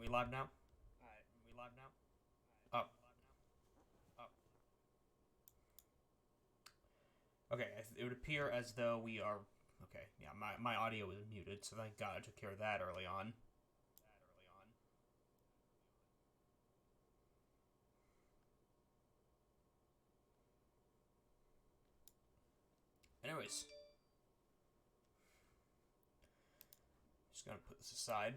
we live now? Oh. Okay, it would appear as though we are... Okay, yeah, my audio was muted, so thank God I took care of that early on. Anyways. Just gonna put this aside.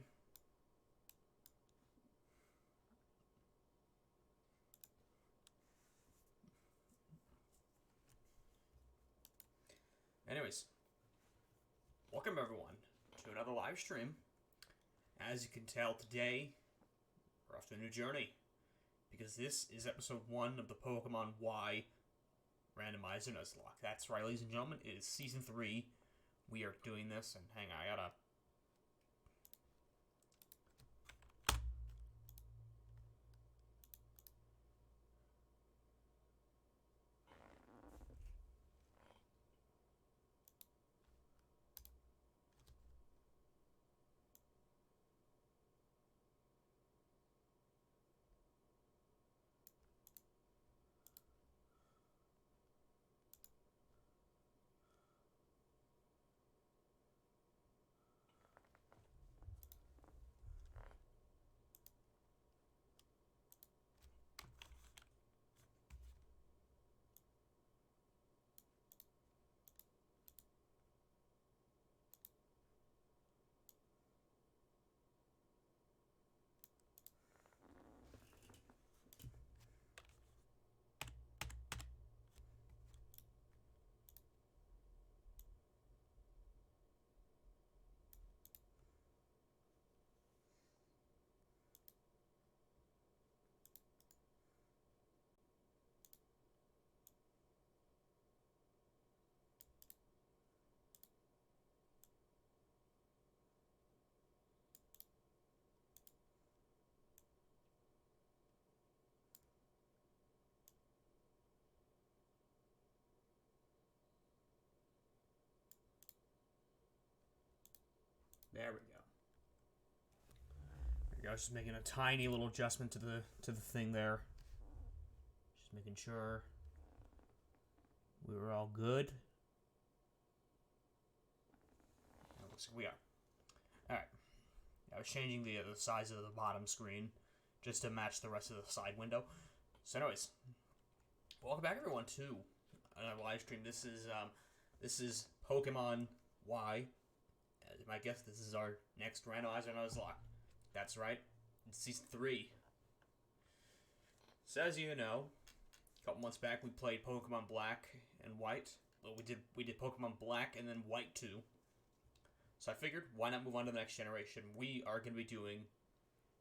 Anyways, welcome everyone to another live stream. As you can tell, today we're off to a new journey because this is episode 1 of the Pokemon Y Randomizer Nuzlocke. That's right, ladies and gentlemen, it is season 3. We are doing this, and hang on, I gotta... There we go. There we go. Just making a tiny little adjustment to the thing there. Just making sure we were all good. Looks like we are. Alright. I was changing the size of the bottom screen just to match the rest of the side window. So anyways, welcome back everyone to another live stream. This is Pokemon Y. As my guess, this is our next Randomizer Nuzlocke. That's right, it's season 3. So as you know, a couple months back we played Pokemon Black and White. Well, we did Pokemon Black and then White 2. So I figured, why not move on to the next generation? We are going to be doing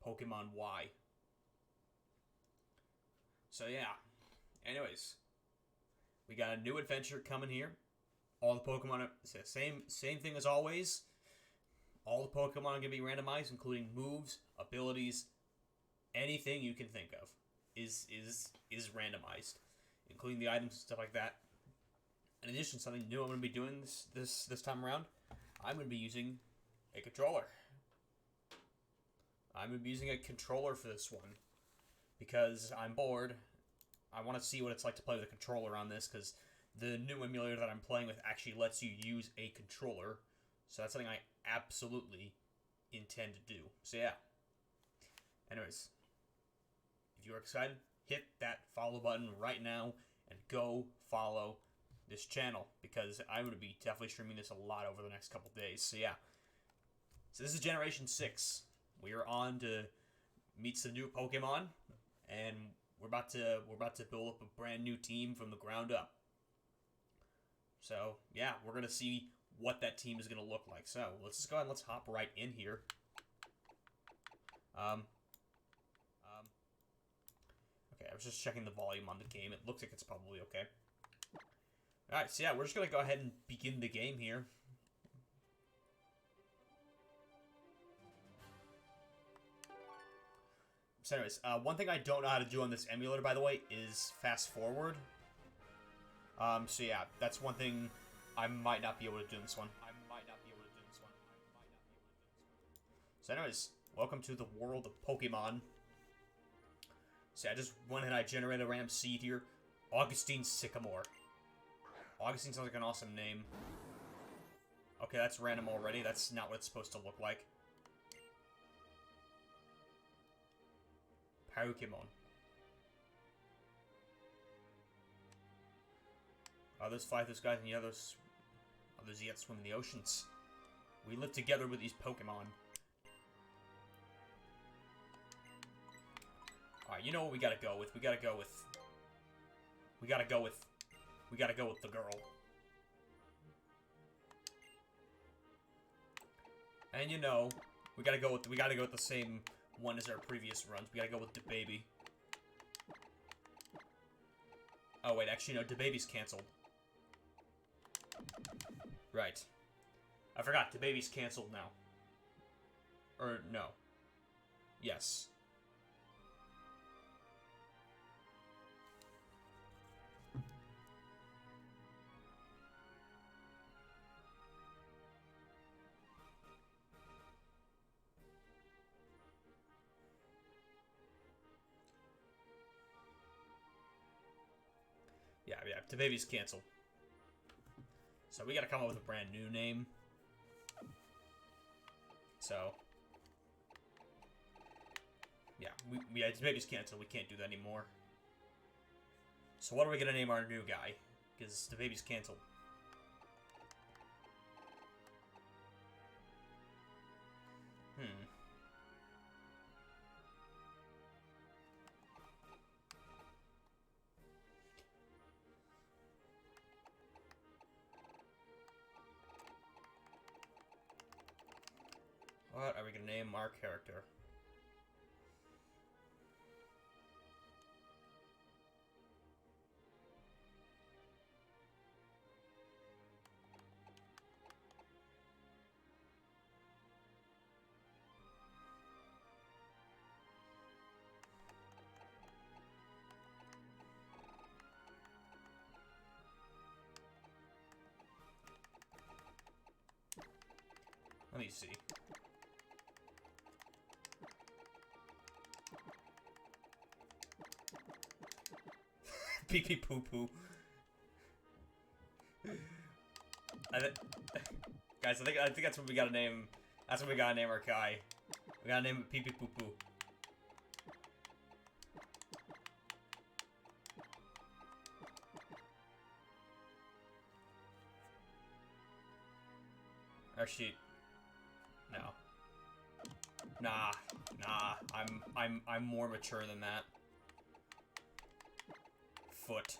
Pokemon Y. So yeah. Anyways, we got a new adventure coming here. All the Pokemon are same thing as always. All the Pokemon are going to be randomized, including moves, abilities, anything you can think of is randomized, including the items and stuff like that. In addition, something new I'm going to be doing this time around. I'm going to be using a controller. I'm going to be using a controller for this one because I'm bored. I want to see what it's like to play with a controller on this because the new emulator that I'm playing with actually lets you use a controller. So that's something I absolutely intend to do. So yeah. Anyways, if you're excited, hit that follow button right now and go follow this channel because I'm going to be definitely streaming this a lot over the next couple days. So yeah. So this is Generation 6. We are on to meet some new Pokemon, and we're about to build up a brand new team from the ground up. So yeah, we're gonna see what that team is gonna look like. So let's just go ahead and let's hop right in here. Okay, I was just checking the volume on the game. It looks like it's probably okay. Alright, so yeah, we're just gonna go ahead and begin the game here. So anyways, one thing I don't know how to do on this emulator, by the way, is fast forward. So yeah, that's one thing I might not be able to do in this one. So anyways, Welcome to the world of Pokemon. See, I just went and I generated a random seed here. Augustine Sycamore. Augustine sounds like an awesome name. Okay, that's random already. That's not what it's supposed to look like. Pokémon. Others fly through the skies and the others yet swim in the oceans. We live together with these Pokemon. Alright, you know what we gotta go with? We gotta go with the girl. And you know, we gotta go with the same one as our previous runs. We gotta go with the baby. Oh wait, actually no, the baby's cancelled. Right. I forgot, the baby's cancelled now. Or no. Yes. Yeah, the baby's canceled. So we gotta come up with a brand new name. So, yeah, the baby's canceled. We can't do that anymore. So what are we gonna name our new guy? Because the baby's canceled. What are we gonna name our character? Let me see. Pee pee poo poo. Guys, I think that's what we gotta name. That's what we gotta name our guy. We gotta name it Pee pee poo poo. Actually, no. Nah. I'm more mature than that. Foot.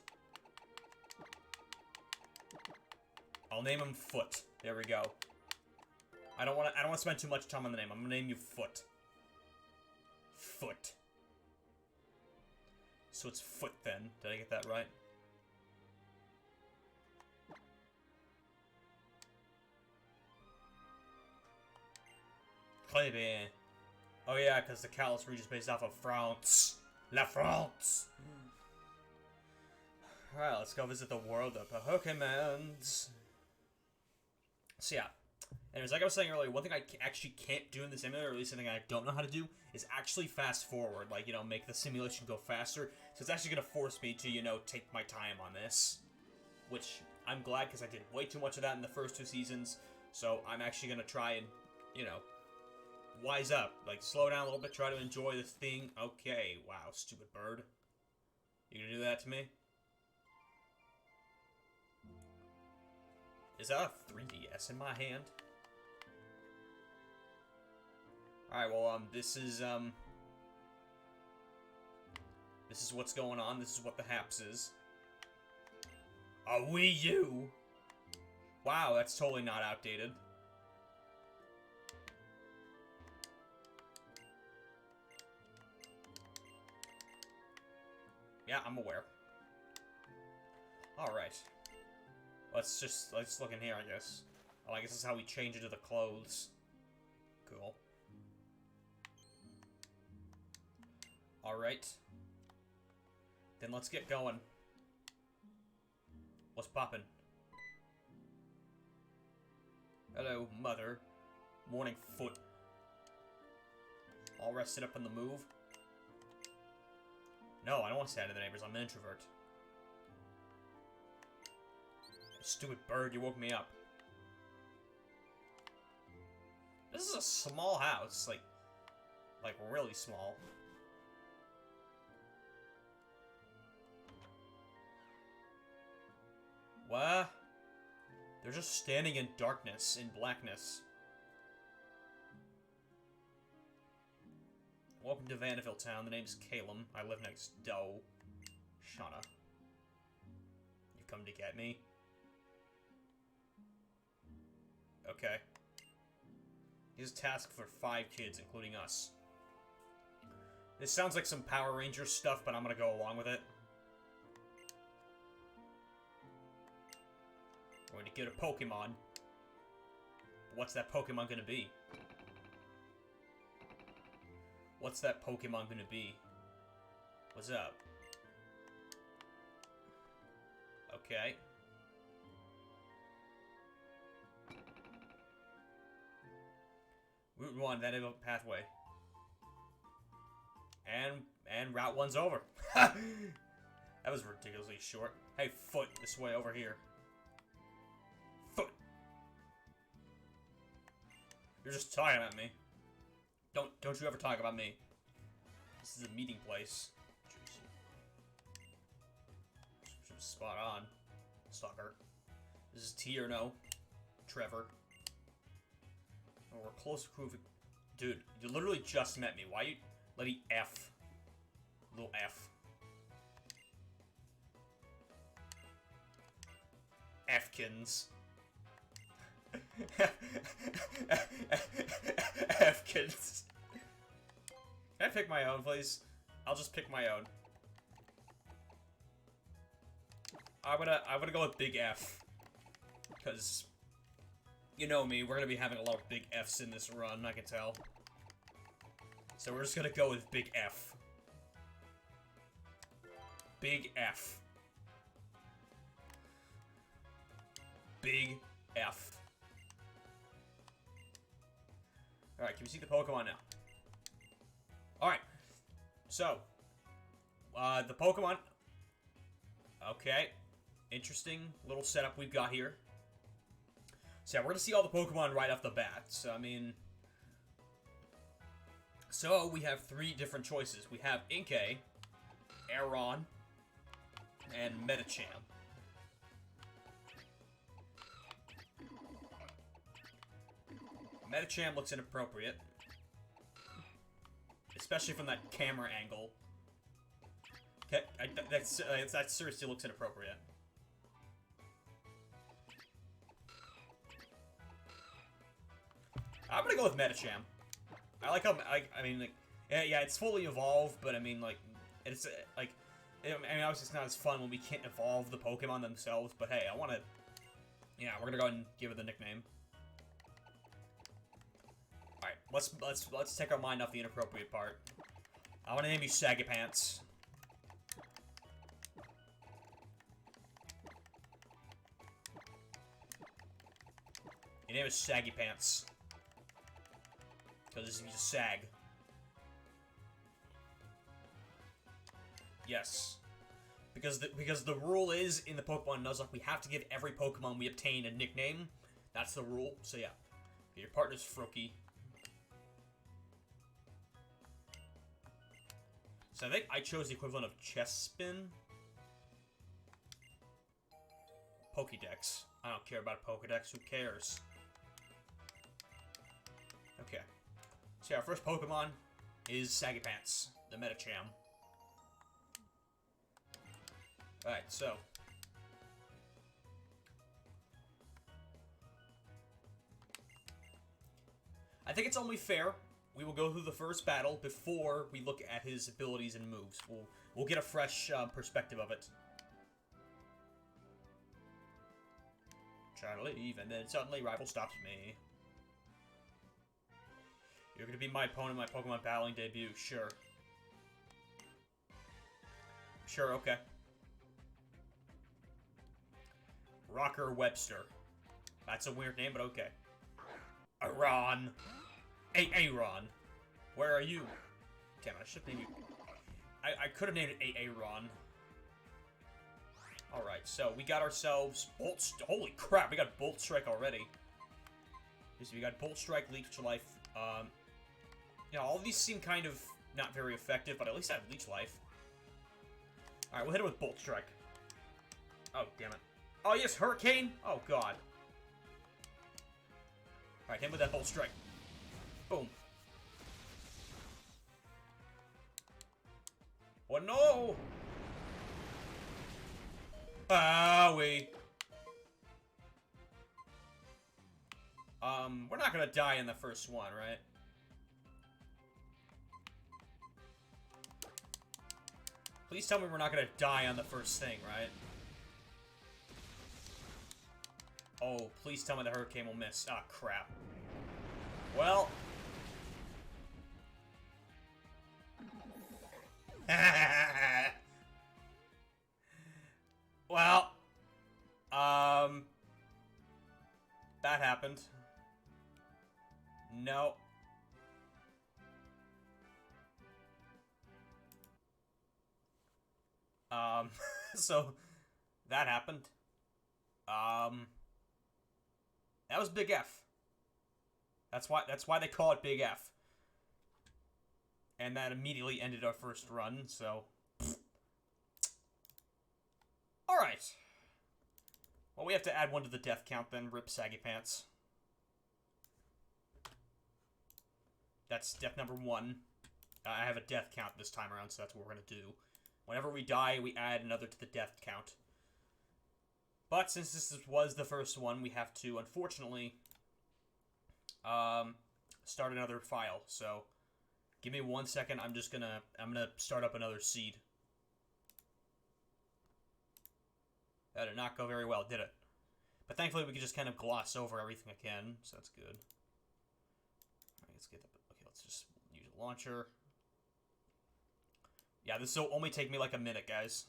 I'll name him Foot. There we go. I don't want to spend too much time on the name. I'm gonna name you Foot. Foot. So it's Foot then. Did I get that right? Très bien. Oh yeah, because the Kalos region is based off of France. La France! Alright, let's go visit the world of Pokémons. So yeah. Anyways, like I was saying earlier, one thing I actually can't do in the simulator, or at least something I don't know how to do, is actually fast forward. Like, you know, make the simulation go faster. So it's actually going to force me to, you know, take my time on this. Which, I'm glad, because I did way too much of that in the first 2 seasons. So I'm actually going to try and, you know, wise up. Like, slow down a little bit, try to enjoy this thing. Okay, wow, stupid bird. You gonna do that to me? Is that a 3DS in my hand? Alright, well, this is what's going on. This is what the haps is. A Wii U! Wow, that's totally not outdated. Yeah, I'm aware. Alright. Let's look in here, I guess. Oh, I guess this is how we change into the clothes. Cool. Alright. Then let's get going. What's poppin'? Hello, mother. Morning, Foot. All rested up on the move. No, I don't want to say hi to the neighbors. I'm an introvert. Stupid bird, you woke me up. This is a small house, like really small. What? They're just standing in darkness, in blackness. Welcome to Vanderville Town. The name's Calum. I live next door. Shauna. You come to get me? Okay. Here's a task for 5 kids, including us. This sounds like some Power Rangers stuff, but I'm gonna go along with it. We're going to get a Pokemon. What's that Pokemon gonna be? What's that Pokemon gonna be? What's up? Okay. Route 1, that is a pathway. And Route 1's over. That was ridiculously short. Hey, foot, this way over here. Foot. You're just talking about me. Don't you ever talk about me. This is a meeting place. Spot on. Stalker. This is T or no. Trevor. Oh, we're close to proof. Dude, you literally just met me. Why you letting F? Little F. Fkins. Fkins. Can I pick my own, please? I'll just pick my own. I'm gonna go with Big F. Because, you know me, we're gonna be having a lot of big Fs in this run, I can tell. So we're just gonna go with Big F. Big F. Big F. Alright, can we see the Pokemon now? Alright. So, the Pokemon. Okay. Interesting little setup we've got here. So, yeah, we're gonna see all the Pokemon right off the bat. So, I mean... So, we have 3 different choices. We have Inkay, Aron, and Medicham. Medicham looks inappropriate. Especially from that camera angle. Okay, that seriously looks inappropriate. I'm gonna go with Medicham. I like how, I mean, like, yeah, it's fully evolved, but I mean, like, it's, like, I mean, obviously it's not as fun when we can't evolve the Pokemon themselves, but hey, I wanna, yeah, we're gonna go ahead and give it the nickname. Alright, let's take our mind off the inappropriate part. I wanna name you Saggy Pants. Your name is Saggy Pants. Because he's a sag. Yes. Because the rule is, in the Pokemon Nuzlocke, we have to give every Pokemon we obtain a nickname. That's the rule. So yeah. Your partner's Froakie. So I think I chose the equivalent of Chespin. Pokédex. I don't care about Pokédex. Who cares? Okay. So yeah, our first Pokemon is Saggy Pants, the Medicham. Alright, so. I think it's only fair. We will go through the first battle before we look at his abilities and moves. We'll get a fresh perspective of it. Try to leave, and then suddenly rival stops me. You're gonna be my opponent in my Pokemon battling debut, sure. Sure, okay. Rocker Webster. That's a weird name, but okay. Aron. Aron. Where are you? Damn it, I should name you... I could have named it Aaron. Alright, so we got ourselves Bolt... Holy crap, we got Bolt Strike already. So we got Bolt Strike, Leech Life. You know, all of these seem kind of not very effective, but at least I have Leech Life. Alright, we'll hit it with Bolt Strike. Oh, damn it. Oh, yes, Hurricane! Oh, God. Alright, hit him with that Bolt Strike. Boom. Oh, no! Ah, we... We're not gonna die in the first one, right? Please tell me we're not gonna die on the first thing, right? Oh, please tell me the Hurricane will miss. Ah, crap. Well... well... that happened. No. So, that happened. That was Big F. That's why they call it Big F. And that immediately ended our first run, so... Alright. Well, we have to add one to the death count then, rip Saggy Pants. That's death number 1. I have a death count this time around, so that's what we're going to do. Whenever we die, we add another to the death count. But since this was the first one, we have to, unfortunately, start another file. So, give me 1 second. I'm gonna start up another seed. That did not go very well, did it? But thankfully, we can just kind of gloss over everything again, so that's good. Alright, let's get the... Okay, let's just use a launcher. Yeah, this will only take me like a minute, guys.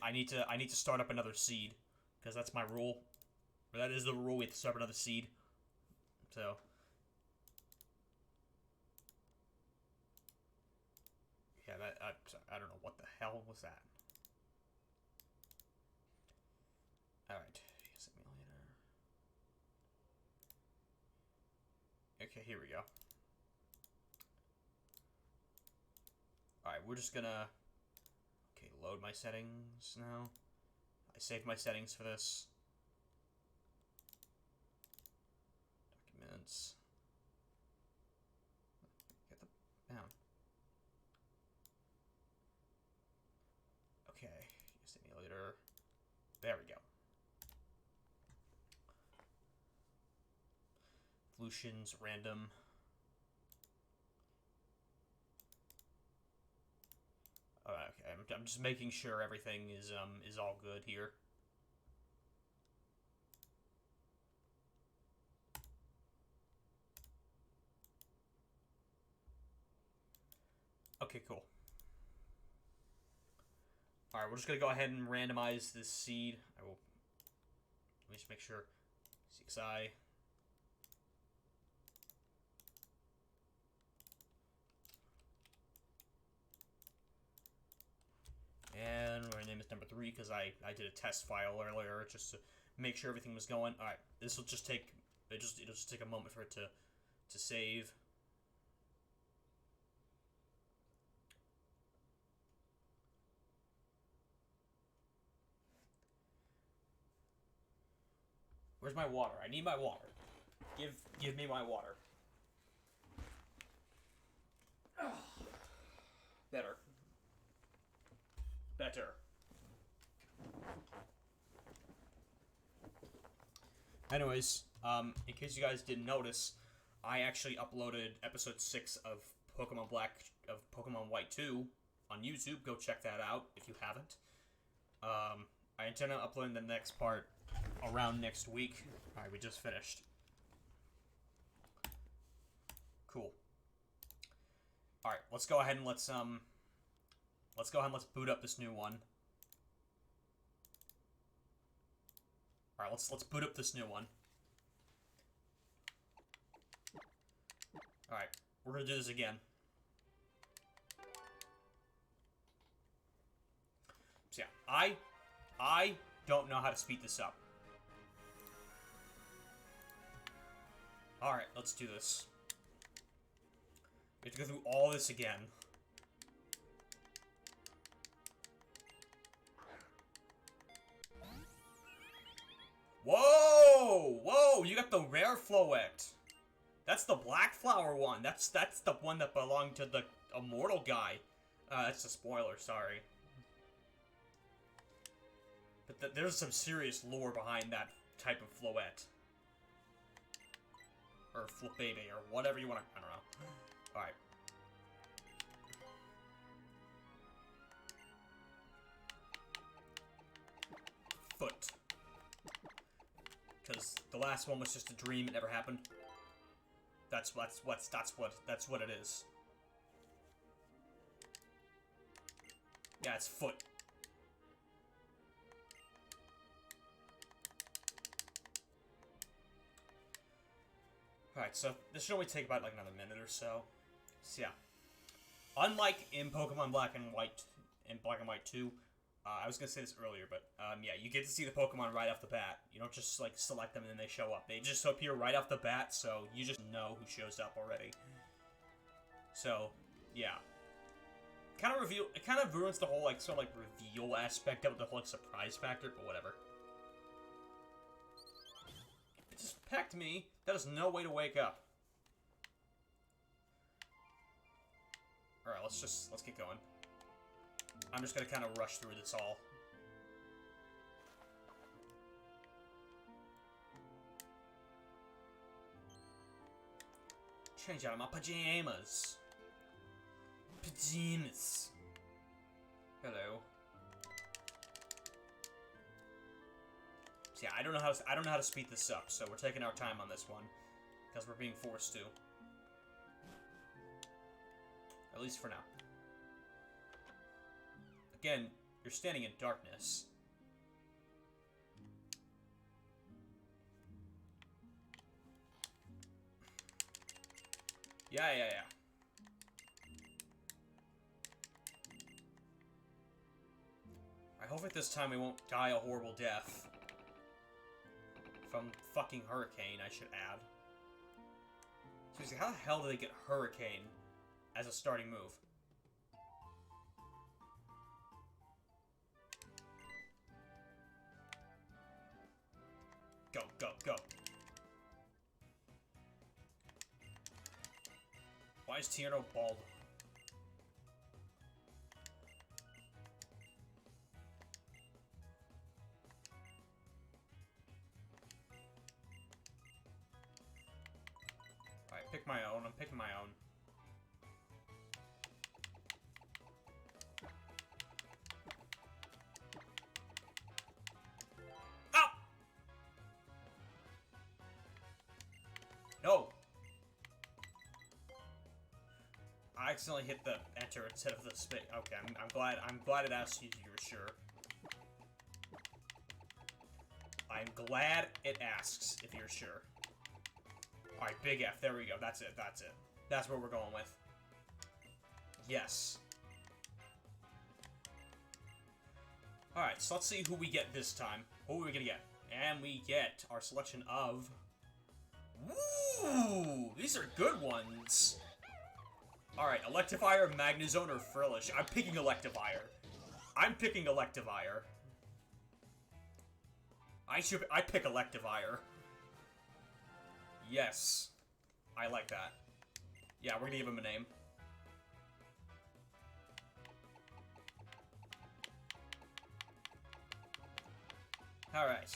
I need to start up another seed, because that's my rule. Or that is the rule, we have to start up another seed. So... yeah, I don't know what the hell was that. Alright, simulator. Okay, here we go. Alright, we're just gonna... okay, load my settings now. I saved my settings for this. Documents. Get the... down. Okay, simulator. There we go. Evolutions, random. Okay, I'm just making sure everything is all good here. Okay, cool. Alright, we're just gonna go ahead and randomize this seed. Let me just make sure. CXI. And my name is number 3 because I did a test file earlier just to make sure everything was going. All right, this will just take it'll just take a moment for it to save. Where's my water? I need my water. Give me my water. Better. Better. Anyways, in case you guys didn't notice, I actually uploaded episode 6 of Pokemon White 2 on YouTube. Go check that out if you haven't. I intend on uploading the next part around next week. Alright, we just finished. Cool. Alright, let's go ahead and let's boot up this new one. Alright, let's boot up this new one. Alright, We're gonna do this again. So yeah, I don't know how to speed this up. Alright, let's do this. We have to go through all this again. Whoa! Whoa! You got the rare Floette. That's the black flower one. That's the one that belonged to the immortal guy. That's a spoiler, sorry. But there's some serious lore behind that type of Floette. Or Flabebe, or whatever you want to... I don't know. Alright. Foot. Because the last one was just a dream, it never happened. That's what it is. Yeah, it's foot. Alright, so this should only take about like another minute or so. So yeah. Unlike in Pokemon Black and White, in Black and White 2, I was gonna say this earlier, but yeah, you get to see the Pokemon right off the bat. You don't just like select them and then they show up. They just appear right off the bat, so you just know who shows up already. So, yeah. It kind of ruins the whole like sort of like reveal aspect of it, the whole like surprise factor, but whatever. It just pecked me. That is no way to wake up. Alright, let's get going. I'm just gonna kind of rush through this all. Change out of my pajamas. Pajamas. Hello. So yeah, I don't know how to speed this up, so we're taking our time on this one because we're being forced to. At least for now. Again, you're standing in darkness. Yeah. I hope at this time we won't die a horrible death. From fucking Hurricane, I should add. Seriously, how the hell do they get Hurricane as a starting move? Go, go, go. Why is Tierno bald? Alright, pick my own. I'm picking my own. No! I accidentally hit the enter instead of the space. Okay, I'm glad it asked you if you were sure. I'm glad it asks if you're sure. Alright, big F, there we go. That's it. That's what we're going with. Yes. Alright, so let's see who we get this time. Who are we gonna get? And we get our selection of... Woo! These are good ones. Alright, Electivire, Magnezone, or Frillish. I'm picking Electivire. I pick Electivire. Yes. I like that. Yeah, we're gonna give him a name. Alright.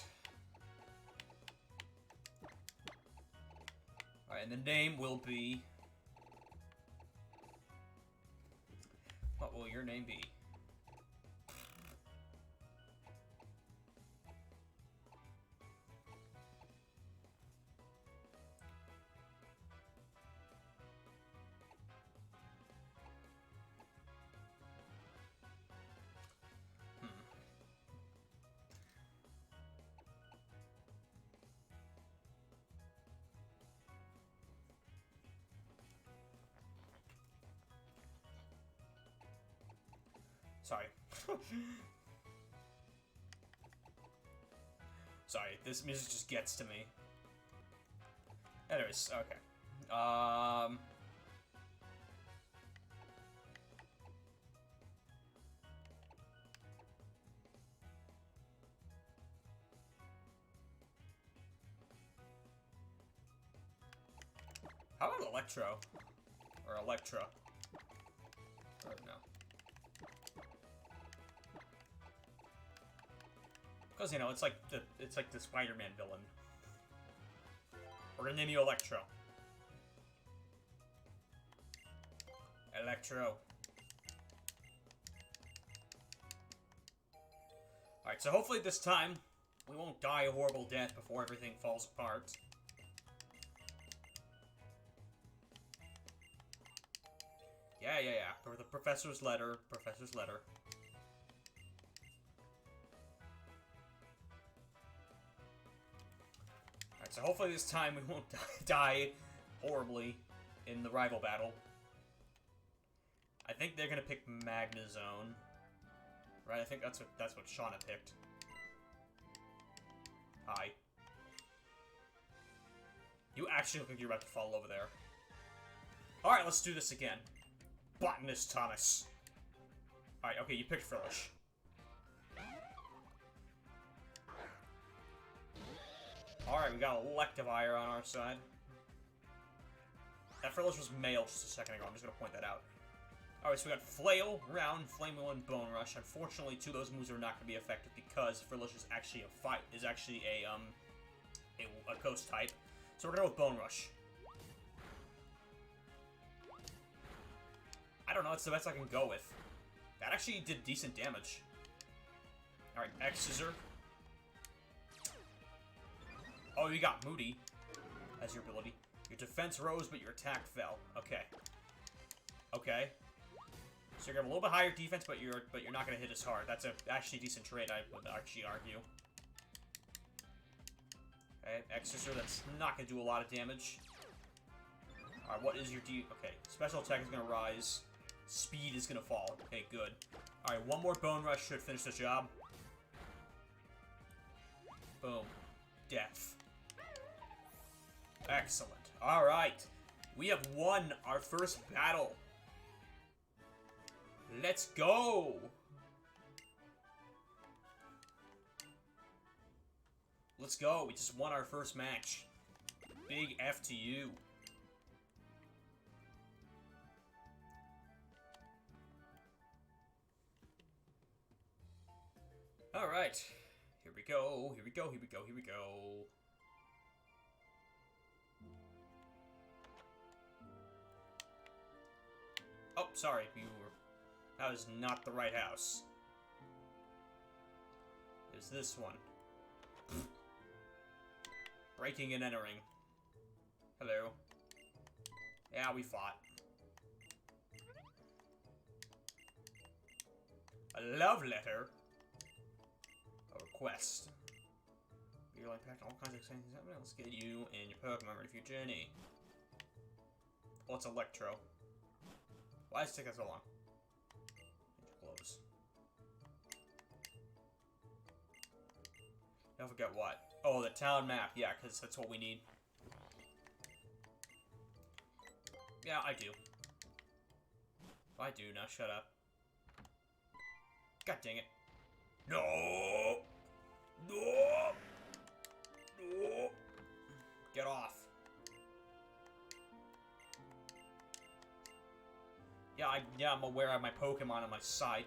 Alright, and the name will be... What will your name be? Sorry. Sorry, this music just gets to me. Anyways, okay. How about Electro? Or Electra? Or no. Because, you know, it's like the Spider-Man villain. We're gonna name you Electro. Electro. Alright, so hopefully this time we won't die a horrible death before everything falls apart. Yeah. For the professor's letter. Alright, so hopefully this time we won't die horribly in the rival battle. I think they're gonna pick Magnezone. Right, I think that's what Shauna picked. Hi. You actually look like you're about to fall over there. Alright, let's do this again. Botanist Thomas. Alright, okay, you picked Frillish. Alright, we got Electivire on our side. That Frillish was male just a second ago, I'm just gonna point that out. Alright, so we got Flail, Round, Flame Wheel, and Bone Rush. Unfortunately, two of those moves are not gonna be effective because Frillish is actually a Ghost type. So we're gonna go with Bone Rush. I don't know, it's the best I can go with. That actually did decent damage. Alright, X-Scissor. Oh, you got Moody as your ability. Your defense rose, but your attack fell. Okay. Okay. So you're gonna have a little bit higher defense, but you're not gonna hit as hard. That's a actually decent trade, I would actually argue. Okay, X-Scissor, that's not gonna do a lot of damage. Alright, what is your okay, special attack is gonna rise. Speed is gonna fall. Okay, good. Alright, one more Bone Rush should finish the job. Boom. Death. Excellent. Alright. We have won our first battle. Let's go! Let's go. We just won our first match. Big F to you. Alright. Here we go. Here we go. Here we go. Here we go. Oh, sorry. That was not the right house. There's this one. Breaking and entering. Hello. Yeah, we fought. A love letter. A request. You're like packed all kinds of exciting things happening. Let's get you and your Pokemon ready for your journey. Oh, it's Electro. Why does it take that so long? Close. Don't forget what? Oh, the town map. Yeah, because that's what we need. Yeah, I do. I do. Now shut up. God dang it. No! No! No! Get off. Yeah, I'm aware of my Pokemon on my side.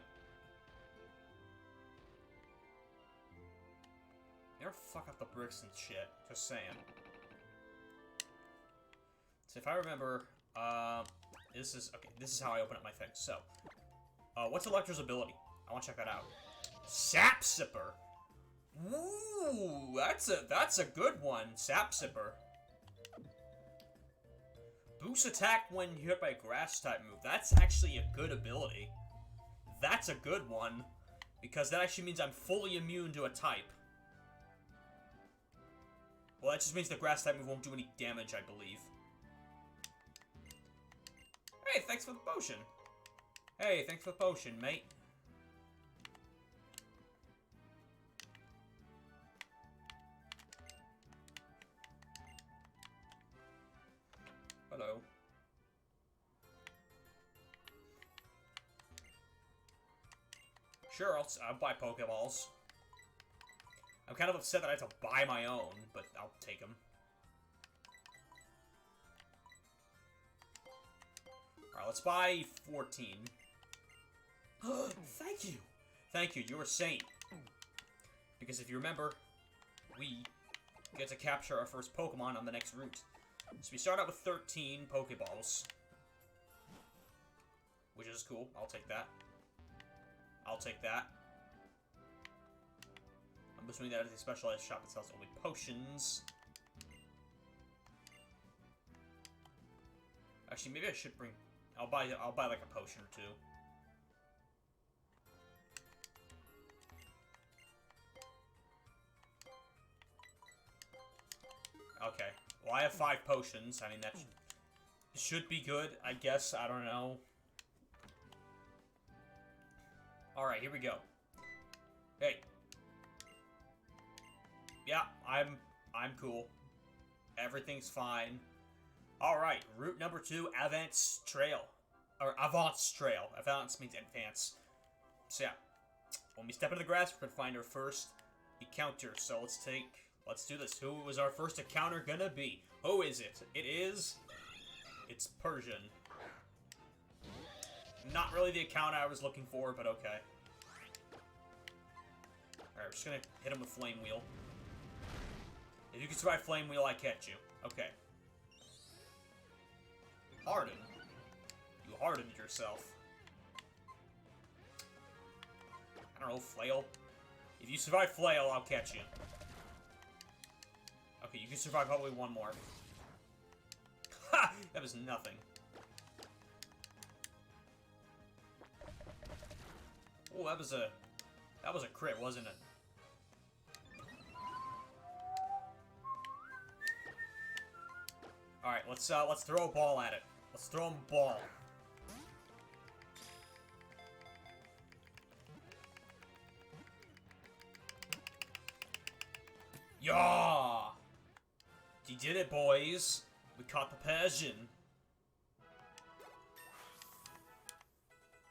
You never fuck up the bricks and shit. Just saying. So if I remember, this is how I open up my thing. So, what's Electro's ability? I want to check that out. Sap Sipper. Ooh, that's a good one. Sap Sipper. Boost attack when you hit by a grass type move. That's actually a good ability. That's a good one. Because that actually means I'm fully immune to a type. Well, that just means the grass type move won't do any damage, I believe. Hey, thanks for the potion. Hey, thanks for the potion, mate. Sure, I'll buy Pokeballs. I'm kind of upset that I have to buy my own, but I'll take them. Alright, let's buy 14. Thank you! Thank you, you're a saint. Because if you remember, we get to capture our first Pokemon on the next route. So we start out with 13 Pokeballs. Which is cool. I'll take that. I'll take that. I'm assuming that is a specialized shop that sells only potions. Actually, maybe I should bring... I'll buy like a potion or two. Okay. Well, I have 5 potions. I mean, that should be good, I guess. I don't know. Alright, here we go. Hey. Yeah, I'm cool. Everything's fine. Alright, route number 2, Avance Trail. Or Avance Trail. Avance means advance. So yeah. When we step into the grass, we're gonna find our first encounter. So let's do this. Who is our first encounter gonna be? Who is it? It's Persian. Not really the account I was looking for, but okay. Alright, we're just gonna hit him with Flame Wheel. If you can survive Flame Wheel, I catch you. Okay. Harden. You hardened yourself. I don't know, Flail. If you survive Flail, I'll catch you. Okay, you can survive probably one more. Ha! That was nothing. Oh, that was a crit, wasn't it? All right, let's throw a ball at it. Let's throw him a ball. Yeah! You did it, boys. We caught the Persian.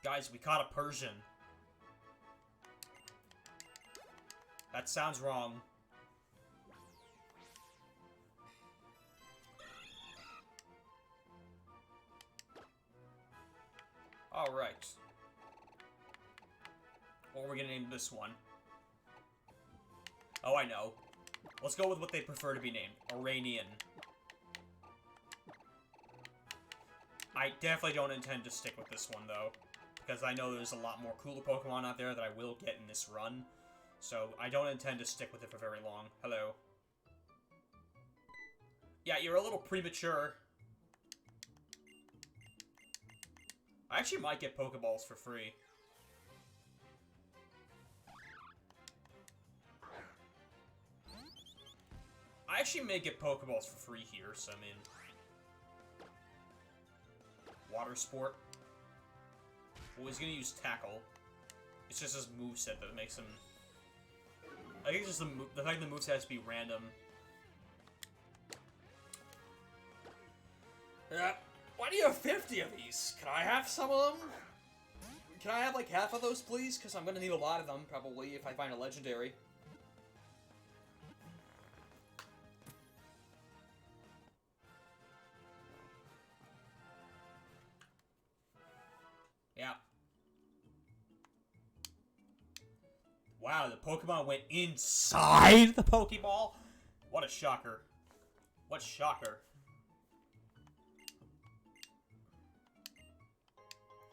Guys, we caught a Persian. That sounds wrong. Alright. What are we gonna name this one? Oh, I know. Let's go with what they prefer to be named. Iranian. I definitely don't intend to stick with this one, though. Because I know there's a lot more cooler Pokemon out there that I will get in this run. So, I don't intend to stick with it for very long. Hello. Yeah, you're a little premature. I actually might get Pokeballs for free. I actually may get Pokeballs for free here, so I mean... Water Sport. Well, he's gonna use Tackle. It's just his moveset that makes him... I think it's just the fact the moveset has to be random. Why do you have 50 of these? Can I have some of them? Can I have like half of those, please? Because I'm gonna need a lot of them, probably, if I find a legendary. Yeah. Wow, the Pokemon went inside the Pokeball? What a shocker. What shocker.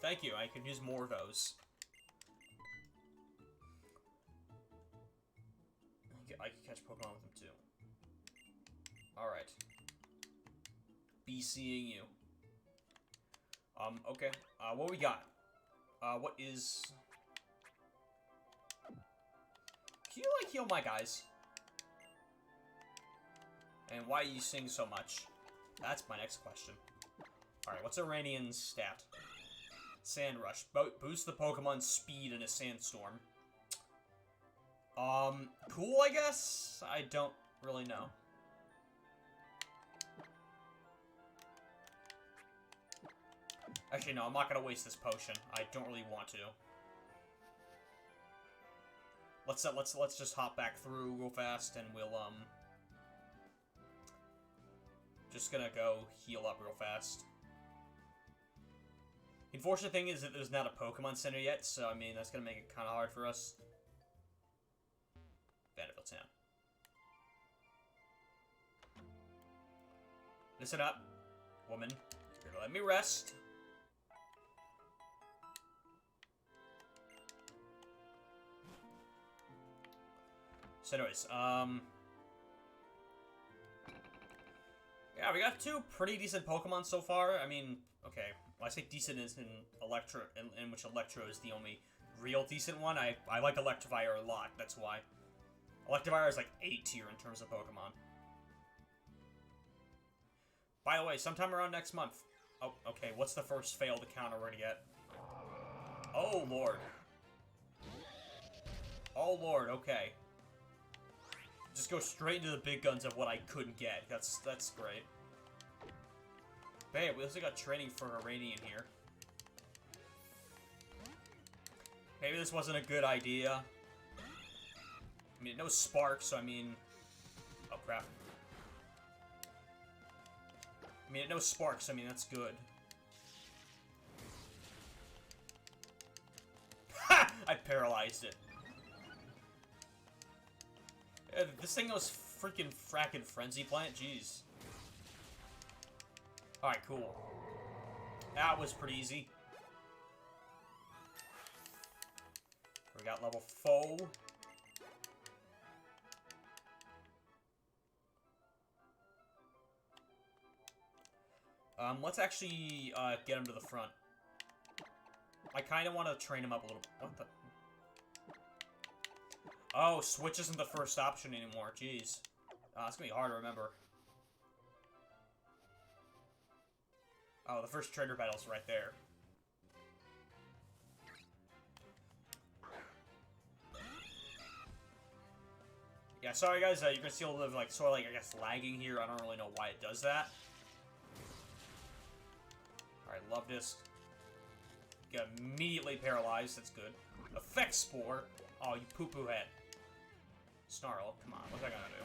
Thank you, I could use more of those. I can catch Pokemon with them too. Alright. Be seeing you. Okay. What we got? What is... Can you, like, heal my guys? And why you sing so much? That's my next question. Alright, what's Iranian's stat? Sand Rush. Boost the Pokemon's speed in a sandstorm. Cool, I guess? I don't really know. Actually, no, I'm not gonna waste this potion. I don't really want to. Let's just hop back through real fast, and we'll just gonna go heal up real fast. The unfortunate thing is that there's not a Pokemon Center yet, so I mean that's gonna make it kind of hard for us. Vanderbilt Town. Listen up, woman. You're gonna let me rest. So anyways, yeah, we got 2 pretty decent Pokemon so far. I mean, okay, well, I say decent is in Electro, in which Electro is the only real decent one. I like Electivire a lot, that's why. Electivire is like A tier in terms of Pokemon. By the way, sometime around next month. Oh, okay, what's the first failed encounter we're gonna get? Oh, Lord. Oh, Lord, okay. Just go straight into the big guns of what I couldn't get. That's great. Hey, we also got training for Iranian here. Maybe this wasn't a good idea. I mean, no sparks, so I mean... Oh, crap. I mean, no sparks, I mean, that's good. Ha! I paralyzed it. This thing was freaking frackin' Frenzy Plant? Jeez. Alright, cool. That was pretty easy. We got level 4. Let's actually, get him to the front. I kinda wanna train him up a little bit. What the... Oh, switch isn't the first option anymore. Jeez. It's gonna be hard to remember. Oh, the first trainer battle's right there. Yeah, sorry guys, you're gonna see a little bit of, like, sort of, like, I guess, lagging here. I don't really know why it does that. Alright, love this. Got immediately paralyzed, that's good. Effect Spore. Oh, you poo-poo head. Snarl, come on, what's that gonna do?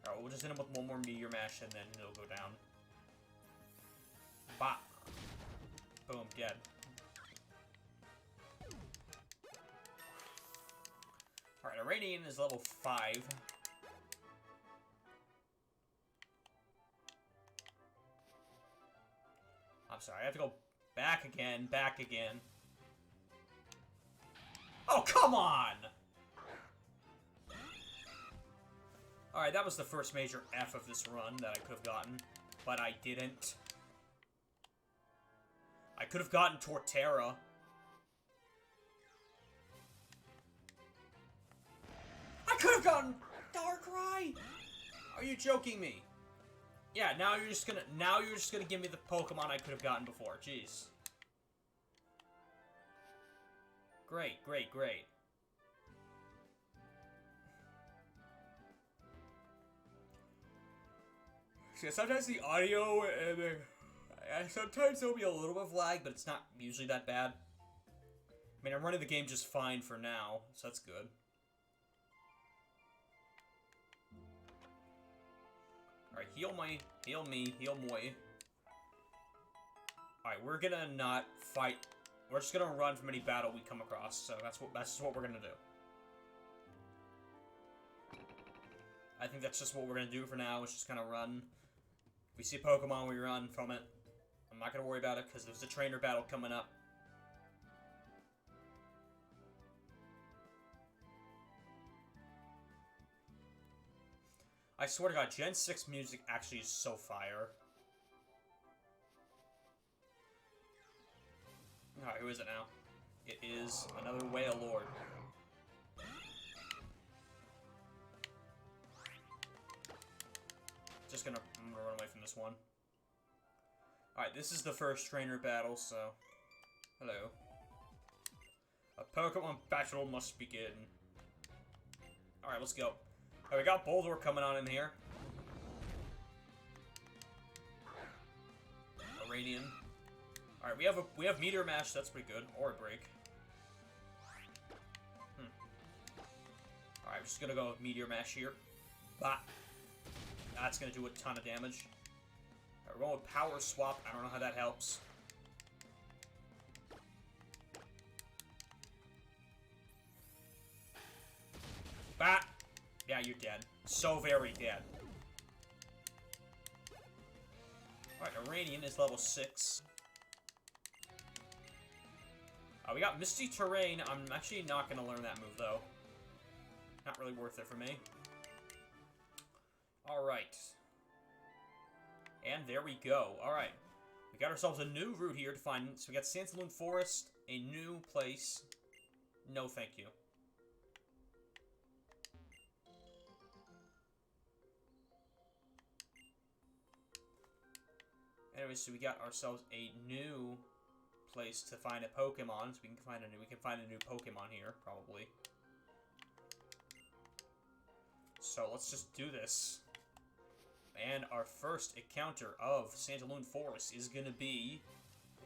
Alright, we'll just hit him with one more Meteor Mash and then he'll go down. Bop. Boom, dead. Alright, Iranian is level 5. I'm sorry, I have to go back again, back again. Oh, come on! Alright, that was the first major F of this run that I could have gotten, but I didn't. I could have gotten Torterra. I could have gotten Darkrai! Are you joking me? Yeah, now you're just gonna give me the Pokemon I could have gotten before. Jeez. Great, great, great. See, sometimes the audio and sometimes there'll be a little bit of lag, but it's not usually that bad. I mean, I'm running the game just fine for now, so that's good. Alright, heal me, heal Moi. Alright, we're gonna not fight. We're just gonna run from any battle we come across, so that's what we're gonna do. I think that's just what we're gonna do for now, is just kinda run. If we see a Pokemon, we run from it. I'm not gonna worry about it, because there's a trainer battle coming up. I swear to God, Gen 6 music actually is so fire. Alright, who is it now? It is another Wailord. I'm gonna run away from this one. Alright, this is the first trainer battle, so... Hello. A Pokemon battle must begin. Alright, let's go. Alright, we got Boldore coming on in here. Iranian. All right, we have Meteor Mash. That's pretty good. Or a Break. All right, I'm just gonna go with Meteor Mash here. Bah. That's gonna do a ton of damage. All right, we're going with Power Swap. I don't know how that helps. Bah. Yeah, you're dead. So very dead. Alright, Iranian is level 6. We got Misty Terrain. I'm actually not going to learn that move, though. Not really worth it for me. Alright. And there we go. Alright. We got ourselves a new route here to find... So we got Santaloon Forest, a new place. No, thank you. Anyway, so we got ourselves a new place to find a Pokemon. So we can find a new Pokemon here, probably. So let's just do this. And our first encounter of Santaloon Forest is gonna be...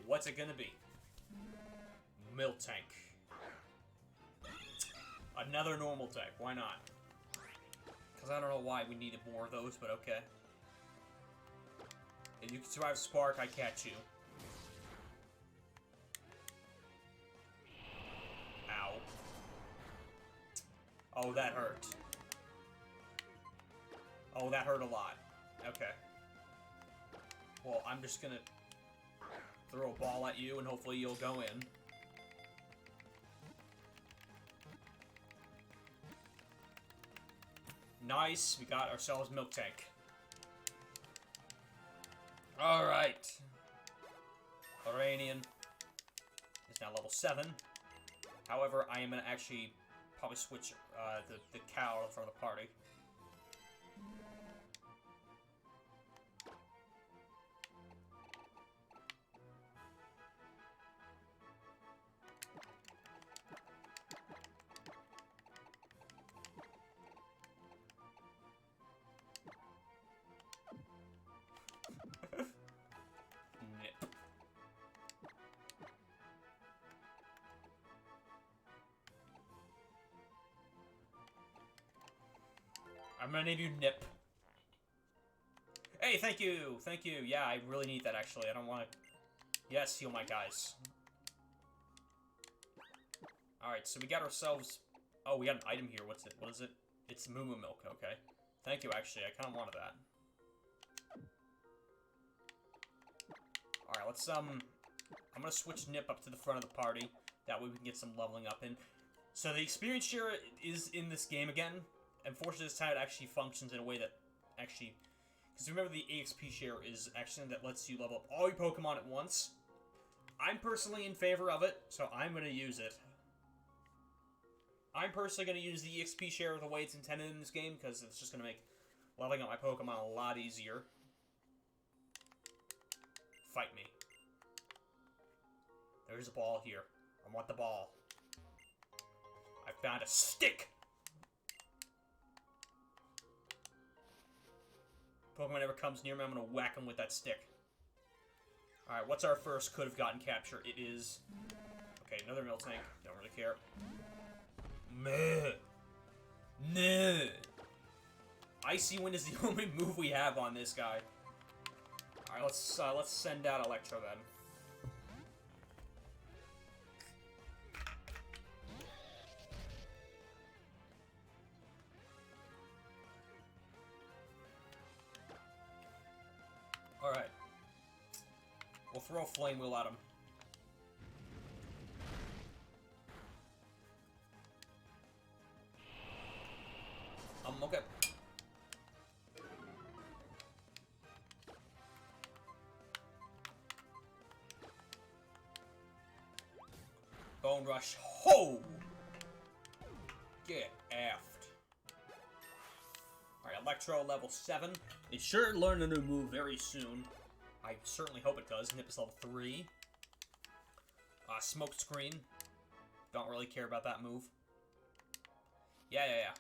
What's it gonna be? Miltank. Another normal type, why not? Because I don't know why we needed more of those, but okay. If you can survive Spark, I catch you. Ow. Oh, that hurt. Oh, that hurt a lot. Okay. Well, I'm just gonna throw a ball at you, and hopefully you'll go in. Nice, we got ourselves Miltank. Alright. Iranian is now level 7. However, I am going to actually probably switch the cow from the party. I'm gonna name you Nip. Hey, thank you! Thank you! Yeah, I really need that, actually. I don't want to... Yes, heal my guys. Alright, so we got ourselves... Oh, we got an item here. What's it? What is it? It's Moo Moo Milk, okay. Thank you, actually. I kind of wanted that. Alright, let's, I'm gonna switch Nip up to the front of the party. That way we can get some leveling up in. So the experience share is in this game again. Unfortunately, this time it actually functions in a way that actually... Because remember, the EXP share is actually that lets you level up all your Pokemon at once. I'm personally in favor of it, so I'm going to use it. I'm personally going to use the EXP share the way it's intended in this game, because it's just going to make leveling up my Pokemon a lot easier. Fight me. There's a ball here. I want the ball. I found a stick! Pokemon ever comes near me, I'm gonna whack him with that stick. Alright, what's our first could have gotten capture? It is... Okay, another Miltank. Don't really care. Meh. Nah. Icy Wind is the only move we have on this guy. Alright, let's send out Electro then. Alright. We'll throw a Flame Wheel at him. Okay. Bone Rush. Ho! Get effed. Alright, Electro level 7. It should learn a new move very soon. I certainly hope it does. Nip is level 3. Smoke Screen. Don't really care about that move. Yeah.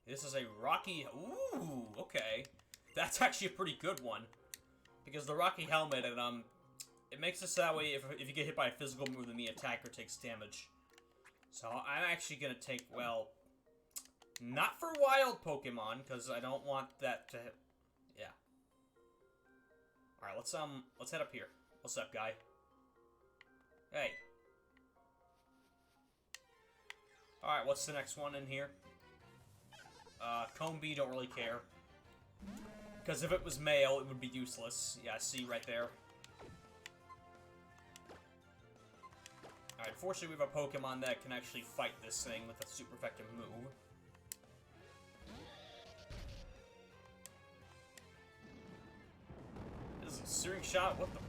This is a Rocky... Ooh, okay. That's actually a pretty good one. Because the Rocky Helmet and, It makes it so that way if you get hit by a physical move, then the attacker takes damage. So I'm actually gonna take, well, not for wild Pokemon, because I don't want that to... Yeah. Alright, let's head up here. What's up, guy? Hey. Alright, what's the next one in here? Combi, don't really care. Because if it was male, it would be useless. Yeah, see right there. Alright, fortunately we have a Pokemon that can actually fight this thing with a super effective move. This is a searing shot? What the...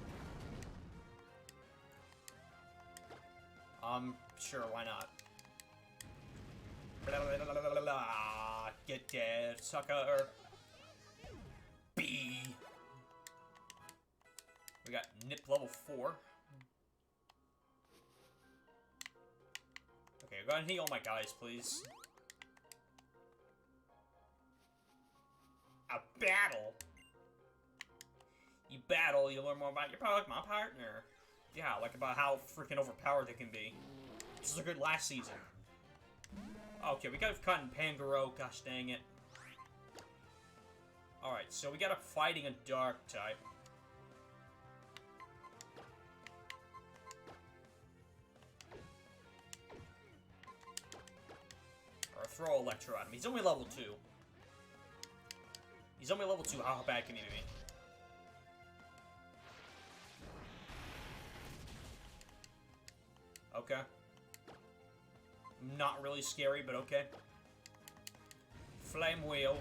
Sure, why not? Blah, blah, blah, blah, blah. Get dead, sucker! B! We got Nip level 4. Okay, go ahead and heal my guys, please. A battle? You battle, you learn more about your Pokemon partner. Yeah, like about how freaking overpowered they can be. Just look at last season. Okay, we got caught in Pangoro, gosh dang it. Alright, so we got a fighting a dark type. Or throw Electro at him. He's only level 2. He's only level 2, how bad can he be? Okay. Not really scary, but okay. Flame Wheel.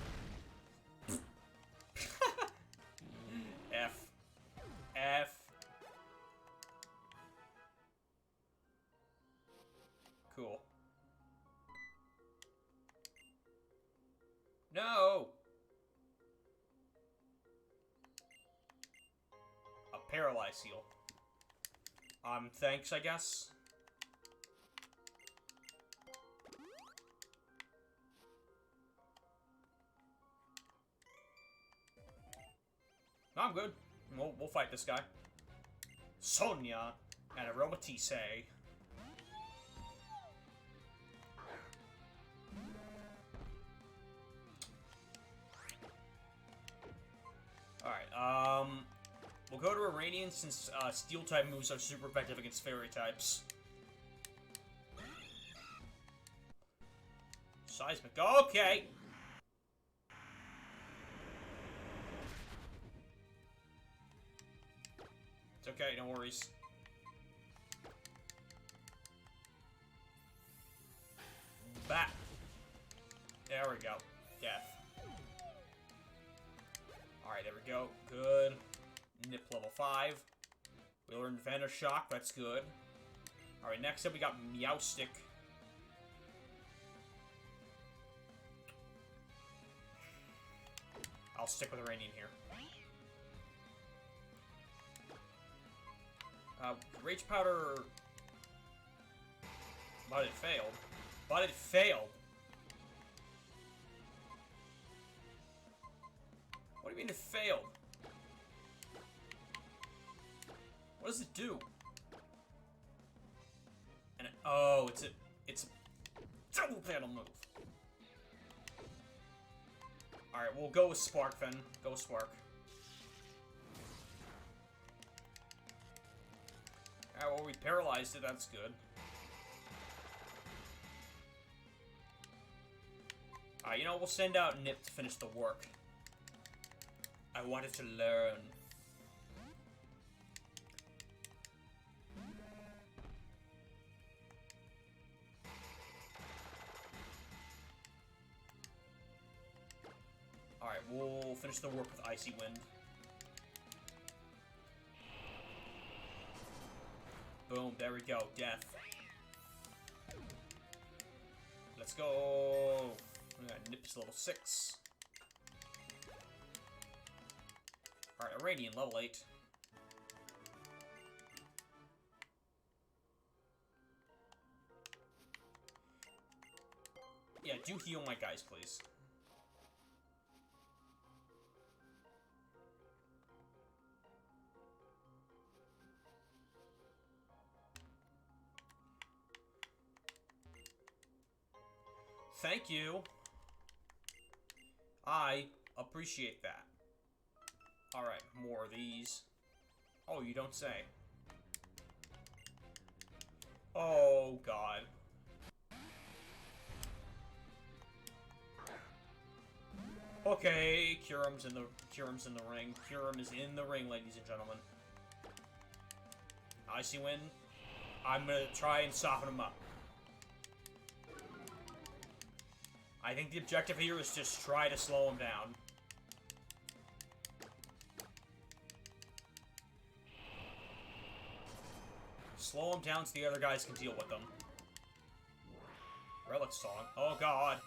F. F. Cool. No! A Paralyze Heal. Thanks, I guess. No, I'm good. We'll fight this guy. Sonia and Aromatisse. Alright, we'll go to Iranian since Steel-type moves are super effective against Fairy types. Seismic. Okay! It's okay, no worries. Bat. There we go. Death. Alright, there we go. Good. Nip level 5. We learned Vanish Shock, that's good. Alright, next up we got Meowstic. I'll stick with Iranian here. Rage Powder... But it failed. But it failed! What do you mean it failed? What does it do? And oh, it's a double panel move. Alright, we'll go with Spark then. Go with Spark. Alright, well, we paralyzed it, that's good. Alright, you know, we'll send out Nip to finish the work. I wanted to learn. Alright, we'll finish the work with Icy Wind. Boom, there we go. Death. Let's go. We got Nip's level 6. Alright, Iranian level 8. Yeah, do heal my guys, please. thank you. I appreciate that. Alright, more of these. Oh, you don't say. Oh, God. Okay, Kyurem's in the ring. Kyurem is in the ring, ladies and gentlemen. Icy Wind. I'm gonna try and soften him up. I think the objective here is just try to slow him down. Slow him down so the other guys can deal with them. Relic Song. Oh, God.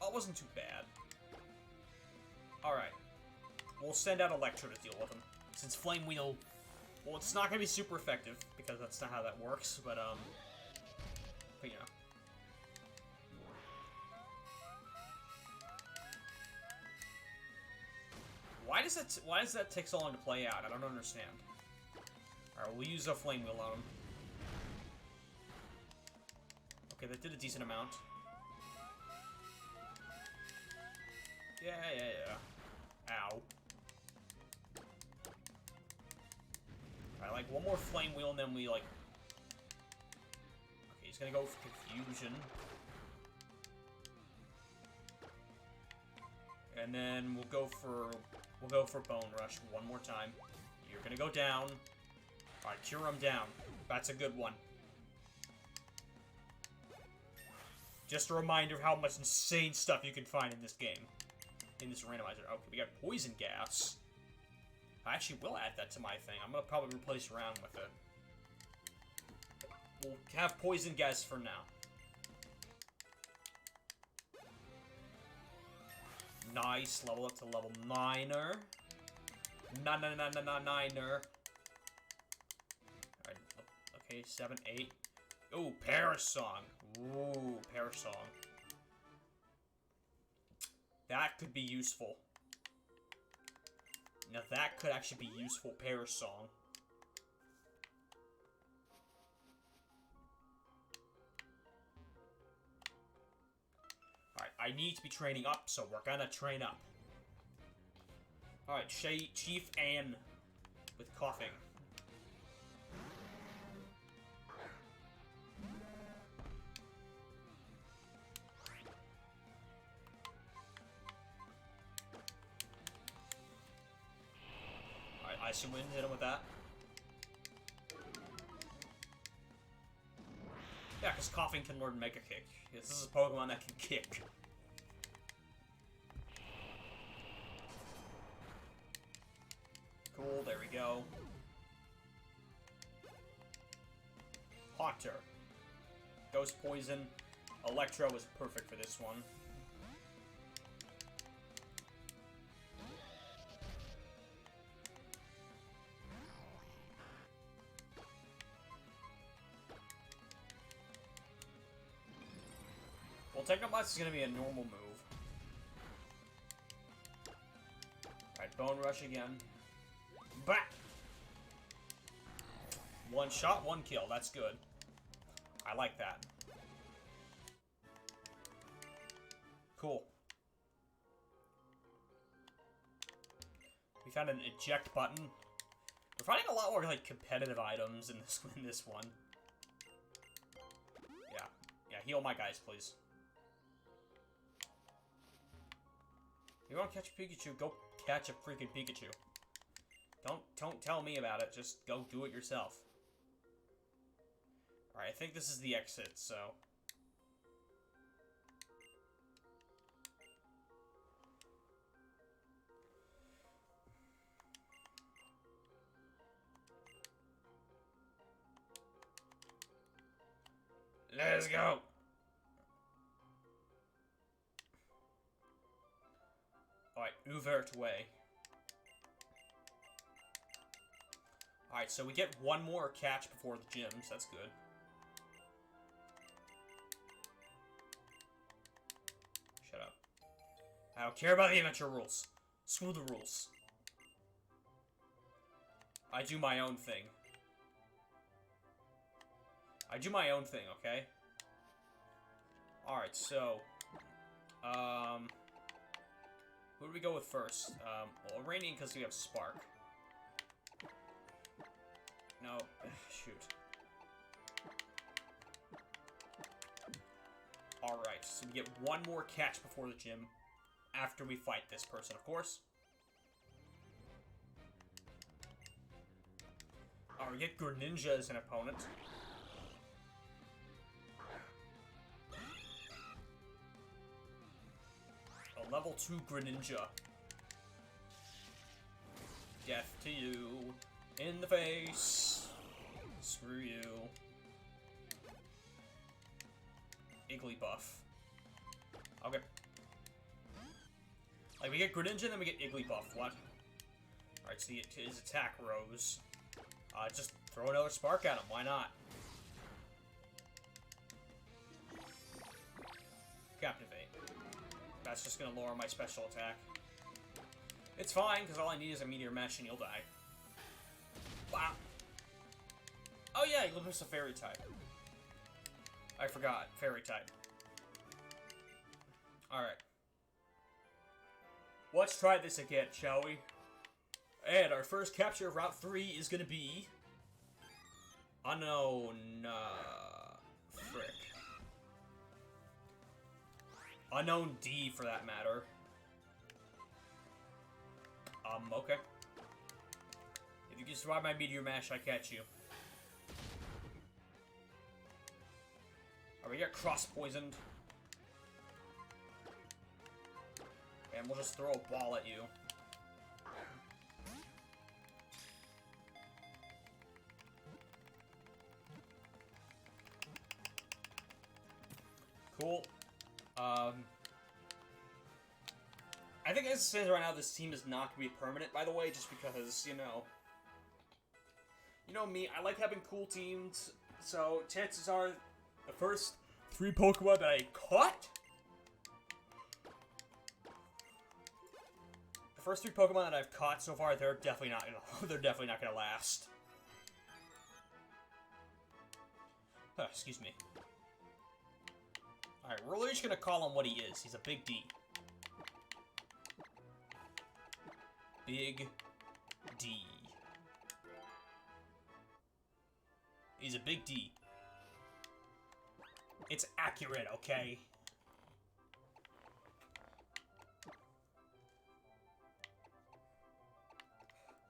That wasn't too bad. Alright. We'll send out Electro to deal with him. Since Flame Wheel... Well, it's not gonna be super effective, because that's not how that works, but, you know. Why does that take so long to play out? I don't understand. Alright, we'll use a Flame Wheel on him. Okay, that did a decent amount. Yeah. Ow. Alright, like, one more Flame Wheel, and then we, like... Okay, he's gonna go for Confusion. And then we'll go for Bone Rush one more time. You're gonna go down. Alright, cure him down. That's a good one. Just a reminder of how much insane stuff you can find in this game. In this randomizer. Okay, we got Poison Gas. I actually will add that to my thing. I'm gonna probably replace around with it. We'll have Poison Gas for now. Nice, level up to level 9er. Niner. Alright, okay, 7, 8. Ooh, Parasong. Ooh, Parasong. That could be useful. Now that could actually be useful, Parasong. Alright, I need to be training up, so we're gonna train up. Alright, Chief Ann with coughing. Alright, Icy Wind, hit him with that. Yeah, because coughing can learn Mega Kick. This is a Pokemon that can kick. Cool, there we go. Haunter. Ghost Poison. Electro is perfect for this one. Well, Technoblast is going to be a normal move. Alright, Bone Rush again. Back! One shot, one kill. That's good. I like that. Cool. We found an eject button. We're finding a lot more, like, competitive items in this one. Yeah, heal my guys, please. You want to catch a Pikachu? Go catch a freaking Pikachu. Don't tell me about it. Just go do it yourself. Alright, I think this is the exit, so... Let's go! Alright, Uvert way. Alright, so we get one more catch before the gyms. That's good. Shut up. I don't care about the adventure rules. Screw the rules. I do my own thing. I do my own thing, okay? Alright, so... who do we go with first? Well, Iranian, because we have Spark. No, shoot. Alright, so we get one more catch before the gym. After we fight this person, of course. Alright, we get Greninja as an opponent. A level 2 Greninja. Death to you. In the face. Screw you. Igglybuff. Okay. Like, we get Greninja, then we get Igglybuff. What? Alright, so his attack rose. Just throw another Spark at him. Why not? Captivate. That's just gonna lower my special attack. It's fine, because all I need is a Meteor Mesh and you'll die. Wow. Oh yeah, you'll miss a Fairy type. I forgot. Fairy type. Alright. Let's try this again, shall we? And our first capture of Route 3 is gonna be... Unknown... frick. Unknown D, for that matter. Okay. If you can survive my Meteor Mash, I catch you. Alright, we got cross-poisoned. And we'll just throw a ball at you. Cool. I think as it stands right now, this team is not going to be permanent, by the way, just because, you know me, I like having cool teams, so chances are the first 3 Pokemon that I caught, I've caught so far, they're definitely not gonna last. Excuse me. Alright, we're really just gonna call him what he is. He's a Big D. Big D. He's a Big D. It's accurate, okay?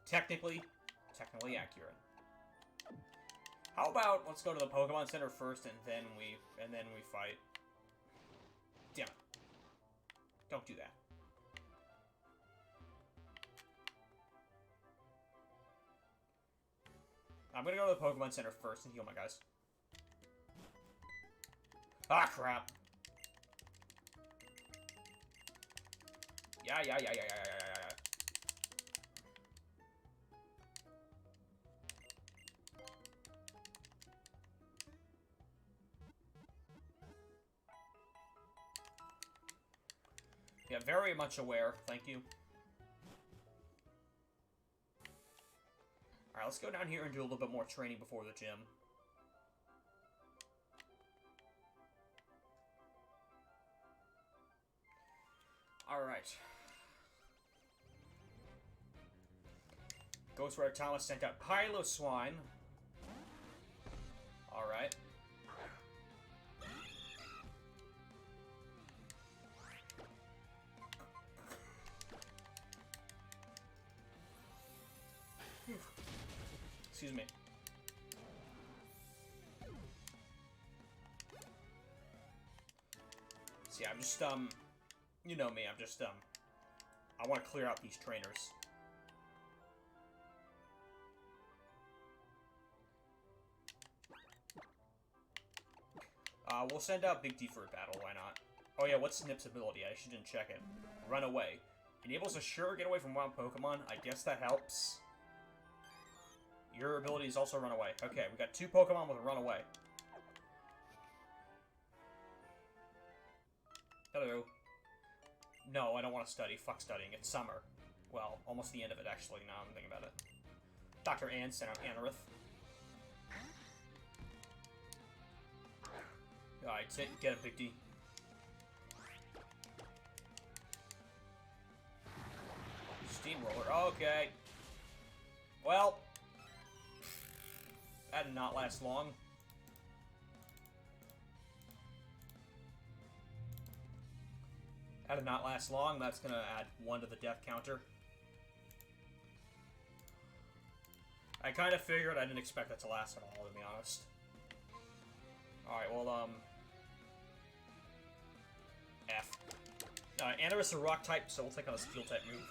Technically accurate. How about let's go to the Pokemon Center first, and then we fight. Damn it! Don't do that. I'm gonna go to the Pokemon Center first and heal my guys. Ah, crap. Yeah. Yeah, very much aware. Thank you. Alright, let's go down here and do a little bit more training before the gym. Alright. Ghost Rider Thomas sent out Piloswine. Alright. Excuse me. See, I'm just, you know me, I'm just, I want to clear out these trainers. We'll send out Big D for a battle, why not? Oh yeah, what's Snip's ability? I shouldn't check it. Run away. Enables a sure getaway from wild Pokemon. I guess that helps. Your ability is also run away. Okay, we got 2 Pokemon with a run away. Hello. No, I don't want to study. Fuck studying. It's summer. Well, almost the end of it, actually, now I'm thinking about it. Dr. Ann sent out Anorith. Alright, get a big D. Steamroller, okay. Well, that did not last long. That did not last long. That's gonna add 1 to the death counter. I kind of figured. I didn't expect that to last at all, to be honest. Alright, well, F. Andorus is a rock type, so we'll take on a steel type move.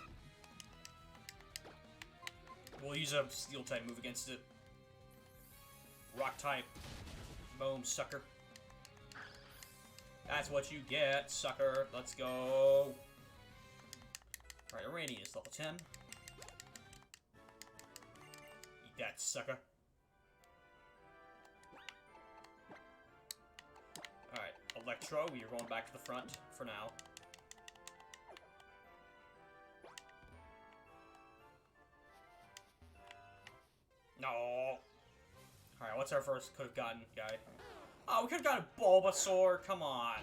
We'll use a steel type move against it. Rock type. Boom, sucker. That's what you get, sucker. Let's go. Alright, Iranian is level 10. Eat that, sucker. Alright, Electro, you're going back to the front for now. No. Alright, what's our first could have gotten guy? Oh, we could have gotten Bulbasaur. Come on.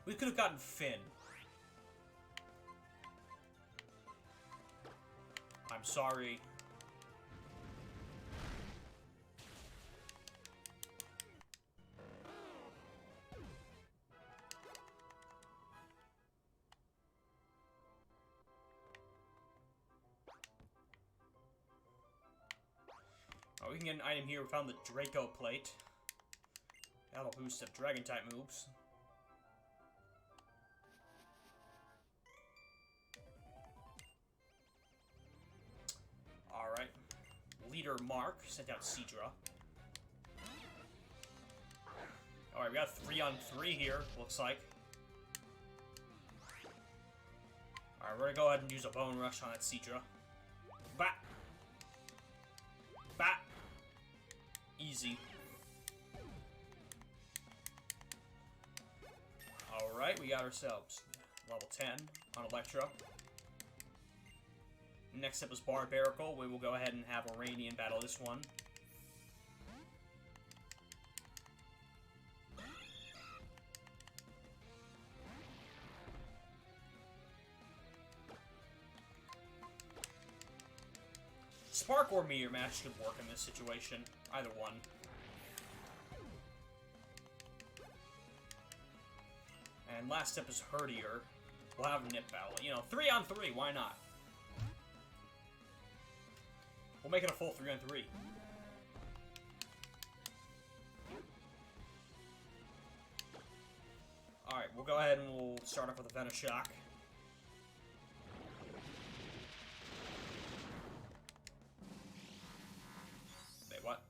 We could have gotten Finn. I'm sorry. Oh, we can get an item here. We found the Draco Plate. That'll boost up Dragon-type moves. Alright. Leader Mark sent out Seadra. Alright, we got 3-on-3 here, looks like. Alright, we're gonna go ahead and use a Bone Rush on that Seadra. Bat! Bat! Easy. Alright, we got ourselves level 10 on Electro. Next up is Barbarical. We will go ahead and have Iranian battle this one. Spark or Meteor Mash could work in this situation. Either one. And last step is Herdier. We'll have a Nip battle. You know, 3-on-3, why not? We'll make it a full 3-on-3. Alright, we'll go ahead and we'll start off with a Venoshock. Wait, what?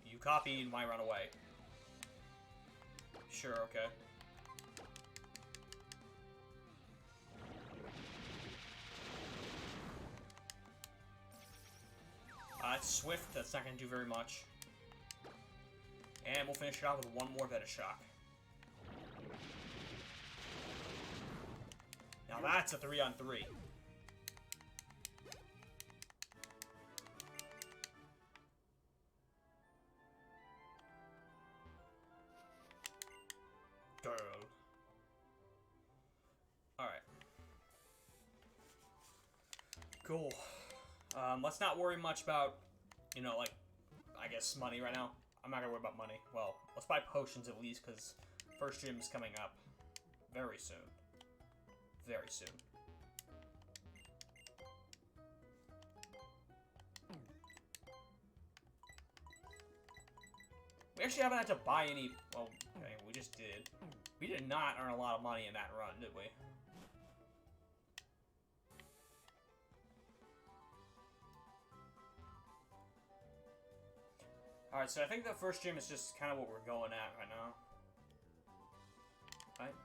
You copied my runaway. Sure, okay. It's Swift, that's not going to do very much. And we'll finish it off with one more Venoshock. Now that's a 3-on-3. Girl. Alright. Cool. Let's not worry much about, you know, like, I guess money right now. I'm not gonna worry about money. Well, let's buy potions at least, because first gym is coming up very soon. Very soon. We actually haven't had to buy any... Well, okay, we just did. We did not earn a lot of money in that run, did we? Alright, so I think the first gym is just kind of what we're going at right now. Right?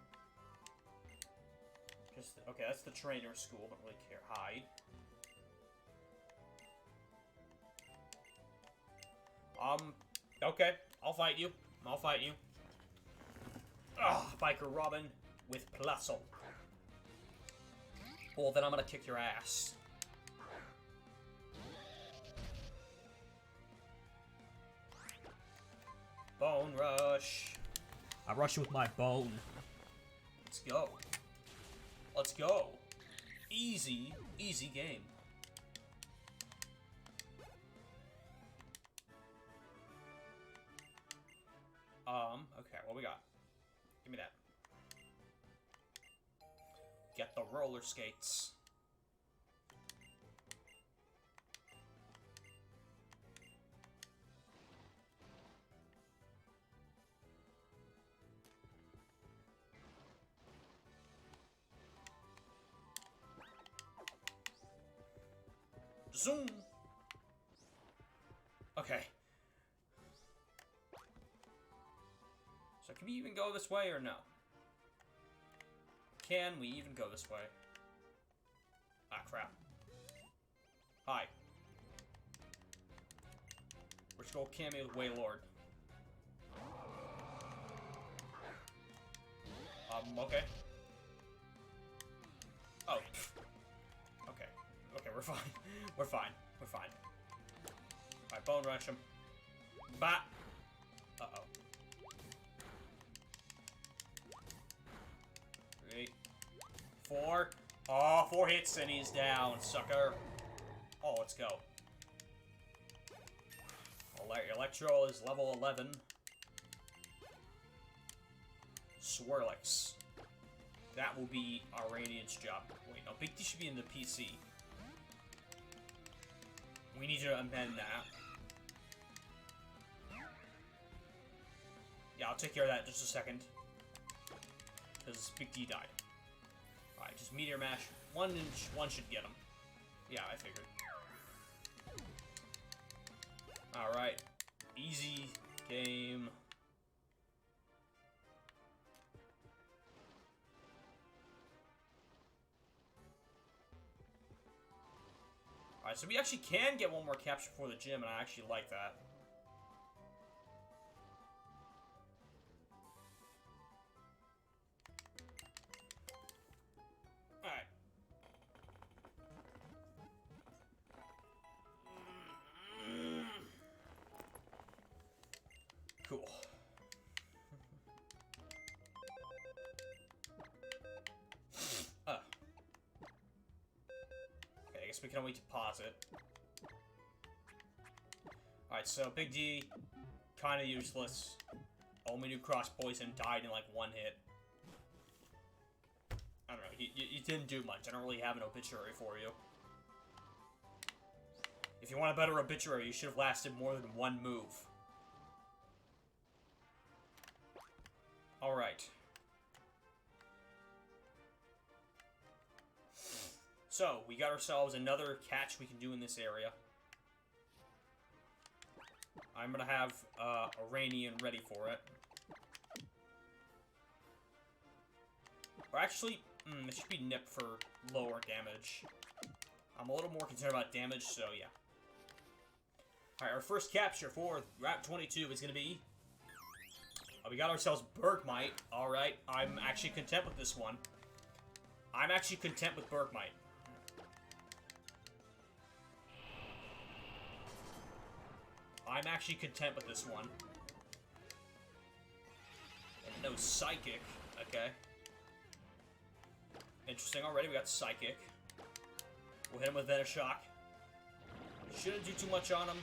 Just, okay, that's the trainer school, don't really care. Hide. Okay, I'll fight you. I'll fight you. Ugh, Biker Robin with Plusle. Well, then I'm gonna kick your ass. Bone rush. I rush with my bone. Let's go. Let's go. Easy, easy game. Okay, what we got? Give me that. Get the roller skates. Zoom! Okay. So can we even go this way or no? Can we even go this way? Ah, crap. Hi. We're just gonna cameo the Waylord. Okay. Oh. Okay. Okay, we're fine. We're fine. We're fine. Alright, bone rush him. Bah! Uh-oh. 3, 4. Oh, 4 hits and he's down, sucker. Oh, let's go. Electro is level 11. Swirlix. That will be our Radiant's job. Wait, no, Big D should be in the PC. We need to amend that. Yeah, I'll take care of that in just a second. Because Big D died. Alright, just Meteor Mash. One should get him. Yeah, I figured. Alright. Easy game. Alright, so we actually can get one more capture for the gym, and I actually like that. Alright. Cool. Okay, I guess we can wait to pause it. Alright, so Big D, kinda useless. Only knew Cross Poison, died in like 1 hit. I don't know, you didn't do much. I don't really have an obituary for you. If you want a better obituary, you should have lasted more than 1 move. Alright. So, we got ourselves another catch we can do in this area. I'm gonna have Iranian ready for it. Or actually, this should be Nip for lower damage. I'm a little more concerned about damage, so yeah. Alright, our first capture for Route 22 is gonna be... we got ourselves Bergmite. Alright, I'm actually content with this one. I'm actually content with Bergmite. I'm actually content with this one. And no Psychic. Okay. Interesting already. We got Psychic. We'll hit him with Venoshock. Shouldn't do too much on him.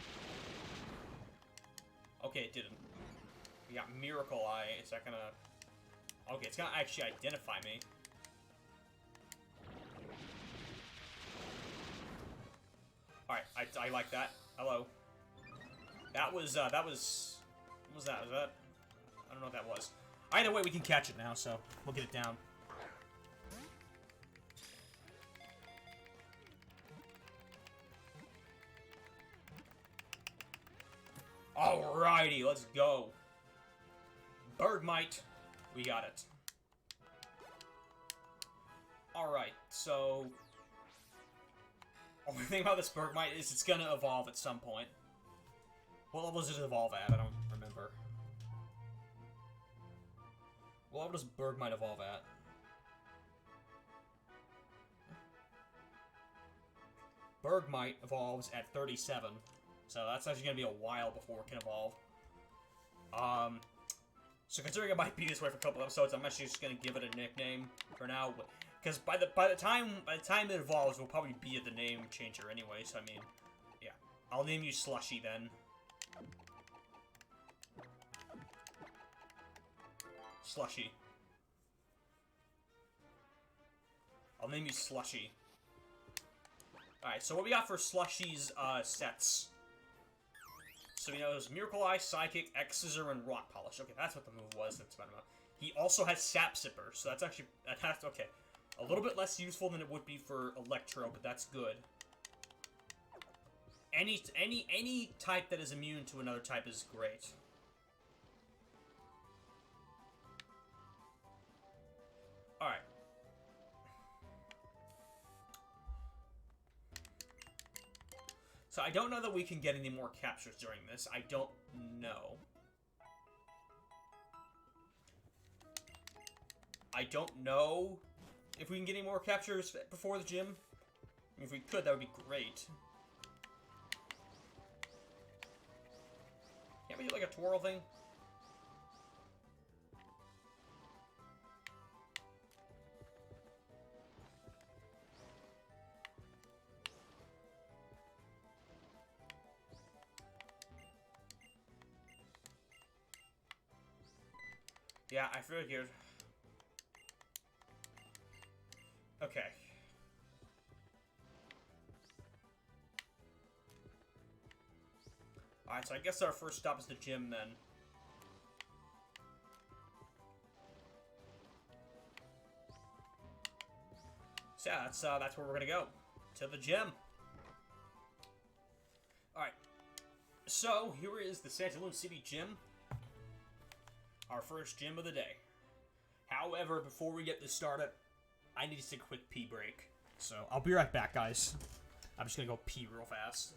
Okay, it didn't. We got Miracle Eye. Is that gonna... Okay, it's gonna actually identify me. Alright, I like that. Hello. That was, what was that? Was that? I don't know what that was. Either way, we can catch it now, so we'll get it down. Alrighty, let's go. Bergmite. We got it. Alright, so... Only thing about this Bergmite is it's gonna evolve at some point. What level does it evolve at? I don't remember. What level does Bergmite evolve at? Bergmite evolves at 37. So that's actually going to be a while before it can evolve. So considering it might be this way for a couple episodes, I'm actually just gonna give it a nickname for now. Because by the time it evolves, we'll probably be at the name changer anyway. So I mean, yeah, I'll name you Slushy then. Slushy. I'll name you Slushy. Alright, so what we got for Slushy's sets? So we know there's Miracle Eye, Psychic, X-Scissor, and Rock Polish. Okay, that's what the move was. That's about it. He also has Sap Sipper, so that's actually... okay. A little bit less useful than it would be for Electro, but that's good. Any type that is immune to another type is great. Alright. So I don't know that we can get any more captures during this. I don't know. I don't know if we can get any more captures before the gym. I mean, if we could, that would be great. Can't we do like a twirl thing? Yeah, I figured. Okay. Alright, so I guess our first stop is the gym then. So yeah, that's where we're gonna go. To the gym. Alright. So, here is the Santa Luna City Gym. Our first gym of the day. However, before we get this started, I need to take a quick pee break. So, I'll be right back, guys. I'm just gonna go pee real fast.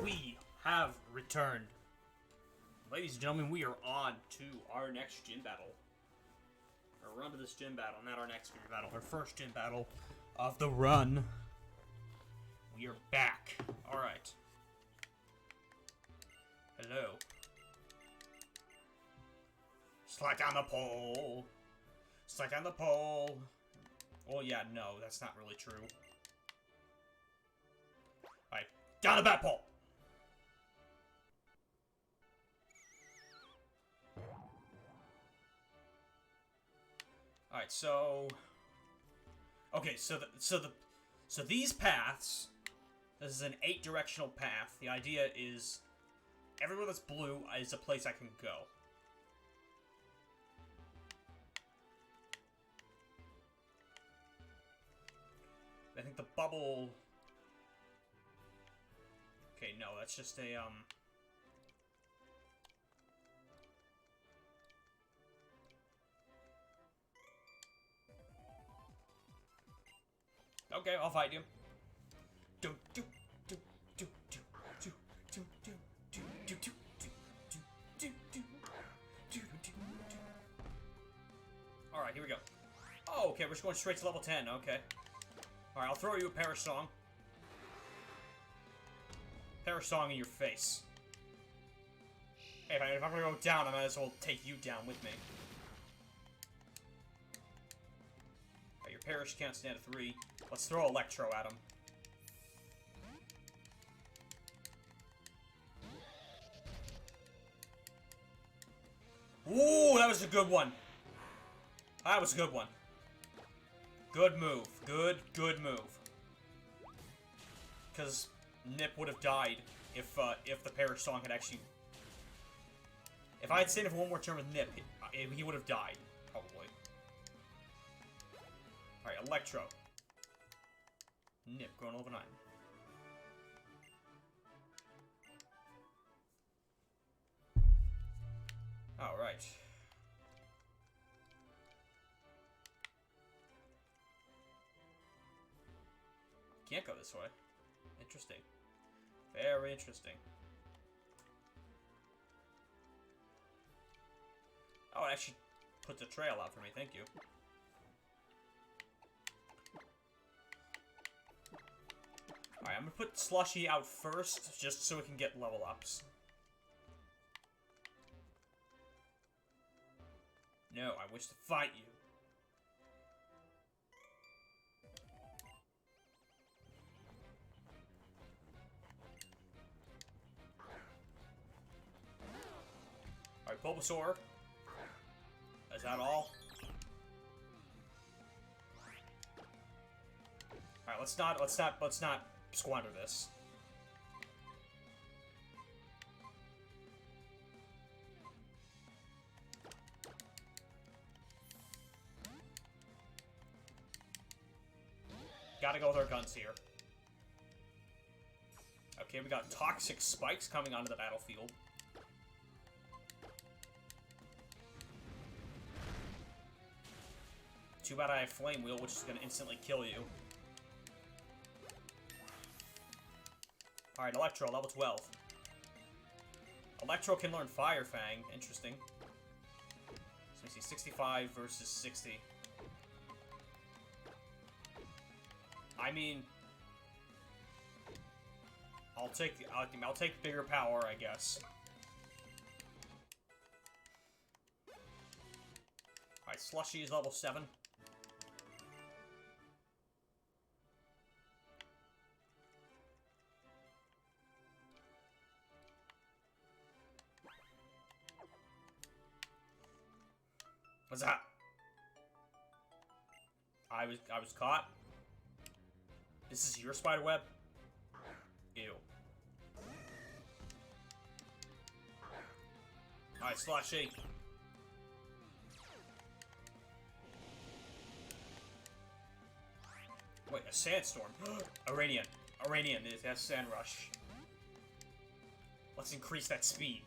We have returned. Ladies and gentlemen, we are on to our next gym battle. Or run to this gym battle, not our next gym battle. Our first gym battle of the run. We are back. Alright. Hello. Slide down the pole. Slide down the pole. Well, yeah, no, that's not really true. Alright, down the bat pole. Alright, so... Okay, so these paths... This is an 8-directional path. The idea is... Everywhere that's blue is a place I can go. I think the bubble... Okay, no, that's just a, Okay, I'll fight you. Alright, here we go. Oh, okay, we're just going straight to level 10, okay. Alright, I'll throw you a Perish Song. Perish Song in your face. Hey, if I'm gonna go down, I might as well take you down with me. Alright, your Perish can't stand a 3. Let's throw Electro at him. Ooh, that was a good one. That was a good one. Good move. Good move. Because Nip would have died if the Perish Song had actually... If I had stayed for one more turn with Nip, he would have died, probably. Alright, Electro. Nip going over 9. Alright. Can't go this way. Interesting. Very interesting. Oh, it actually puts a trail out for me. Thank you. Alright, I'm gonna put Slushy out first, just so we can get level ups. No, I wish to fight you. Alright, Bulbasaur. Is that all? Alright, let's not squander this. Gotta go with our guns here. Okay, we got toxic spikes coming onto the battlefield. Too bad I have Flame Wheel, which is gonna instantly kill you. Alright, Electro, level 12. Electro can learn Fire Fang. Interesting. So we see 65 versus 60. I mean, I'll take bigger power, I guess. Alright, Slushy is level 7. What's that? I was caught. This is your spider web? Ew. Alright, Slushy. Wait, a sandstorm. Iranian. Iranian, that's Sand Rush. Let's increase that speed.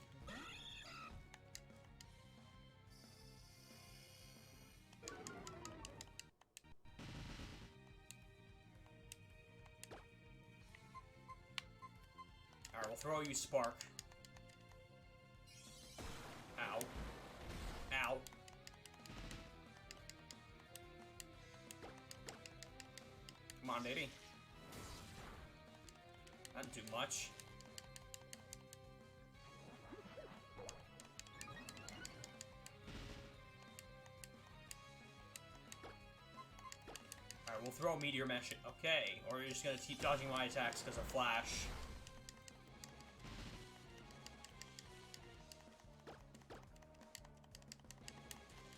we'll throw you Spark. Ow. Ow. Come on, baby. That didn't do much. Alright, we'll throw Meteor Mesh. Okay, or you're just gonna keep dodging my attacks because of Flash.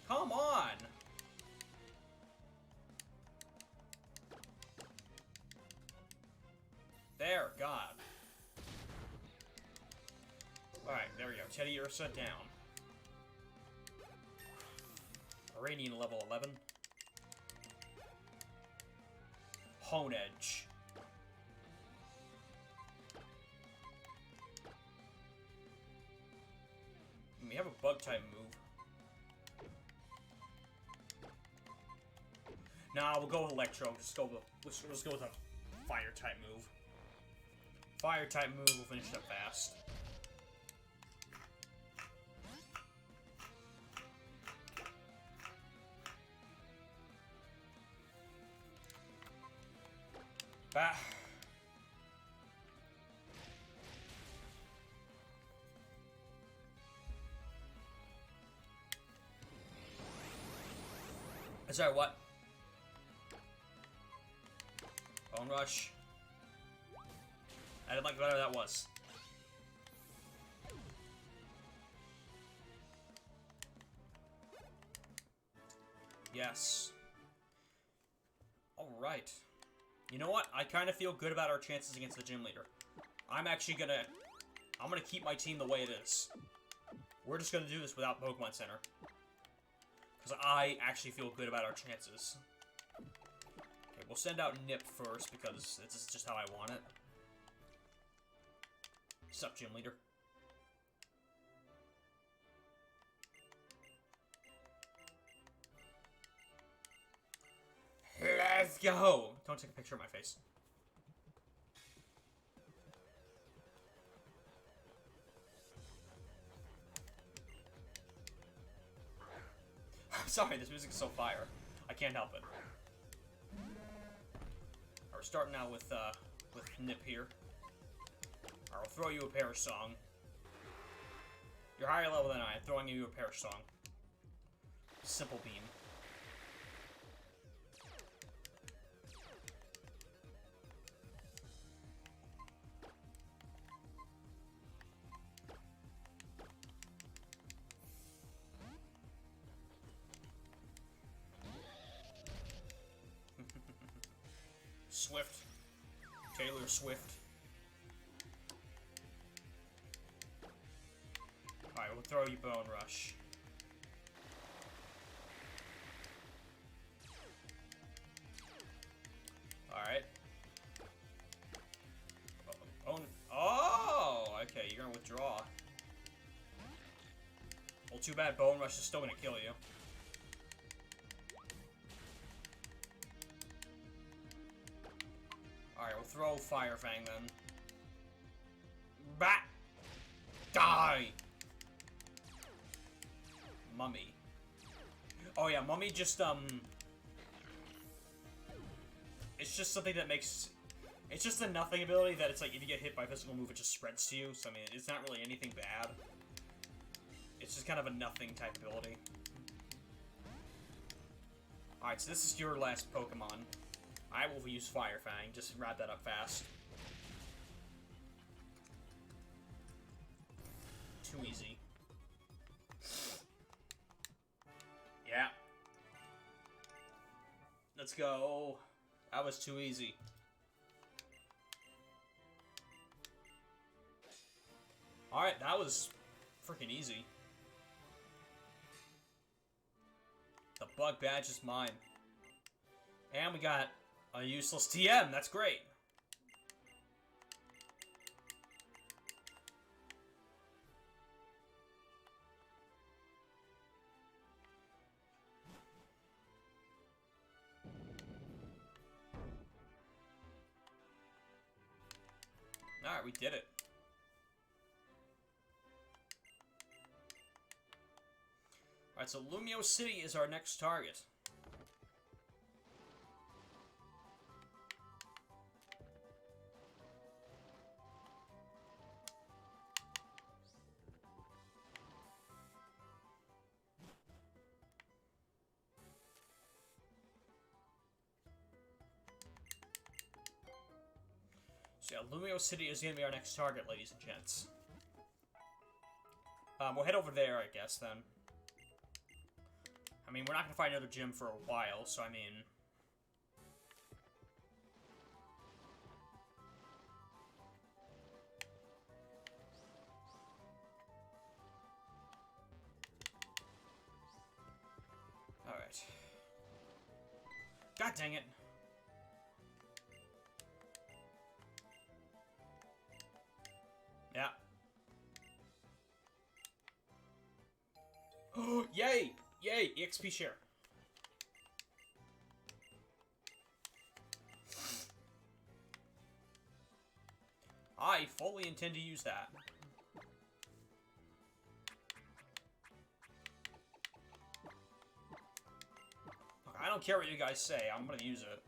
Come on! There, God. Alright, there we go. Teddy Ursa down. Iranian level 11. Hone Edge. We have a bug type move. Nah, we'll go with Electro. Let's go with a fire type move. Fire type move will finish it up fast. Bah. Sorry, what? Bone Rush. I didn't like whatever that was. Yes. Alright. You know what? I kind of feel good about our chances against the gym leader. I'm gonna keep my team the way it is. We're just gonna do this without Pokemon Center. Because I actually feel good about our chances. Okay, we'll send out Nip first, because this is just how I want it. Sup, gym leader? Let's go! Don't take a picture of my face. I'm sorry, this music is so fire. I can't help it. We're starting out with Nip here. I'll throw you a Perish Song. You're higher level than I am. Throwing you a Perish Song. Simple Beam. Swift. Taylor Swift. Alright, we'll throw you Bone Rush. Alright. Oh! Okay, you're gonna withdraw. Well, too bad Bone Rush is still gonna kill you. Alright, we'll throw Fire Fang then. Bat! Die! Mummy. Oh yeah, Mummy just, it's just something that makes... It's just a nothing ability that it's like, if you get hit by a physical move, it just spreads to you. So, I mean, it's not really anything bad. It's just kind of a nothing type ability. Alright, so this is your last Pokemon. I will use Fire Fang. Just wrap that up fast. Too easy. Yeah. Let's go. That was too easy. Alright, that was freaking easy. The bug badge is mine. And we got a useless TM. That's great. Alright, we did it. Alright, so Lumio City is our next target. So yeah, Lumio City is going to be our next target, ladies and gents. We'll head over there, I guess, then. I mean, we're not going to find another gym for a while, so I mean... Alright. God dang it. Yeah. Oh, yay! Yay! EXP share. I fully intend to use that. Look, I don't care what you guys say, I'm gonna use it.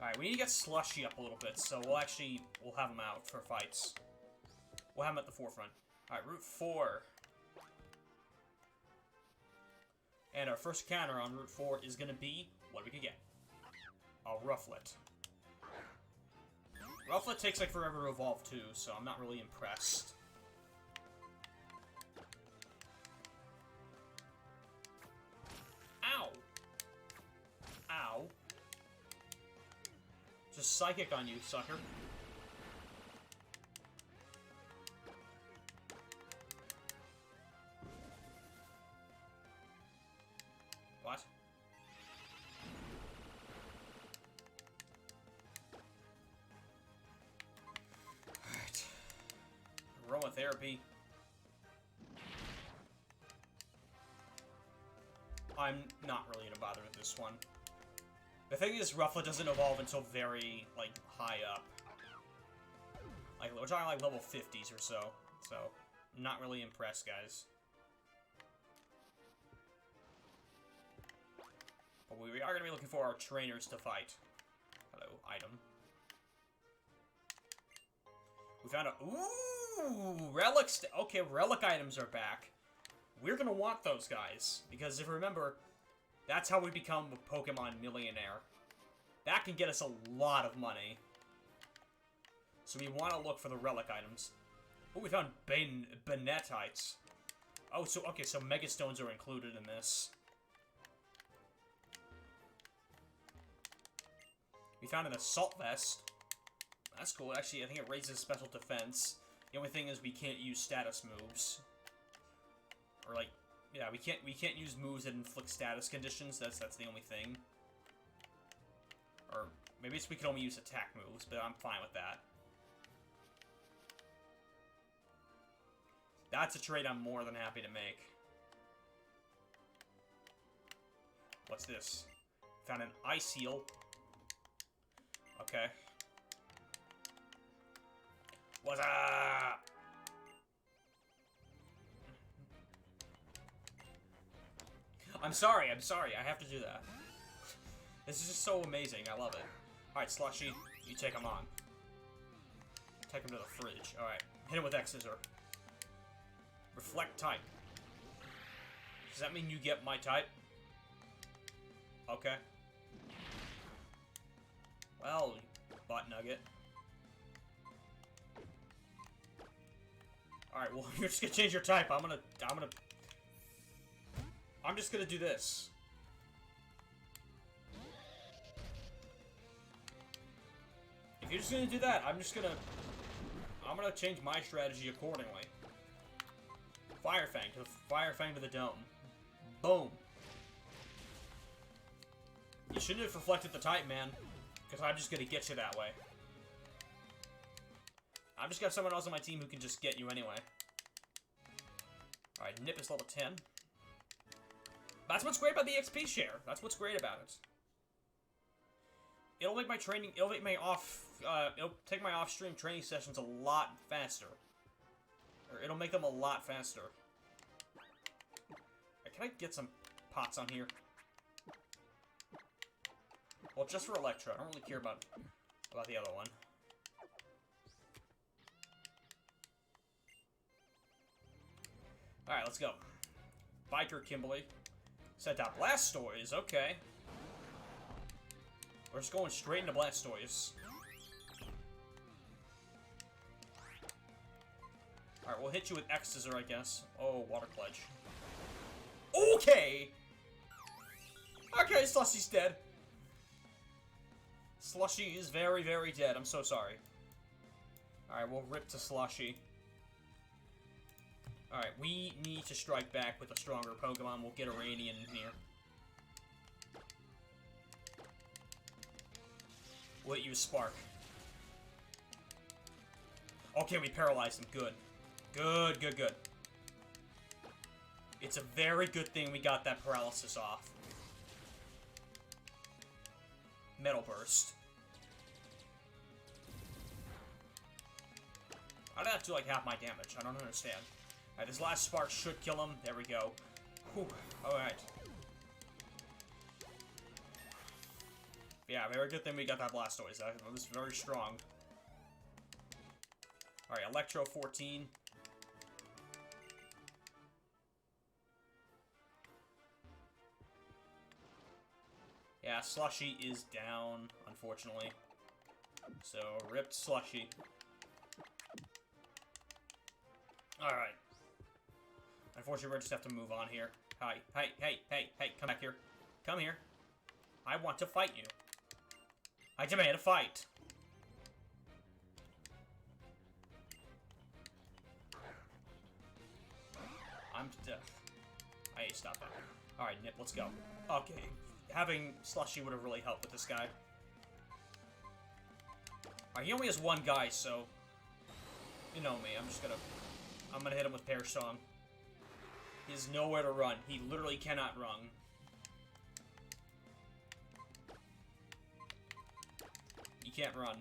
Alright, we need to get Slushy up a little bit, so we'll have him out for fights. We'll have him at the forefront. Alright, Route 4. And our first encounter on Route 4 is gonna be what we can get. A Rufflet. Rufflet takes like forever to evolve too, so I'm not really impressed. Ow! Ow. Just Psychic on you, sucker. What? Alright. Aromatherapy. I'm not really gonna bother with this one. The thing is, Rufflet doesn't evolve until very, like, high up. Like, we're talking like level 50s or so. So, not really impressed, guys. But we are going to be looking for our trainers to fight. Hello, item. We found a... Ooh! Relics! Okay, relic items are back. We're going to want those guys. Because if you remember, that's how we become a Pokemon millionaire. That can get us a lot of money. So we want to look for the relic items. Oh, we found Benetites. Oh, so, okay, so Megastones are included in this. We found an Assault Vest. That's cool. Actually, I think it raises special defense. The only thing is we can't use status moves. Or, like, yeah, we can't use moves that inflict status conditions. That's the only thing. Or maybe it's we can only use attack moves, but I'm fine with that. That's a trade I'm more than happy to make. What's this? Found an Ice Heal. Okay. What's up? I'm sorry, I have to do that. This is just so amazing, I love it. Alright, Slushy, you take him on. Take him to the fridge. Alright, hit him with X-Scissor. Reflect type. Does that mean you get my type? Okay. Well, you butt nugget. Alright, well, you're just gonna change your type. I'm just gonna do this. If you're just gonna do that, I'm gonna change my strategy accordingly. Fire Fang to the dome. Boom. You shouldn't have reflected the type, man. Because I'm just gonna get you that way. I've just got someone else on my team who can just get you anyway. Alright, Nip is level 10. That's what's great about the XP share. That's what's great about it. It'll make my training, it'll take my off-stream training sessions a lot faster. Or it'll make them a lot faster. Can I get some pots on here? Well, just for Electro. I don't really care about the other one. Alright, let's go. Biker Kimberly. Sent out Blastoise, okay. We're just going straight into Blastoise. Alright, we'll hit you with X-Scissor, I guess. Oh, Water Pledge. Okay! Okay, Slushy's dead. Slushy is very, very dead. I'm so sorry. Alright, we'll rip to Slushy. Alright, we need to strike back with a stronger Pokemon. We'll get a Radiant in here. We'll hit you with Spark. Okay, we paralyzed him. Good. Good, good, good. It's a very good thing we got that paralysis off. Metal Burst. How did that do like half my damage? I don't understand. Alright, this last Spark should kill him. There we go. Whew. Alright. Yeah, very good thing we got that Blastoise. That was very strong. Alright, Electro 14. Yeah, Slushy is down, unfortunately. So, ripped Slushy. Alright. Unfortunately, we're just have to move on here. Hi, hey, hey, hey, hey, come back here. Come here. I want to fight you. I demand a fight. I'm deaf. I need to stop that. Alright, Nip, let's go. Okay. Having Slushy would have really helped with this guy. Alright, he only has one guy, so... You know me, I'm gonna hit him with Pear Song. He has nowhere to run. He literally cannot run. He can't run.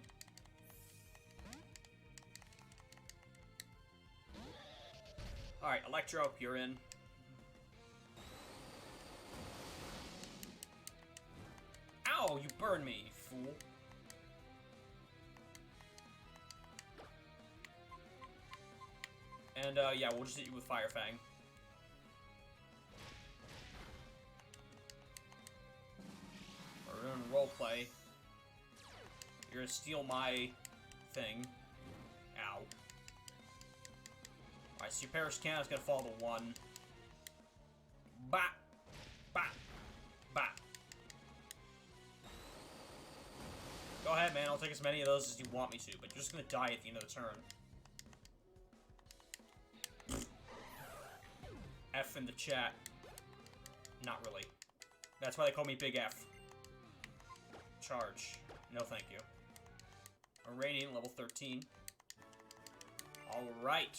Alright, Electro, you're in. Ow, you burned me, you fool. And, yeah, we'll just hit you with Fire Fang. We're doing roleplay. You're gonna steal my thing. Ow. Alright, so your Paris Cannon is gonna fall to 1. Bah! Bah! Bah! Go ahead, man. I'll take as many of those as you want me to, but you're just gonna die at the end of the turn. F in the chat. Not really. That's why they call me Big F. Charge. No, thank you. Iranian, level 13. Alright.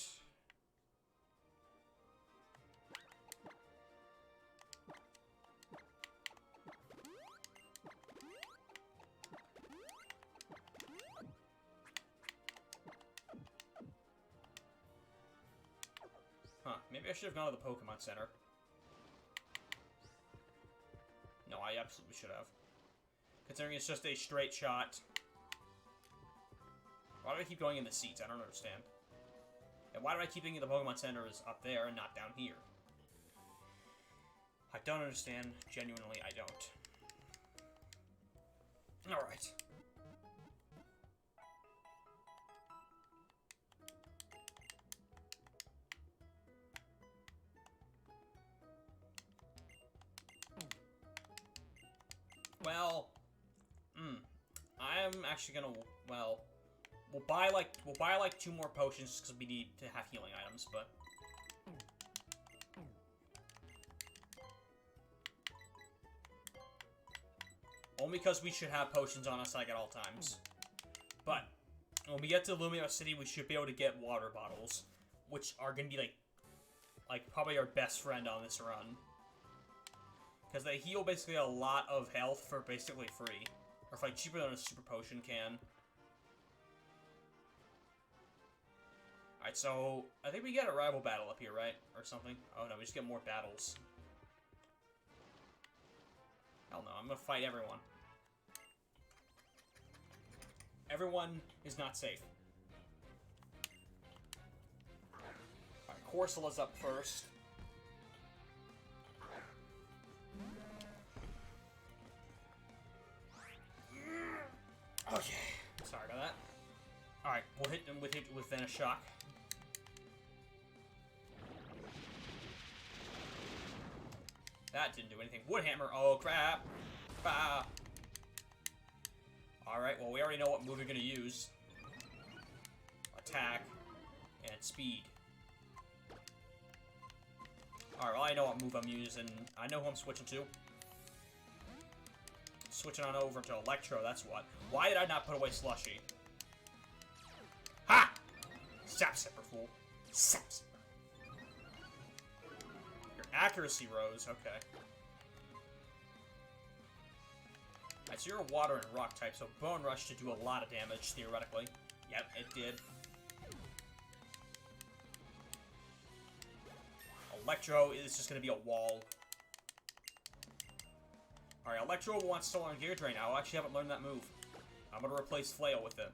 Huh, maybe I should have gone to the Pokemon Center. No, I absolutely should have. Considering it's just a straight shot. Why do I keep going in the seats? I don't understand. And why do I keep thinking the Pokemon Center is up there and not down here? I don't understand. Genuinely, I don't. Alright. Well, I'm actually gonna, well, we'll buy like 2 more potions because we need to have healing items, but only because we should have potions on us like at all times. But when we get to Lumio City, we should be able to get water bottles, which are gonna be like probably our best friend on this run. Because they heal basically a lot of health for basically free. Or for like cheaper than a super potion can. Alright, so I think we get a rival battle up here, right? Or something. Oh no, we just get more battles. Hell no, I'm gonna fight everyone. Everyone is not safe. Alright, Corsola's up first. Okay. Sorry about that. Alright, we'll hit him with Venice Shock. That didn't do anything. Woodhammer. Oh, crap. Bah. Alright, well, we already know what move we're going to use. Attack. And speed. Alright, well, I know what move I'm using. I know who I'm switching to. Switching on over to Electro, that's what. Why did I not put away Slushy? Ha! Sap Sipper, fool. Sap Sipper. Your accuracy rose, okay. Alright, so you're a water and rock type, so Bone Rush should do a lot of damage, theoretically. Yep, it did. Electro is just gonna be a wall. Alright, Electro wants to learn Gear Drain. I actually haven't learned that move. I'm gonna replace Flail with it.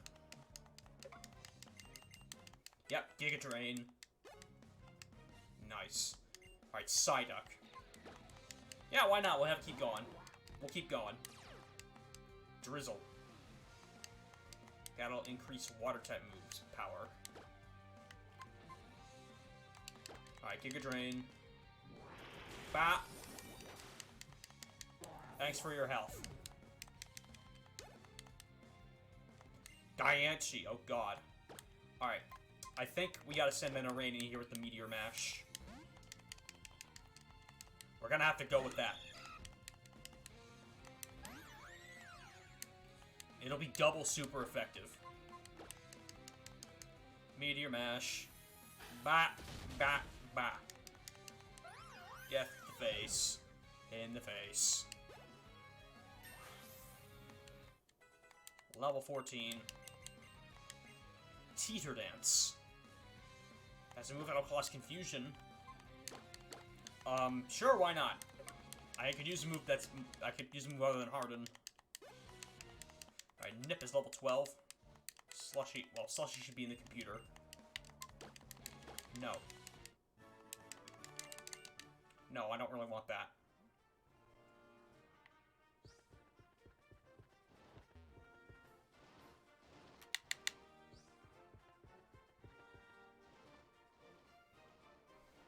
Yep, Giga Drain. Nice. Alright, Psyduck. Yeah, why not? We'll have to keep going. We'll keep going. Drizzle. That'll increase water-type moves' power. Alright, Giga Drain. Bah! Thanks for your health. Diancie, oh god. Alright. I think we gotta send in a rain in here with the Meteor Mash. We're gonna have to go with that. It'll be double super effective. Meteor Mash. Bah! Bah! Bah! Get the face. In the face. Level 14. Teeter Dance. As a move that'll cause confusion. Sure, why not? I could use a move that's... I could use a move other than Harden. Alright, Nip is level 12. Slushy... Well, Slushy should be in the computer. No. No, I don't really want that.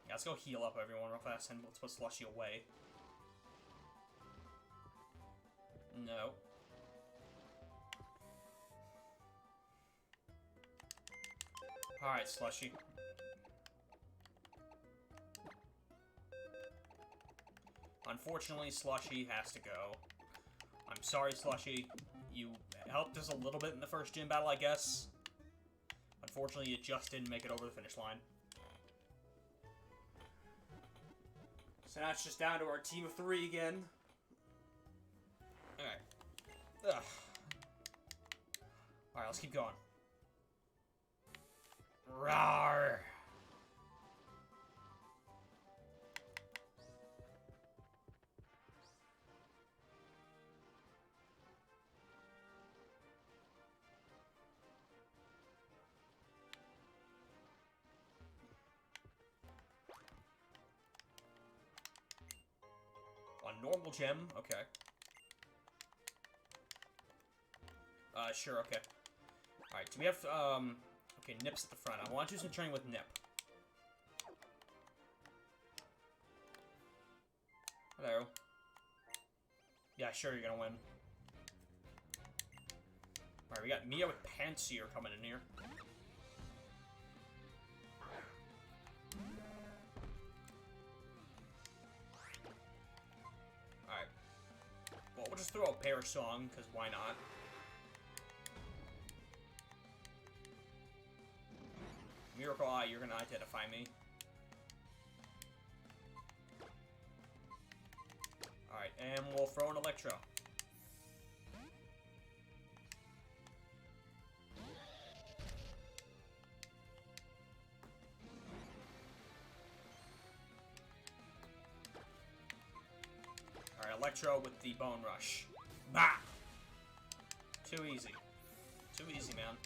Yeah, let's go heal up everyone real fast and let's put Slushy away. No. Alright, Slushy. Unfortunately, Slushy has to go. I'm sorry, Slushy. You helped us a little bit in the first gym battle, I guess. Unfortunately, you just didn't make it over the finish line. So now it's just down to our team of 3 again. Alright. Ugh. Alright, let's keep going. Rawr! A normal gem? Okay. Sure, okay. Alright, do we have, okay, Nip's at the front. I want to do some training with Nip. Hello. Yeah, sure, you're gonna win. Alright, we got Mia with Panseer coming in here. Alright. Well, we'll just throw a Pear Song, because why not? Miracle Eye, you're gonna identify me. Alright, and we'll throw an Electro. Electro with the Bone Rush. Bah! Too easy. Too easy, man.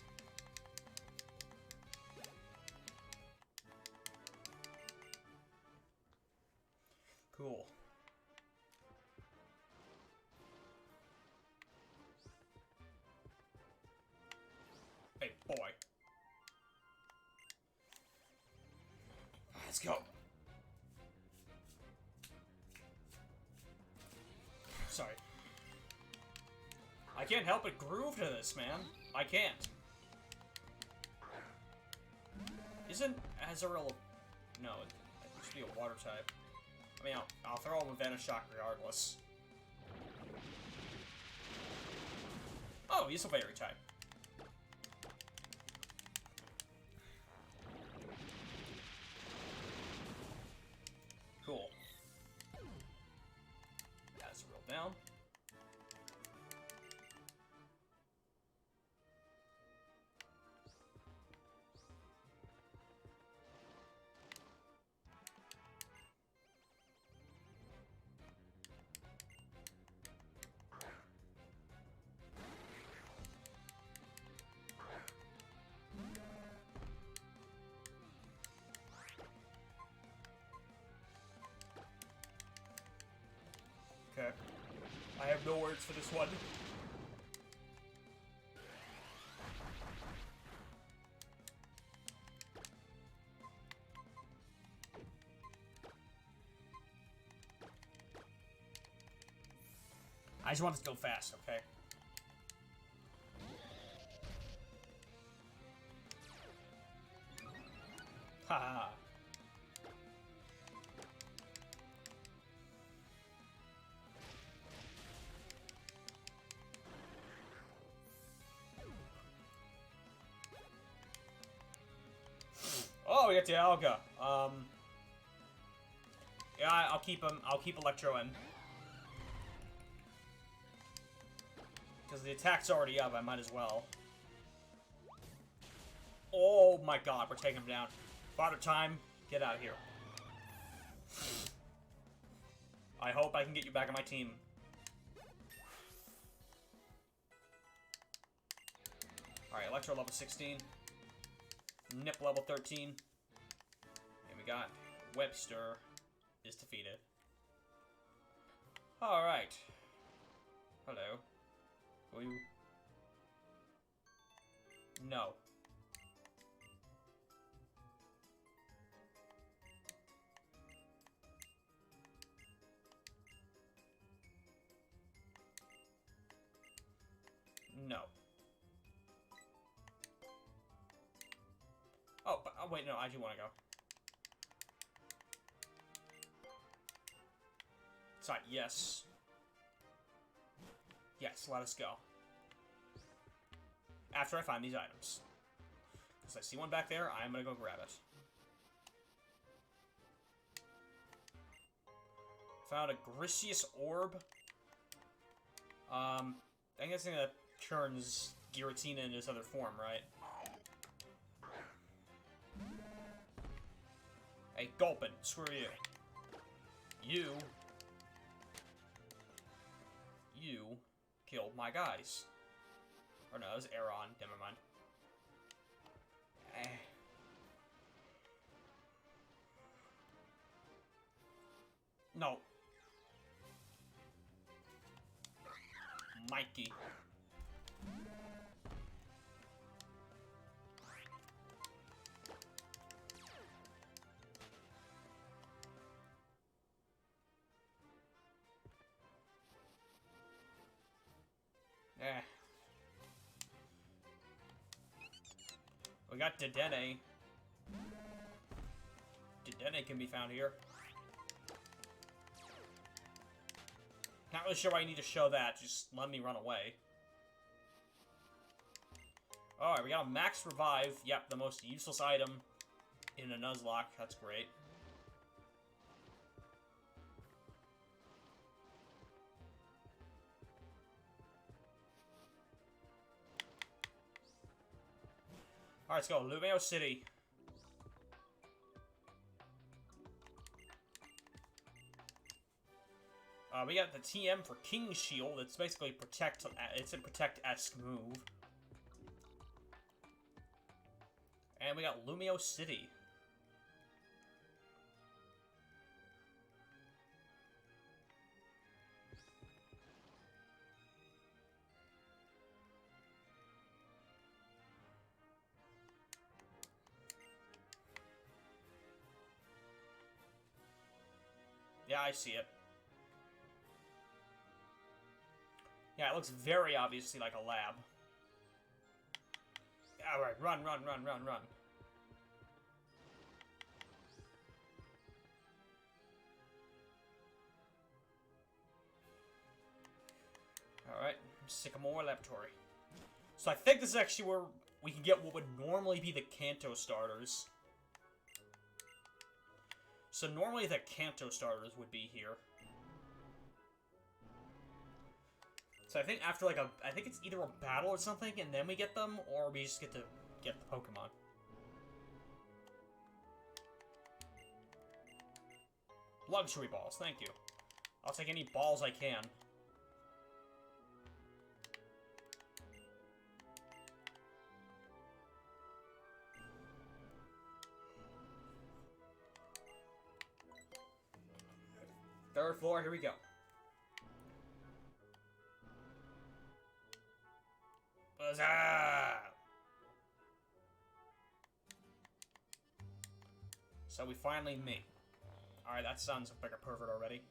Cool. Hey, boy. Let's go. Sorry. I can't help but groove to this, man. I can't. Isn't Azrael... No, it should be a water type. I mean, I'll throw him a Vanish Shock regardless. Oh, he's a fairy type. Cool. Azrael down. Okay. I have no words for this one. I just want this to go fast, okay? Ha ha ha. Oh, we got the Alga. Yeah, I'll keep him. I'll keep Electro in. Because the attack's already up, I might as well. Oh my god, we're taking him down. Father Time, get out of here. I hope I can get you back on my team. Alright, Electro level 16. Nip level 13. And we got Webster is defeated. Alright. Hello. Will you... No. No. Oh, but, oh, wait, no, I do want to go. Sorry, yes. Yes, let us go. After I find these items. Because I see one back there, I'm going to go grab it. Found a Grisius Orb. I think that's the thing that turns Giratina into his other form, right? Hey, Gulpin, screw you. You killed my guys. Or no, it was Aeron, never mind. No. Mikey. We got Dedenne. Dedenne can be found here. Not really sure why you need to show that. Just let me run away. Alright, we got a Max Revive. Yep, the most useless item in a Nuzlocke. That's great. Alright, let's go. Lumeo City. We got the TM for King Shield. It's basically protect. It's a protect-esque move. And we got Lumio City. Yeah, I see it. Yeah, it looks very obviously like a lab. Alright, run. Alright, Sycamore Laboratory. So I think this is actually where we can get what would normally be the Kanto starters. So normally the Kanto starters would be here. So I think after like I think it's either a battle or something, and then we get them, or we just get to get the Pokemon. Luxury balls, thank you. I'll take any balls I can. Third floor, here we go. Huzzah! So we finally meet. Alright, that sounds like a pervert already.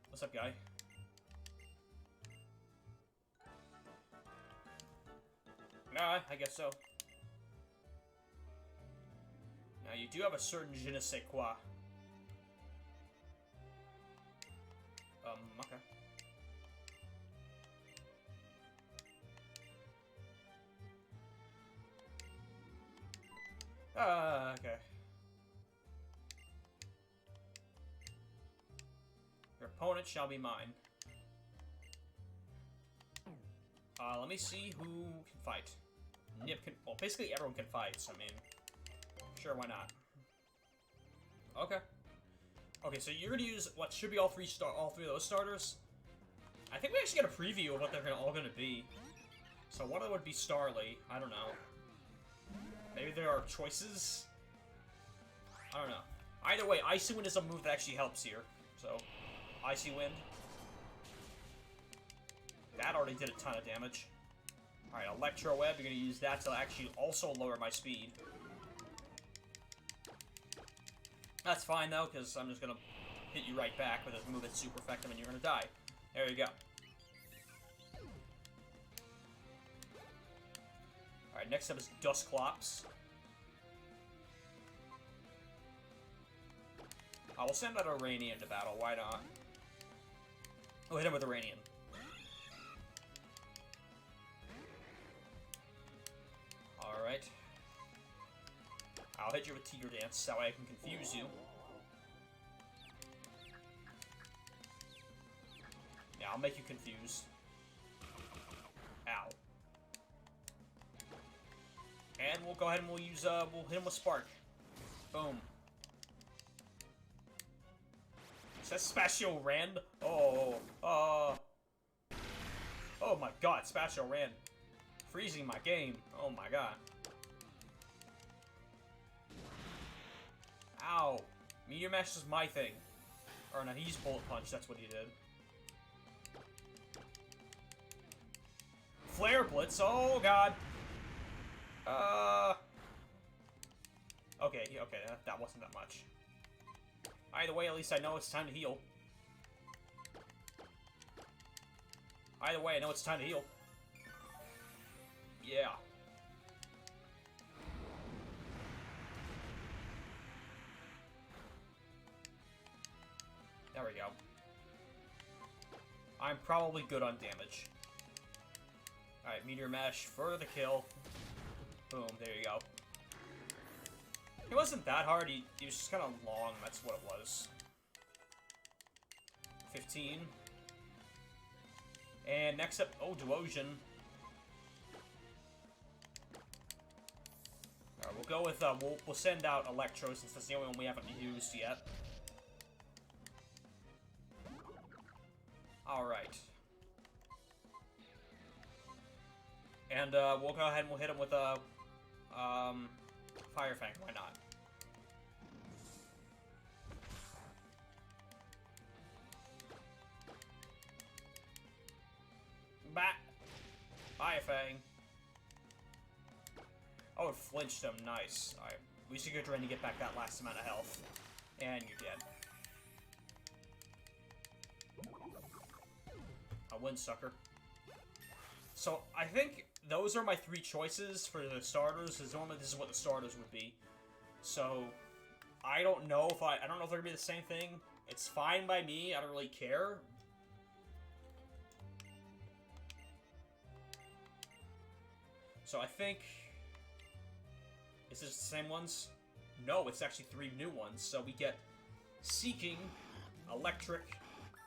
What's up, guy? Nah, I guess so. Now, you do have a certain je ne sais quoi. Okay. Okay. Your opponent shall be mine. Let me see who can fight. Nip can... Well, basically everyone can fight, so I mean... Sure, why not? Okay. Okay, so you're gonna use what should be all three of those starters. I think we actually get a preview of what they're all gonna be. So one of them would be Starly. I don't know. Maybe there are choices? I don't know. Either way, Icy Wind is a move that actually helps here. So, Icy Wind. That already did a ton of damage. Alright, Electro Web, you're gonna use that to actually also lower my speed. That's fine, though, because I'm just gonna hit you right back with a move that's super effective and you're gonna die. There you go. Alright, next up is Dusclops. I will send out Iranian to battle, why not? We'll hit him with Iranian. Alright. I'll hit you with Tiger Dance, that way I can confuse you. Yeah, I'll make you confused. Ow. And we'll go ahead and we'll use, we'll hit him with Spark. Boom. Is that Spatio Rand? Oh my god, Spatio Rand. Freezing my game. Oh my god. Ow. Meteor Mash is my thing. Or no, he used Bullet Punch, that's what he did. Flare Blitz, oh god. Okay, that wasn't that much. Either way, at least I know it's time to heal. Either way, I know it's time to heal. Yeah. There we go. I'm probably good on damage. Alright, Meteor Mash for the kill. Boom, there you go. It wasn't that hard, he was just kind of long, that's what it was. 15. And next up, oh, Duosion. Alright, we'll go with, we'll send out Electro since that's the only one we haven't used yet. Alright. And, we'll go ahead and we'll hit him with a, Fire Fang, why not? Bat! Fire Fang! Oh, it flinched him, nice. Alright, we should go trying to get back that last amount of health. And you're dead. A win, sucker. So, I think those are my 3 choices for the starters, because normally this is what the starters would be. So, I don't know if I don't know if they're gonna be the same thing. It's fine by me, I don't really care. So I think... Is this the same ones? No, it's actually 3 new ones. So we get Seeking, Electric,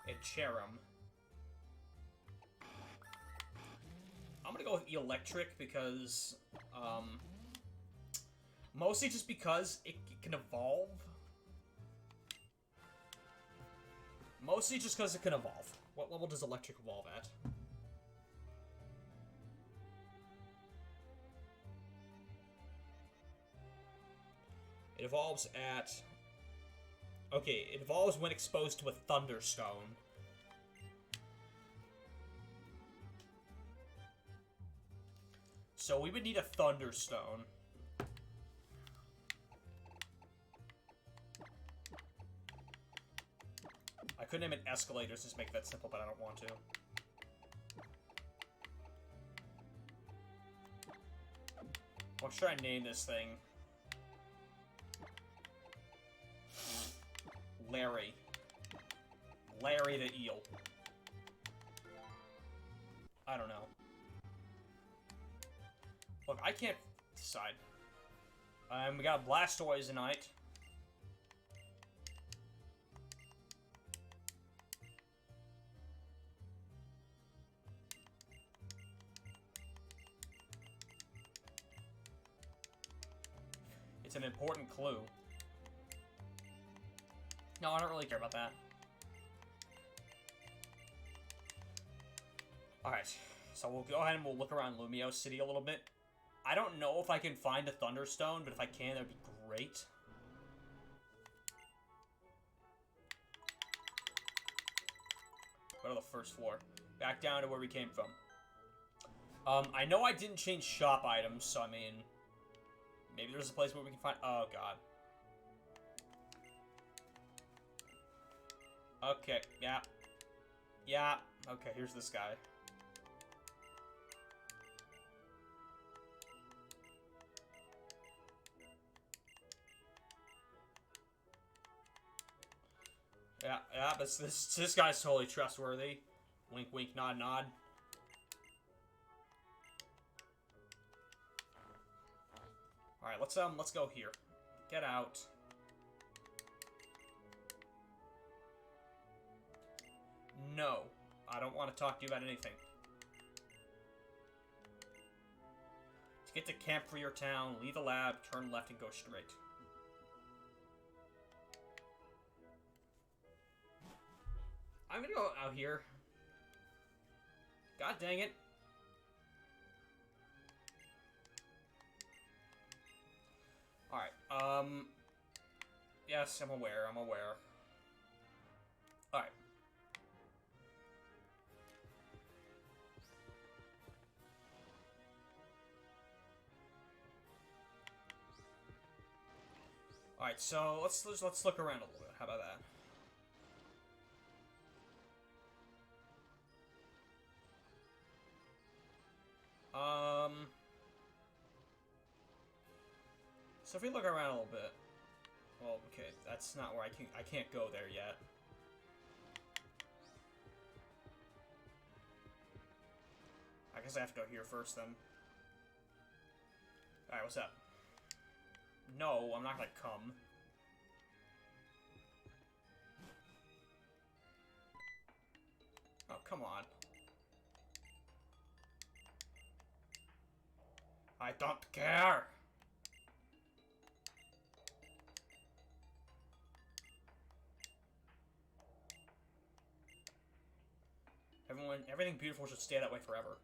and Cherim. I'm gonna go with Electric because, mostly just because it can evolve. Mostly just because it can evolve. What level does Electric evolve at? It evolves at... Okay, it evolves when exposed to a Thunderstone. So we would need a Thunderstone. I could name it Escalators, just make that simple, but I don't want to. What should I name this thing? Larry. Larry the Eel. I don't know. Look, I can't decide. We got Blastoise tonight. It's an important clue. No, I don't really care about that. Alright, so we'll go ahead and we'll look around Lumio City a little bit. I don't know if I can find a Thunderstone, but if I can, that'd be great. Go to the first floor. Back down to where we came from. I know I didn't change shop items, so I mean... Maybe there's a place where we can find... Oh, God. Okay, yeah. Yeah, okay, here's this guy. Yeah, but this guy's totally trustworthy. Wink, wink, nod, nod. Alright, let's go here. Get out. No, I don't want to talk to you about anything. To get to camp for your town, leave the lab, turn left, and go straight. I'm gonna go out here. God dang it. Alright, yes, I'm aware. Alright. Alright, so let's look around a little bit. How about that? So if we look around a little bit, well, okay, that's not where I can't go there yet. I guess I have to go here first then. Alright, what's up? No, I'm not gonna come. Oh, come on. I don't care! Everything beautiful should stay that way forever.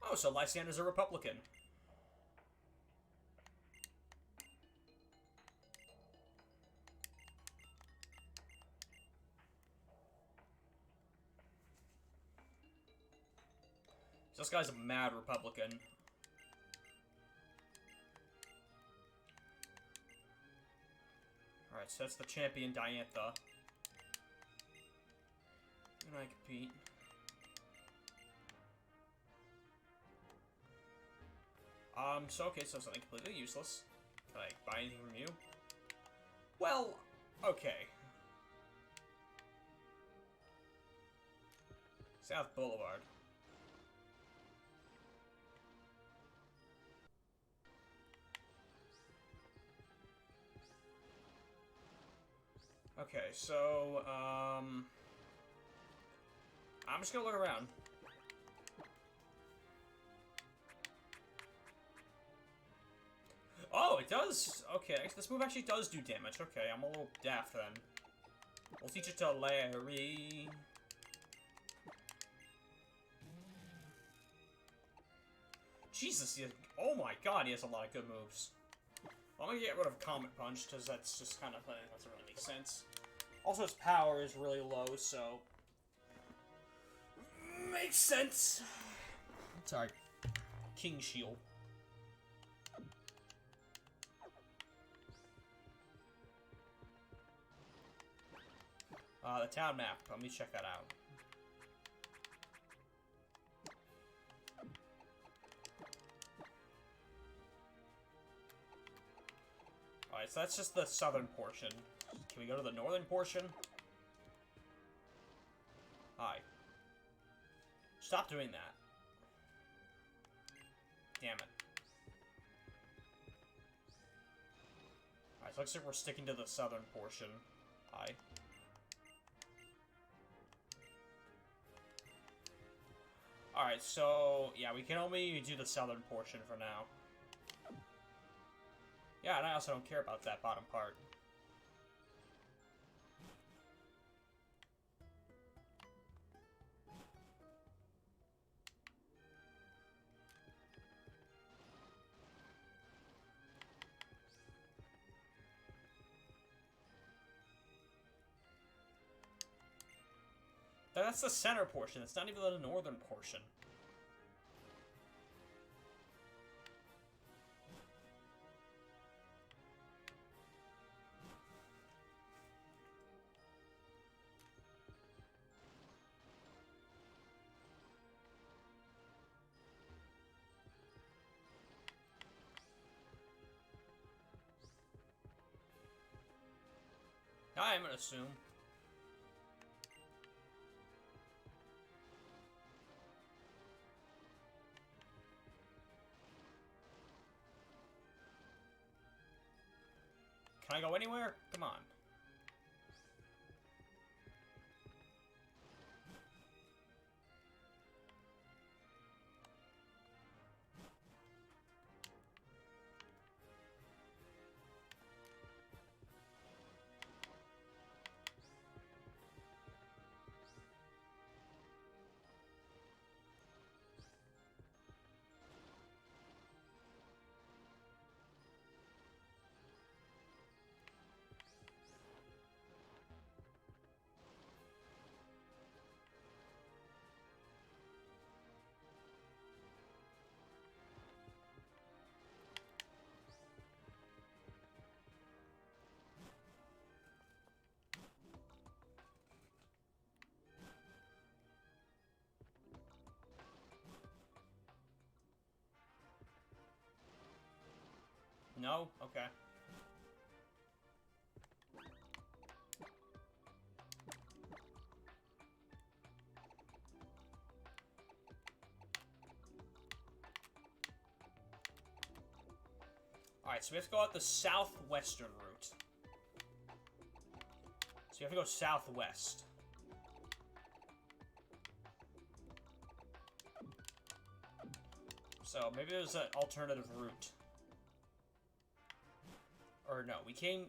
Oh, so Lysander's a Republican. This guy's a mad Republican. Alright, so that's the champion, Diantha. And I compete. So okay, so something completely useless. Can I buy anything from you? Well, okay. South Boulevard. Okay, so, I'm just gonna look around. Oh, it does! Okay, this move actually does do damage. Okay, I'm a little daft then. We'll teach it to Larry. Jesus, oh my god, he has a lot of good moves. I'm gonna get rid of Comet Punch, because that's just kind of, doesn't really make sense. Also, his power is really low, so... Makes sense! Sorry. King Shield. The town map. Let me check that out. Alright, so that's just the southern portion. Can we go to the northern portion? Hi. Stop doing that. Damn it. Alright, so looks like we're sticking to the southern portion. Hi. Alright, so, yeah, we can only do the southern portion for now. Yeah, and I also don't care about that bottom part. That's the center portion. It's not even the northern portion. I'm gonna assume. Can I go anywhere? Come on. No? Okay. Alright, so we have to go out the southwestern route. So you have to go southwest. So maybe there's an alternative route. Or no, we came...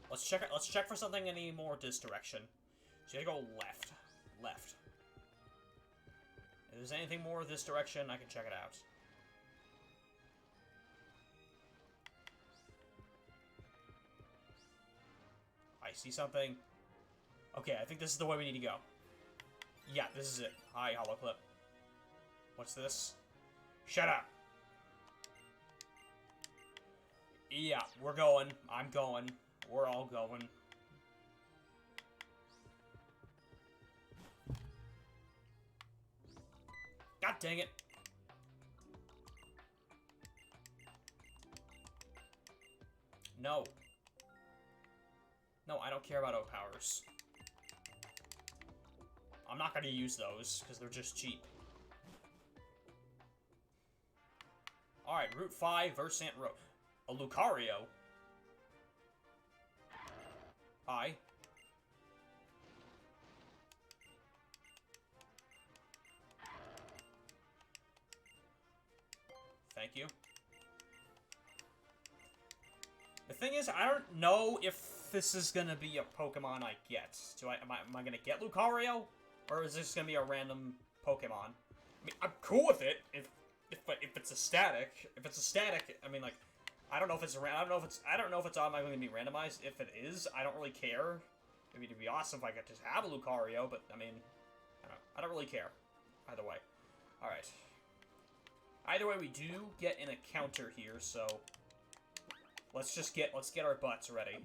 Let's check for something any more this direction. So you gotta go left. left. If there's anything more this direction, I can check it out. I see something. Okay, I think this is the way we need to go. Yeah, this is it. Hi, Holoclip. What's this? Shut up! Yeah, we're going. I'm going. We're all going. God dang it. No. No, I don't care about O-powers. I'm not going to use those, because they're just cheap. Alright, Route 5, Versant Road. A Lucario? Hi. Thank you. The thing is, I don't know if this is gonna be a Pokemon I get. Am I gonna get Lucario? Or is this gonna be a random Pokemon? I mean, I'm cool with it if it's a static. If it's a static, I mean, like, I don't know if it's I don't know if it's automatically gonna be randomized. If it is, I don't really care. I mean, it'd be awesome if I could just have a Lucario, but I mean, I don't really care. Either way. Alright. Either way, we do get an encounter here, so let's get our butts ready.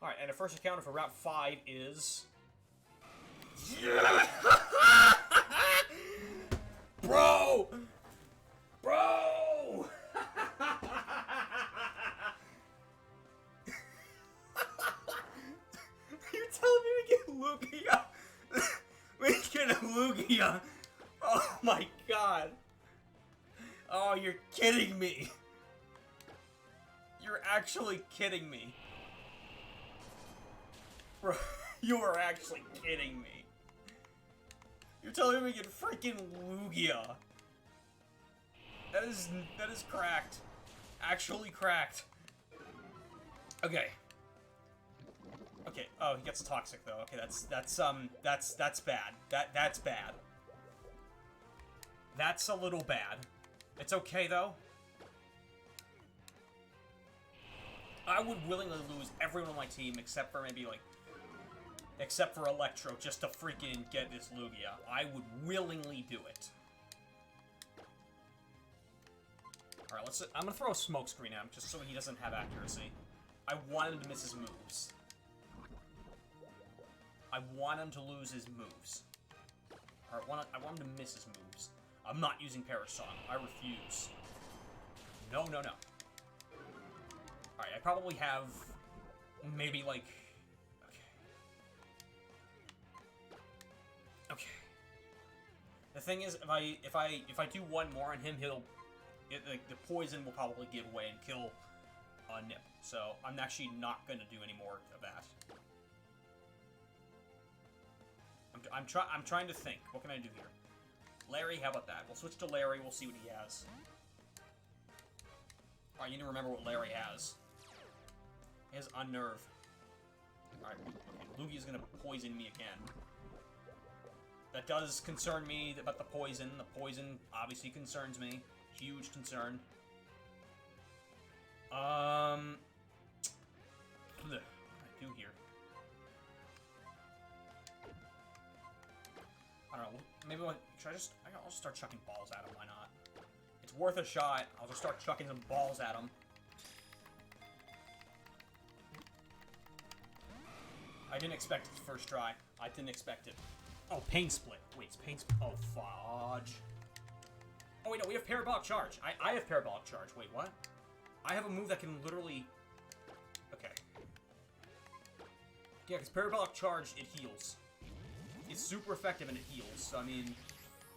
Alright, and the first encounter for Route 5 is... Bro! Bro! You're telling me we get Lugia? We get a Lugia! Oh my god! Oh, you're kidding me! You're actually kidding me. Bro, you are actually kidding me. You're telling me we get freaking Lugia. That is cracked. Actually cracked. Okay. Okay, oh, he gets toxic though. Okay, that's bad. That's bad. That's a little bad. It's okay though. I would willingly lose everyone on my team except for maybe like except for Electro, just to freaking get this Lugia. I would willingly do it. Alright, I'm gonna throw a smoke screen at him, just so he doesn't have accuracy. I want him to miss his moves. I want him to lose his moves. Alright, I want him to miss his moves. I'm not using Parasong. I refuse. No, no, no. Alright, I probably have maybe like... Okay. The thing is, if I do one more on him, like the poison will probably give away and kill Nip. So I'm actually not gonna do any more of that. I'm trying to think. What can I do here? Larry, how about that? We'll switch to Larry. We'll see what he has. All right, you need to remember what Larry has. He has Unnerve. All right, okay, Lugia's gonna poison me again. That does concern me about the poison. The poison obviously concerns me. Huge concern. What do I do here? I don't know. Maybe I'll just start chucking balls at him. Why not? It's worth a shot. I'll just start chucking some balls at him. I didn't expect it first try. I didn't expect it. Oh, Pain Split. Wait, it's Pain Split. Oh, fudge. Oh, wait, no, we have Parabolic Charge. I have Parabolic Charge. Wait, what? I have a move that can literally... Okay. Yeah, because Parabolic Charge, it heals. It's super effective and it heals, so, I mean...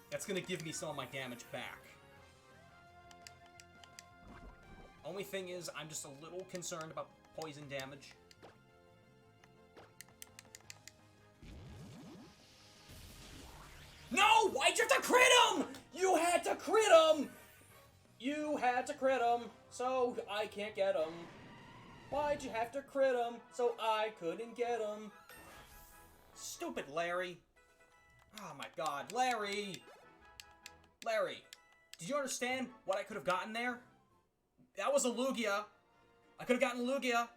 That's gonna give me some of my damage back. Only thing is, I'm just a little concerned about poison damage. No! Why'd you have to crit him? You had to crit him! You had to crit him, so I can't get him. Why'd you have to crit him so I couldn't get him? Stupid Larry. Oh my god, Larry! Larry, did you understand what I could have gotten there? That was a Lugia. I could have gotten Lugia.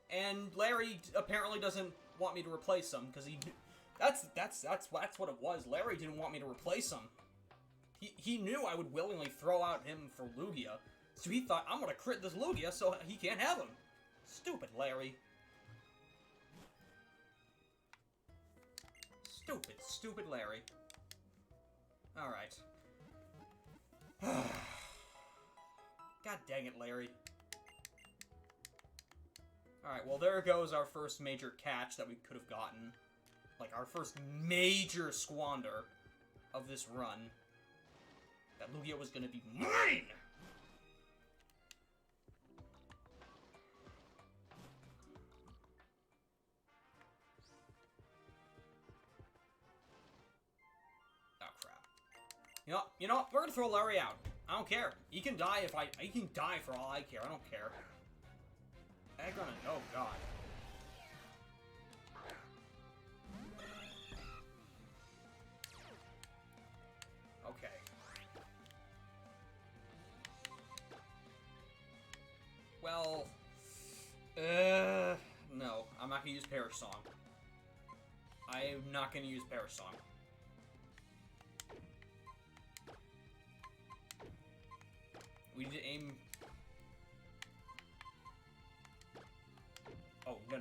And Larry apparently doesn't want me to replace him, because he... That's what it was. Larry didn't want me to replace him. He knew I would willingly throw out him for Lugia, so he thought, I'm gonna crit this Lugia so he can't have him. Stupid Larry. Stupid Larry. Alright. God dang it, Larry. Alright, well there goes our first major catch that we could have gotten. Like, our first major squander of this run. That Lugia was gonna be mine! Oh, crap. You know what? We're gonna throw Larry out. I don't care. He can die he can die for all I care. I don't care. Aggron, oh god. Okay. Well, no, I'm not gonna use Perish Song. I'm not gonna use Perish Song. We need to aim. Oh, no.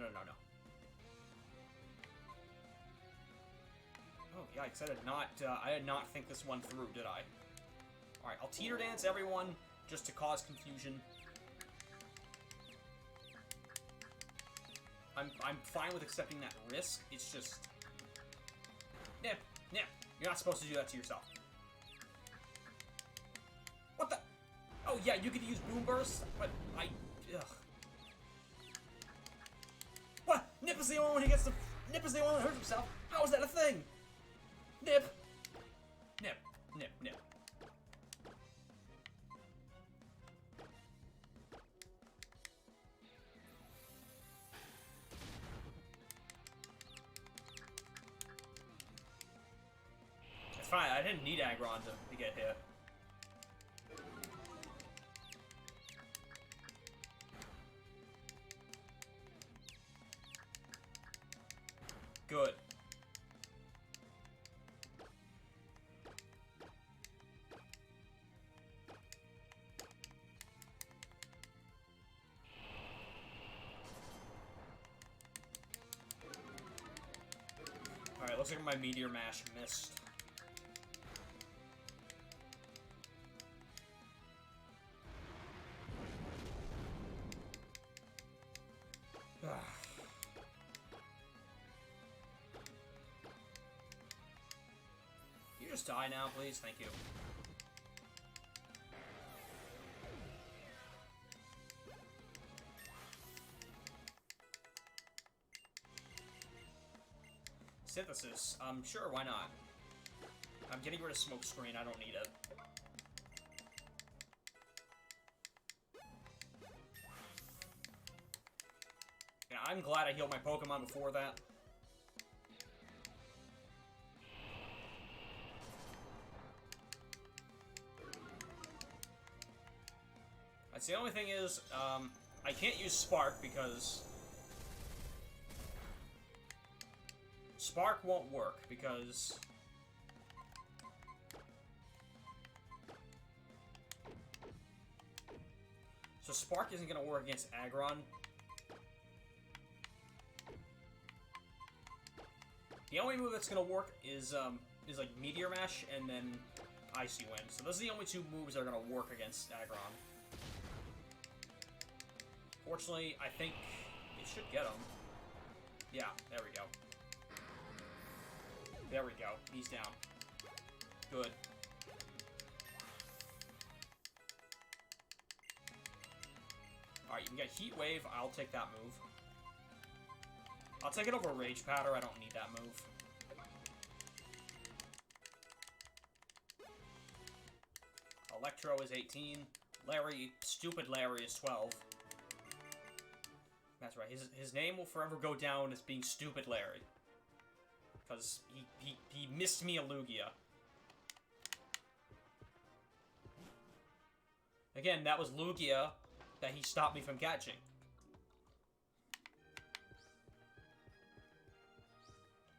Oh, yikes, I did not think this one through, did I? Alright, I'll teeter dance everyone, just to cause confusion. I'm fine with accepting that risk, it's just... Nip, you're not supposed to do that to yourself. What the? Oh yeah, you could use Boom Burst, but ugh. What? Nip is the only one who gets the... Nip is the only one who hurts himself? How is that a thing? Nip. It's fine, I didn't need Aggron to get hit. Good. Alright, looks like my Meteor Mash missed. You just die now, please? Thank you. Synthesis. Sure, why not? I'm getting rid of Smoke Screen, I don't need it. Yeah, I'm glad I healed my Pokemon before that. That's the only thing is, I can't use Spark because... Spark won't work because... So Spark isn't going to work against Aggron. The only move that's going to work is like Meteor Mash and then Icy Wind. So those are the only two moves that are going to work against Aggron. Fortunately, I think it should get him. Yeah, there we go. There we go. He's down. Good. Alright, you can get Heat Wave. I'll take that move. I'll take it over Rage Powder. I don't need that move. Electro is 18. Larry, stupid Larry is 12. That's right. His name will forever go down as being Stupid Larry. Because he missed me a Lugia. Again, that was Lugia that he stopped me from catching.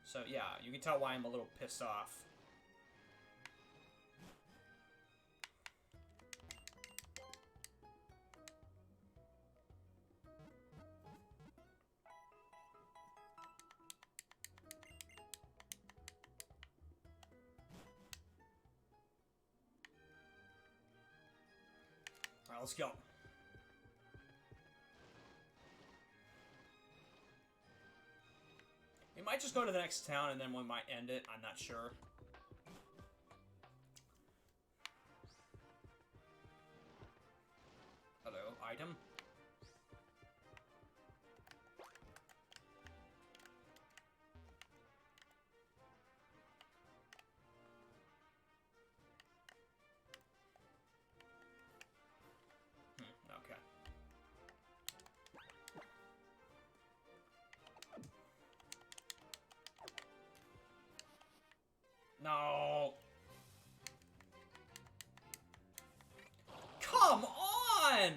So yeah, you can tell why I'm a little pissed off. Alright, let's go. We might just go to the next town and then we might end it. I'm not sure. Hello, item. Okay. No. Come on!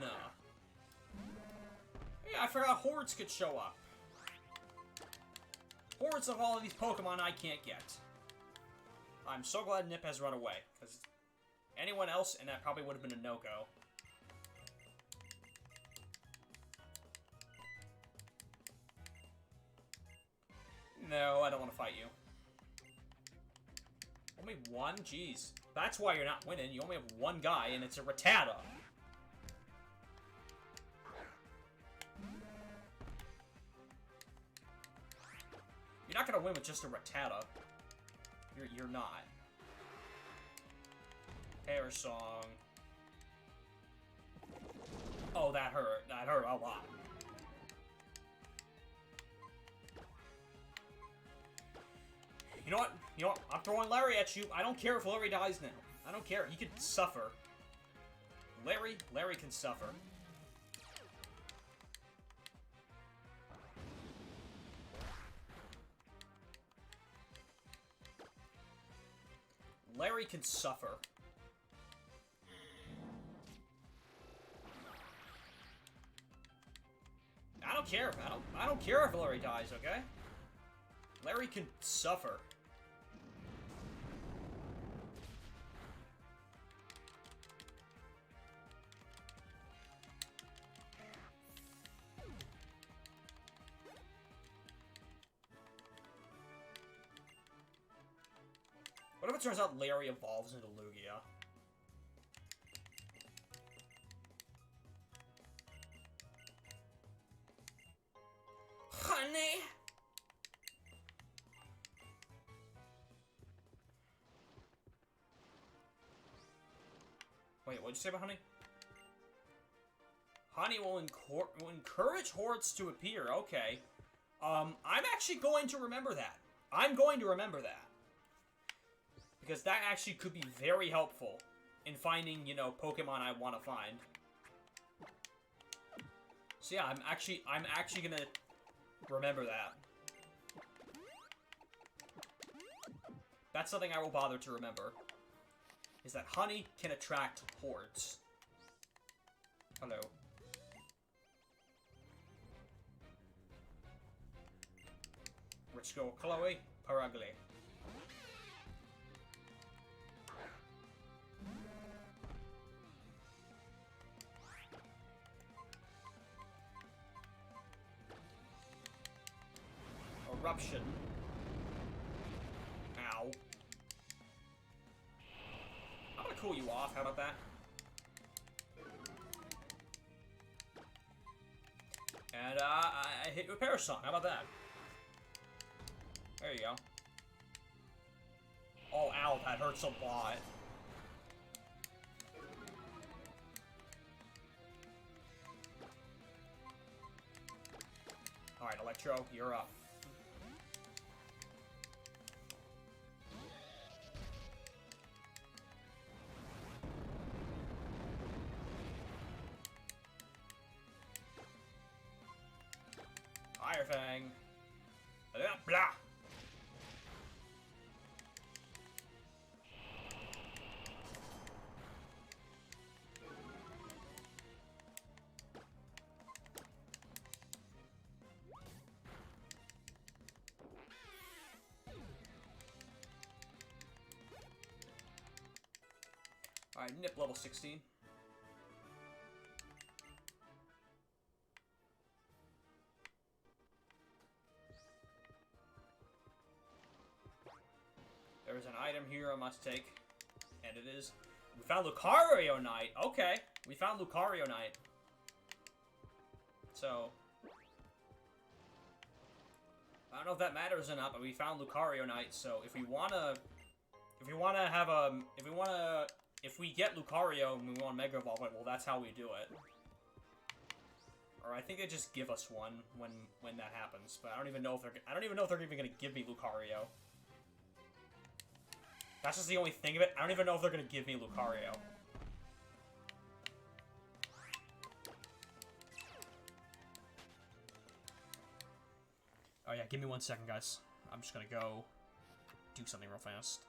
Yeah, I forgot hordes could show up. Hordes of all of these Pokemon I can't get. I'm so glad Nip has run away, because anyone else, and that probably would have been a no-go. No, I don't want to fight you. Only one? Jeez. That's why you're not winning. You only have one guy, and it's a Rattata. You're not gonna win with just a Rattata. You're not. Hair Song. Oh, that hurt. That hurt a lot. You know what? You know what? I'm throwing Larry at you. I don't care if Larry dies now. I don't care. He could suffer. Larry can suffer. Larry can suffer. I don't care. I don't care if Larry dies, okay? Larry can suffer. What if it turns out Larry evolves into Lugia? Honey! Wait, what'd you say about Honey? Honey will encourage hordes to appear. Okay. I'm actually going to remember that. I'm going to remember that. Because that actually could be very helpful in finding, you know, Pokemon I want to find. So yeah, I'm actually gonna remember that. That's something I will bother to remember. Is that Honey can attract hordes. Hello. Let's go, Chloe Paragli. Eruption. Ow. I'm gonna cool you off, how about that? And, I hit you with Parasong, how about that? There you go. Oh, ow, that hurts a lot. Alright, Electro, you're up. Fire Fang. Blah. Alright, Nip level 16. There's an item here I must take. And it is... We found Lucario Knight. Okay. We found Lucario Knight. So... I don't know if that matters or not, but we found Lucario Knight, so if we wanna... If we get Lucario and we want Mega Evolve it, well, that's how we do it. Or I think they just give us one when that happens, but I don't even know if they're even gonna give me Lucario. That's just the only thing of it. I don't even know if they're gonna give me Lucario. Oh yeah, give me 1 second, guys. I'm just gonna go do something real fast.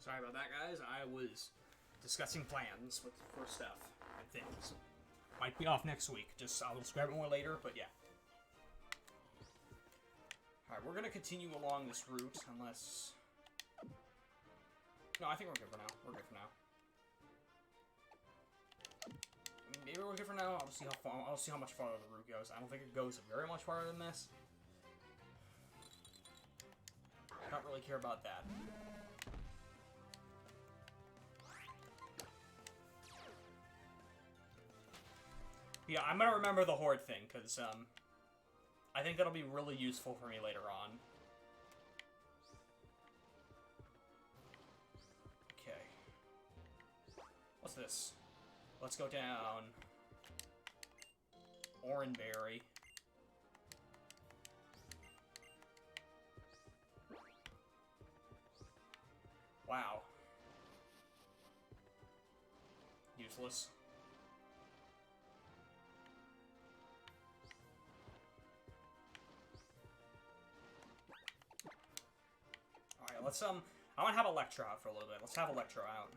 Sorry about that, guys. I was discussing plans for stuff and things. Might be off next week. I'll describe it more later, but yeah. Alright, we're gonna continue along this route, unless... No, I think we're good for now. We're good for now. Maybe we're good for now. I'll see how much farther the route goes. I don't think it goes very much farther than this. I don't really care about that. Yeah, I'm gonna remember the Horde thing, because, I think that'll be really useful for me later on. Okay. What's this? Let's go down. Oranberry. Wow. Useless. let's, I want to have Electro out for a little bit. Let's have Electro out.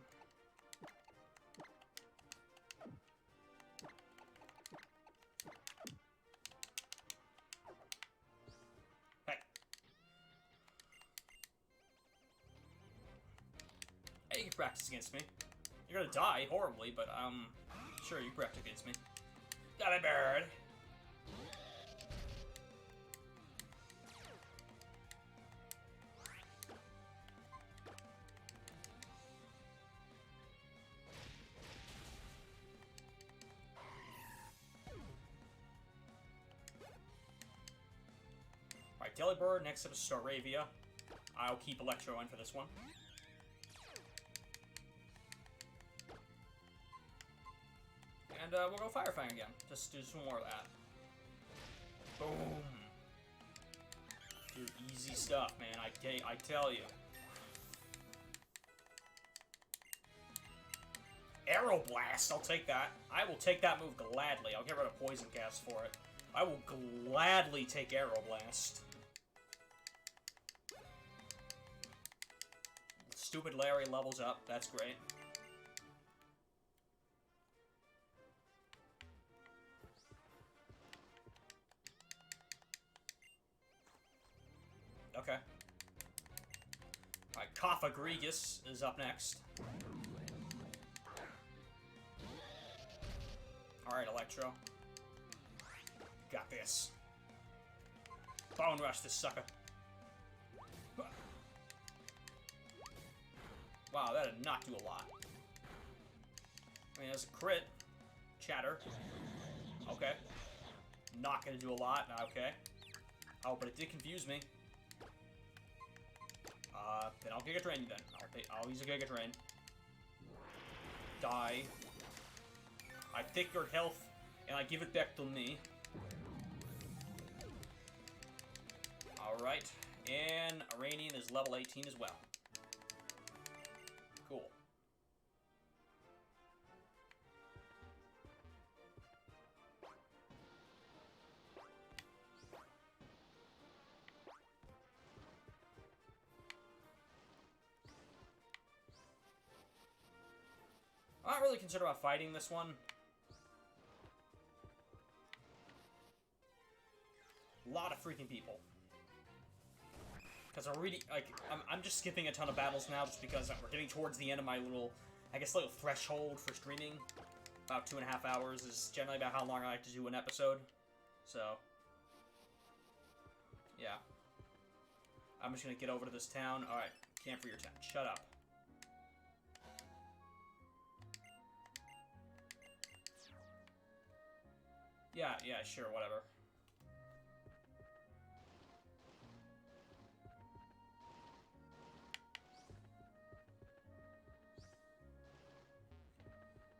Hey. Hey, you can practice against me. You're gonna die horribly, but, sure, you can practice against me. Got it, bird. Alright, Delibird, next up is Staravia. I'll keep Electro in for this one. And we'll go Fire Fang again. Just do some more of that. Boom. Dude, easy stuff, man. I tell you. Arrow Blast, I'll take that. I will take that move gladly. I'll get rid of Poison Cast for it. I will gladly take Arrow Blast. Stupid Larry levels up. That's great. Okay. Alright, Kaffa Gregus is up next. Alright, Electro. Got this. Bone Rush this sucker. Wow, that did not do a lot. I mean, there's a crit. Chatter. Okay. Not gonna do a lot. Okay. Oh, but it did confuse me. Then I'll Giga Drain you then. I'll use a Giga Drain. Die. I take your health, and I give it back to me. Alright. And Iranian is level 18 as well. Cool. I'm not really concerned about fighting this one. A lot of freaking people. Because I'm really, like, I'm just skipping a ton of battles now just because we're getting towards the end of my little, I guess, little threshold for streaming. About 2.5 hours is generally about how long I like to do an episode. So, yeah. I'm just going to get over to this town. Alright, camp for your tent. Shut up. Yeah, sure, whatever.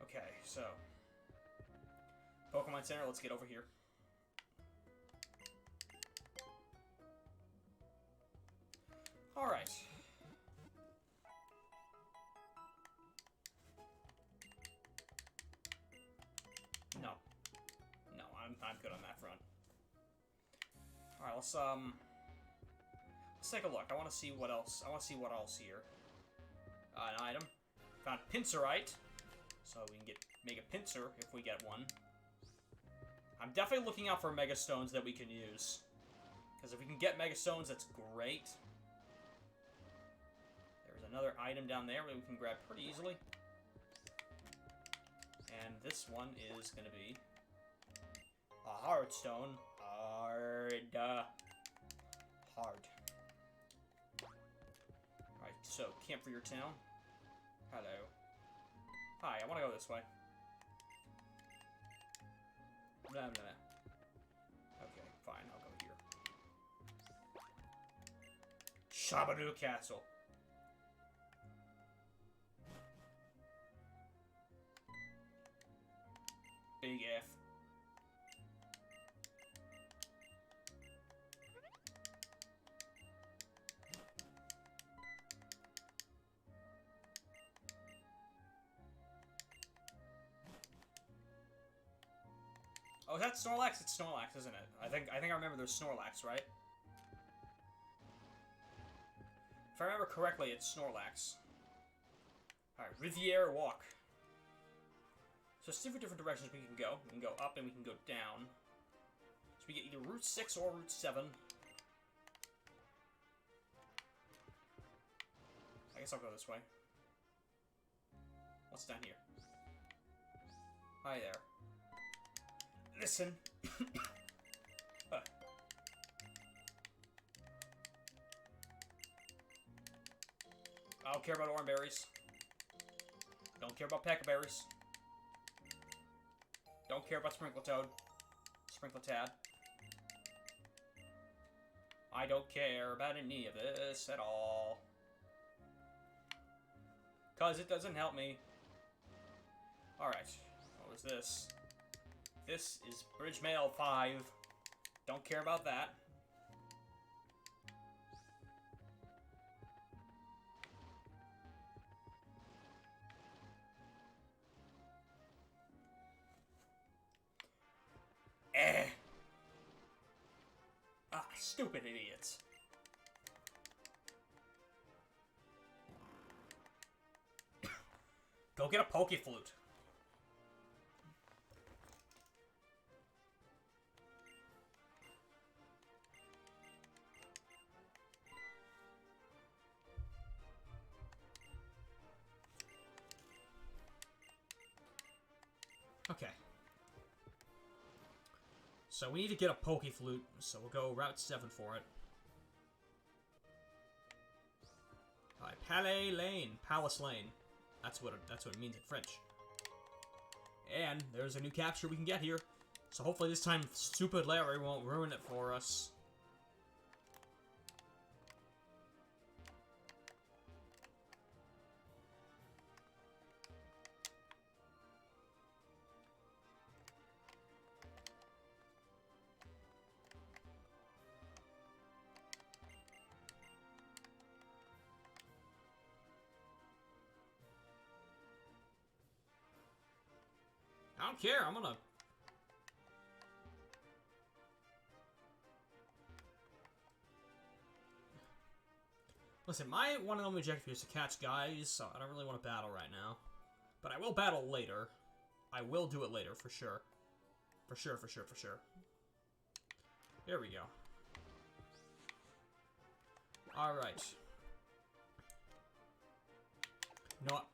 Okay, so Pokemon Center, let's get over here. Alright. No, I'm good on that front. Alright, let's take a look. I want to see what else. I want to see what else here. An item. Found Pinsirite. So we can make a Pinsir if we get one. I'm definitely looking out for Mega Stones that we can use. Because if we can get Mega Stones, that's great. There's another item down there that we can grab pretty easily. And this one is going to be a Heartstone. Hard. Alright, so camp for your town. Hello. Hi, I want to go this way. Blah, blah, blah. Okay, fine, I'll go here. Shabadoo Castle. Big F. Oh, is that Snorlax? It's Snorlax, isn't it? I think I remember there's Snorlax, right? I remember correctly, it's Snorlax. Alright, Riviera Walk. So let's see what different directions we can go. We can go up and we can go down. So we get either Route 6 or Route 7. I guess I'll go this way. What's down here? Hi there. Listen. I don't care about orange berries. Don't care about peckberries. Don't care about Sprinkle-Toad. Sprinkle-Tad. I don't care about any of this at all. 'Cause it doesn't help me. Alright. What was this? This is Bridge Mail 5. Don't care about that. Stupid idiots. Go get a Pokeflute. Okay. So we need to get a Pokeflute, so we'll go Route 7 for it. Alright, Palais Lane. Palace Lane. That's what it means in French. And there's a new capture we can get here. So hopefully this time stupid Larry won't ruin it for us. I don't care, I'm gonna... Listen, my one and only objective is to catch guys, so I don't really want to battle right now. But I will battle later. I will do it later, for sure. For sure, for sure, for sure. Here we go. Alright. You know what?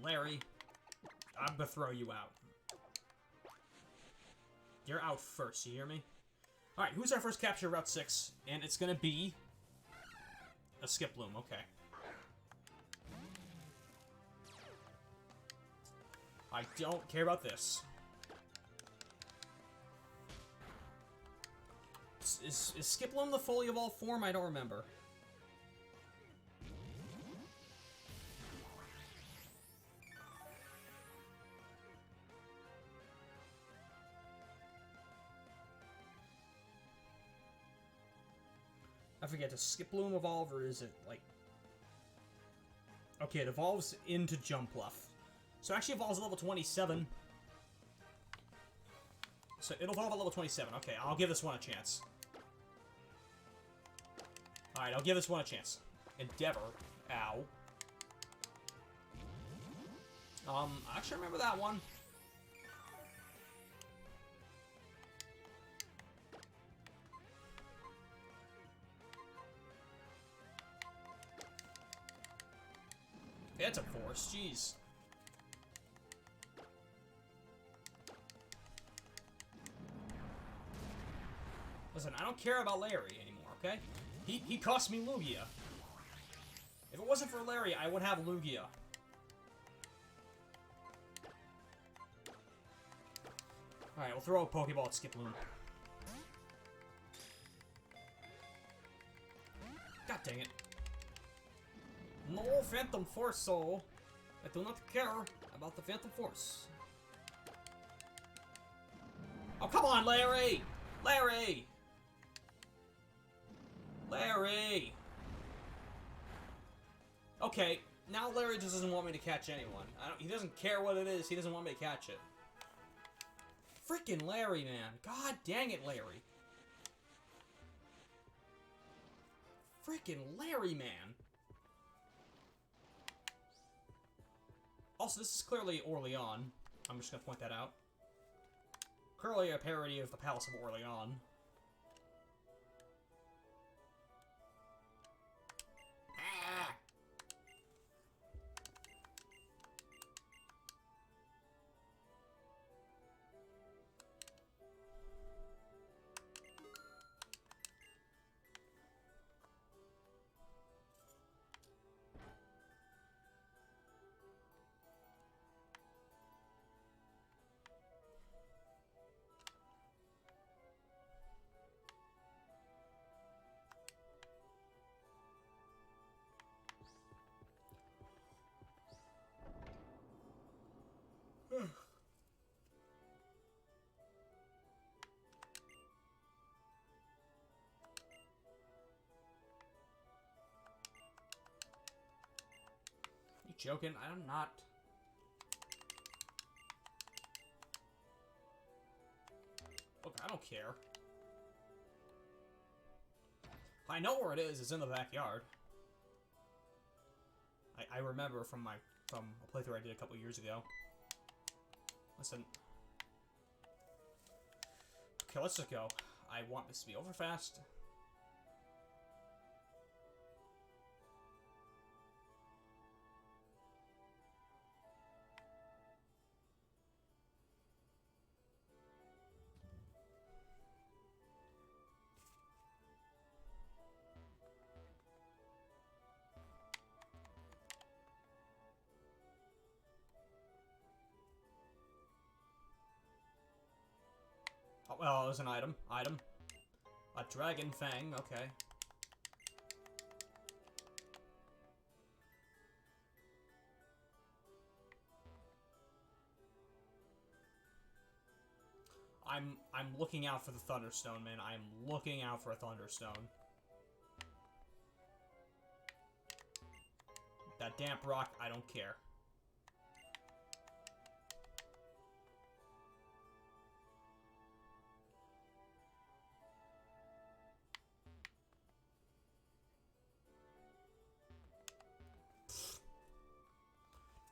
Larry, I'm gonna throw you out. You're out first, you hear me? Alright, who's our first capture? Route 6. And it's gonna be... a Skiploom, okay. I don't care about this. Is Skiploom the fully evolved form? I don't remember. I forget, does Skiploom evolve, or is it, like... Okay, it evolves into Jumpluff. So it actually evolves at level 27. So it'll evolve at level 27. Okay, I'll give this one a chance. Alright, I'll give this one a chance. Endeavor. Ow. I actually remember that one. It's a force, jeez. Listen, I don't care about Larry anymore, okay? He cost me Lugia. If it wasn't for Larry, I would have Lugia. Alright, we'll throw a Pokeball at Skiploom. God dang it. No Phantom Force, so I do not care about the Phantom Force. Oh, come on, Larry! Larry! Larry! Okay, now Larry just doesn't want me to catch anyone. He doesn't care what it is, he doesn't want me to catch it. Freaking Larry, man. God dang it, Larry. Freaking Larry, man. Also, this is clearly Orleans. I'm just gonna point that out. Clearly a parody of the Palace of Orleans. Ah! You joking? I'm not. Look, I don't care. I know where it is. It's in the backyard. I remember from a playthrough I did a couple years ago. Listen. Okay, let's just go. I want this to be over fast. Oh, well, it was an item. Item. A dragon fang, okay. I'm looking out for the Thunderstone, man. I'm looking out for a Thunderstone. That damp rock, I don't care.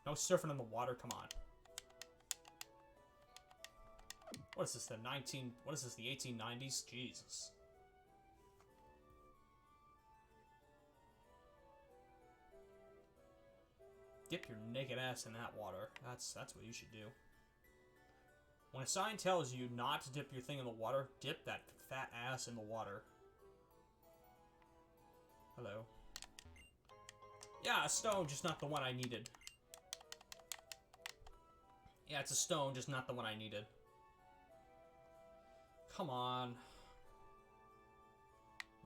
No surfing in the water, come on. What is this, the 1890s? Jesus. Dip your naked ass in that water. That's what you should do. When a sign tells you not to dip your thing in the water, dip that fat ass in the water. Hello. Yeah, a stone, just not the one I needed. Yeah, it's a stone, just not the one I needed. Come on.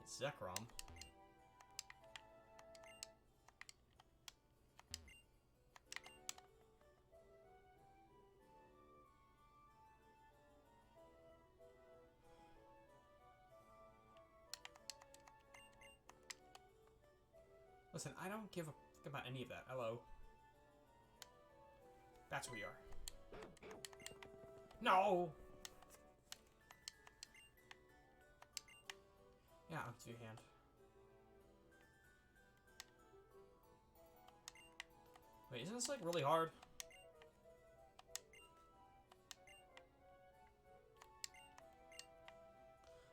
It's Zekrom. Listen, I don't give a fuck about any of that. Hello. That's where you are. No! Yeah, I'll do your hand. Wait, isn't this like really hard?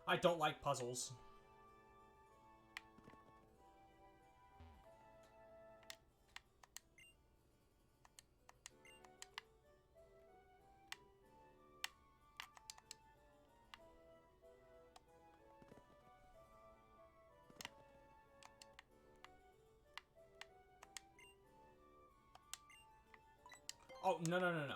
I don't like puzzles. Oh, no, no, no, no.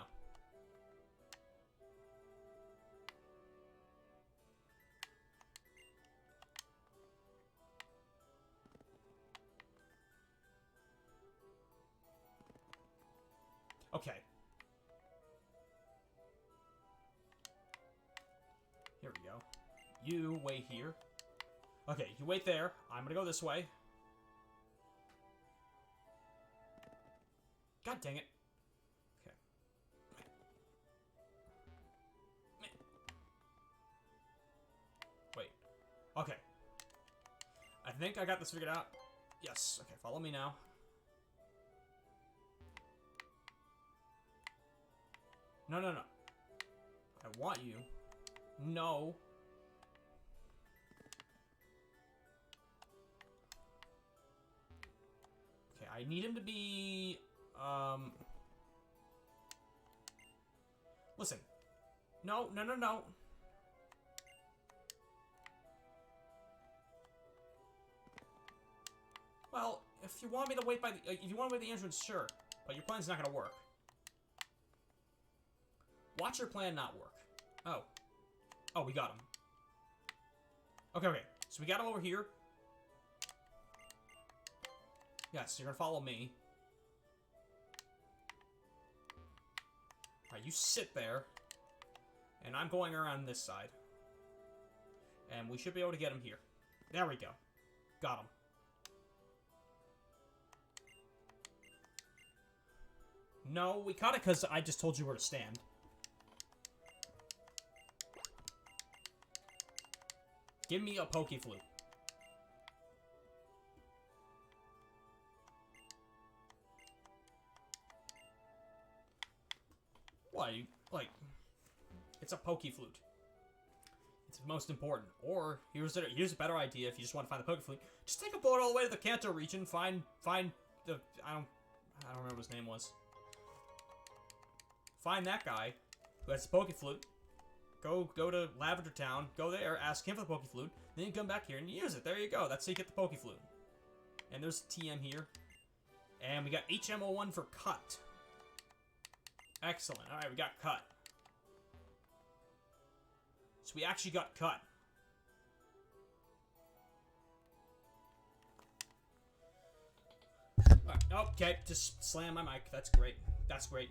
Okay. Here we go. You wait here. Okay, you wait there. I'm gonna go this way. God dang it. Okay. Wait. Okay. I think I got this figured out. Yes. Okay, follow me now. No, no, no. I want you. No. Okay, I need him to be... Listen. No, no, no, no. Well, if you want me to wait by the... if you want to wait at the entrance, sure. But your plan's not gonna work. Watch your plan not work. Oh. Oh, we got him. Okay, okay. So we got him over here. Yes, you're gonna follow me. Alright, you sit there. And I'm going around this side. And we should be able to get him here. There we go. Got him. No, we caught it because I just told you where to stand. Give me a Pokeflute. What? Like, it's a Pokeflute. It's most important. Or, here's a better idea if you just want to find the Pokeflute. Just take a boat all the way to the Kanto region, find the... I don't remember what his name was. Find that guy who has the Pokeflute. Go to Lavender Town. Go there. Ask him for the Pokeflute. Then you come back here and you use it. There you go. That's how you get the Pokeflute. And there's TM here. And we got HMO1 for cut. Excellent. Alright, we got cut. So we actually got cut. Right, okay, just slam my mic. That's great. That's great.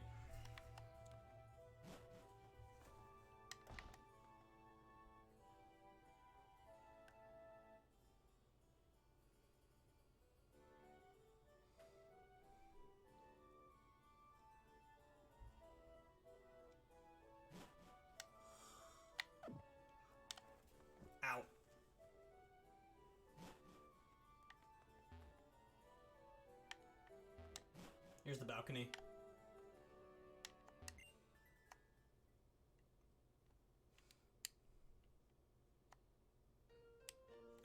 Out. Here's the balcony.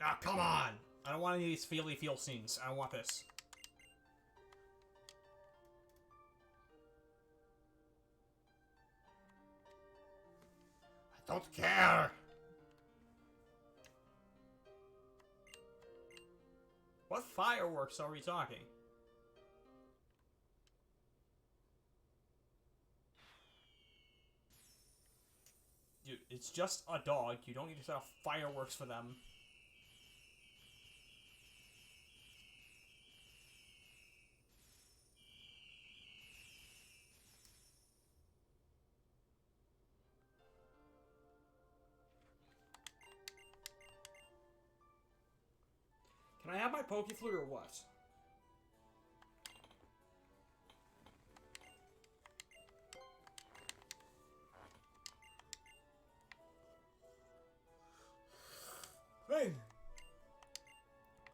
Ah, come on! I don't want any of these feely feel scenes. I don't want this. I don't care! What fireworks are we talking? Dude, it's just a dog. You don't need to set off fireworks for them. Can I have my Pokeflute or what? Hey!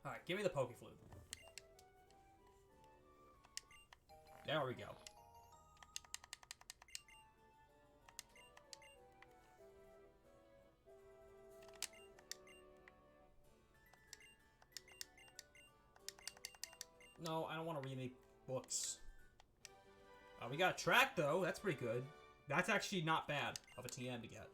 Alright, give me the Pokeflute. There we go. No, I don't want to read any books. We got a track, though. That's pretty good. That's actually not bad of a TM to get.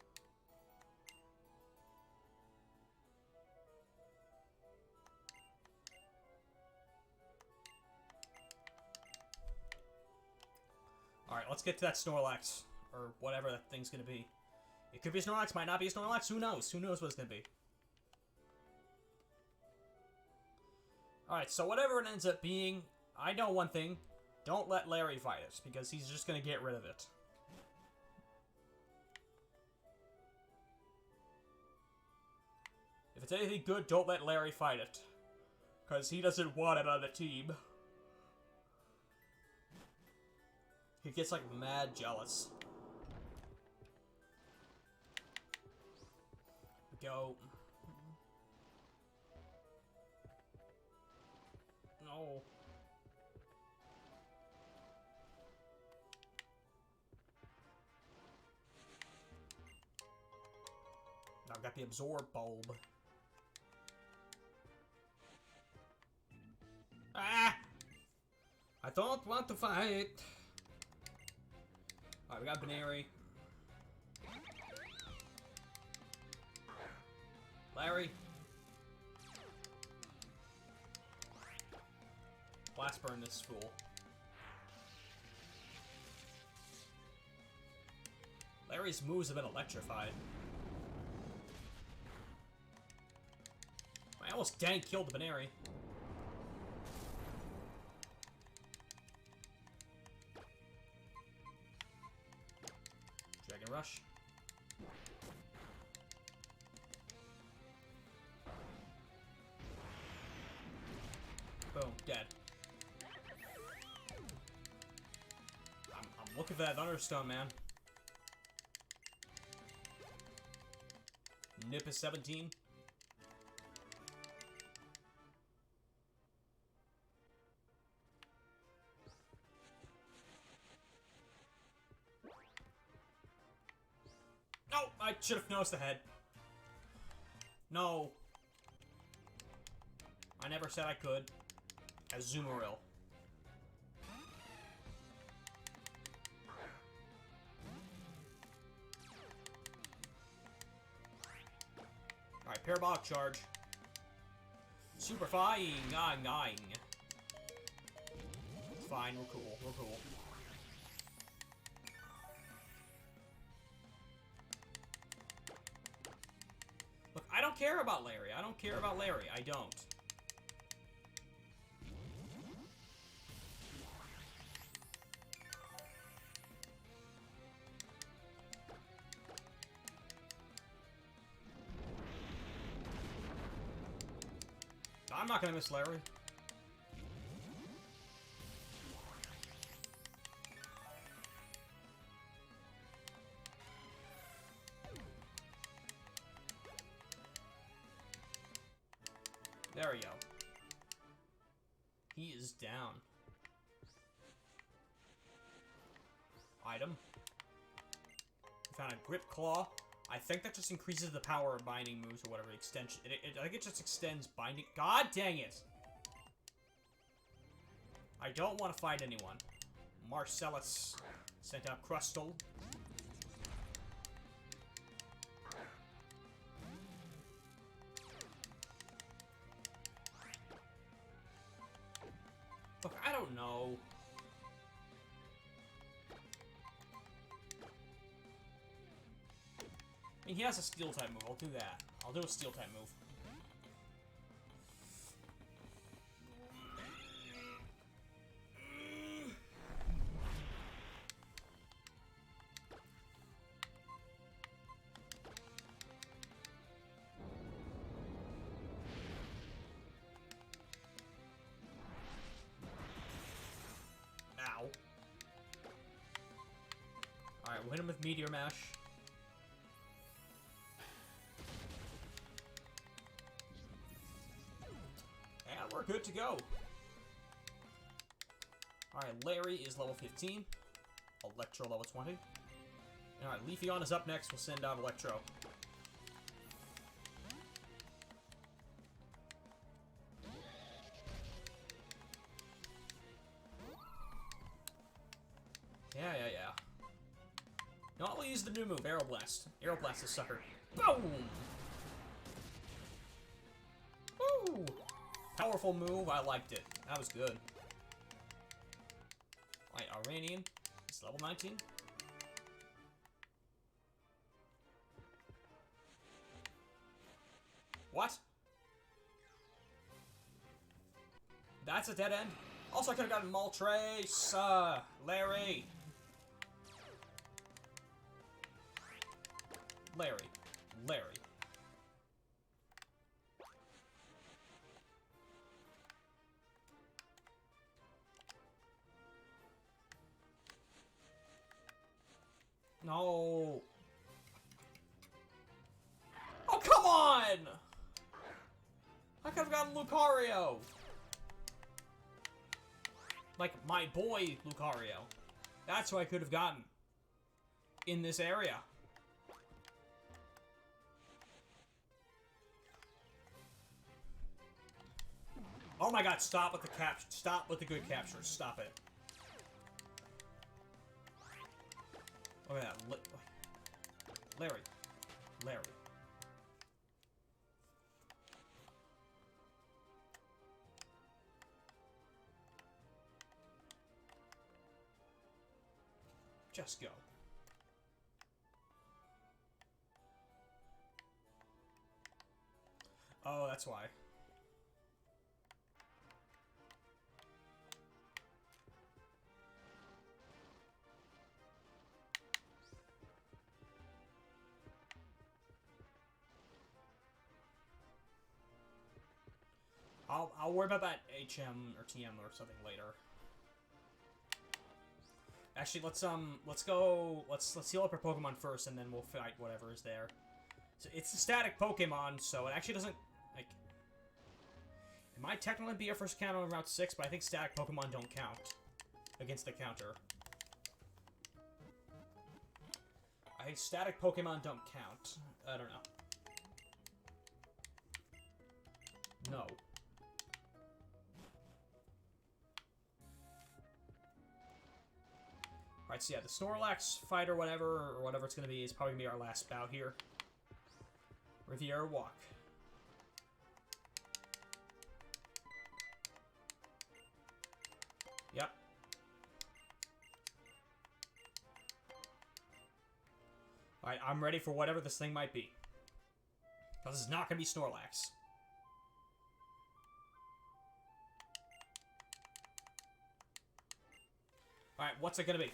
Alright, let's get to that Snorlax. Or whatever that thing's gonna be. It could be a Snorlax, might not be a Snorlax. Who knows? Who knows what it's gonna be? Alright, so whatever it ends up being, I know one thing. Don't let Larry fight it, because he's just gonna get rid of it. If it's anything good, don't let Larry fight it. Because he doesn't want it on the team. He gets, like, mad jealous. Go. No. the absorb bulb. Ah! I don't want to fight. Alright, we got Baneri. Larry. Blast burn this fool. Larry's moves have been electrified. I almost dang killed the Baneri. Dragon Rush. Boom, dead. I'm looking for that Thunderstone, man. Nip is 17. Oh, I should have noticed the head. No. I never said I could. Azumarill. Alright, Parabolic Charge. Super flying, nine. It's fine, we're cool, we're cool. Look, I don't care about Larry. I don't care about Larry. I don't. I'm not gonna miss Larry. There we go. He is down. Item. We found a Grip Claw. I think that just increases the power of binding moves or whatever extension. I think it just extends binding. God dang it! I don't want to fight anyone. Marcellus sent out Crustle. Look, I don't know. I mean, he has a Steel-type move. I'll do that. I'll do a Steel-type move. Ow. Alright, we'll hit him with Meteor Mash. And we're good to go. Alright, Larry is level 15. Electro level 20. Alright, Leafeon is up next. We'll send out Electro. Yeah. No, we'll use the new move, Aeroblast. Aeroblast this sucker. Boom! Woo! Powerful move, I liked it. That was good. Alright, Iranian. It's level 19. What? That's a dead end? Also, I could have gotten Moltres. Larry. Larry. No. Oh, come on! I could have gotten Lucario. Like, my boy Lucario. That's who I could have gotten. In this area. Oh my god, stop with the stop with the good captures. Stop it. Look at that. Larry. Larry. Just go. Oh, that's why. I'll worry about that HM or TM or something later. Actually, let's heal up our Pokemon first, and then we'll fight whatever is there. So it's a static Pokemon, so it actually doesn't like. It might technically be our first counter on Route 6, but I think static Pokemon don't count against the counter. I think static Pokemon don't count. I don't know. No. Alright, so yeah, the Snorlax fight or whatever it's gonna be is probably gonna be our last bout here. Riviera Walk. Yep. Alright, I'm ready for whatever this thing might be. This is not gonna be Snorlax. Alright, what's it gonna be?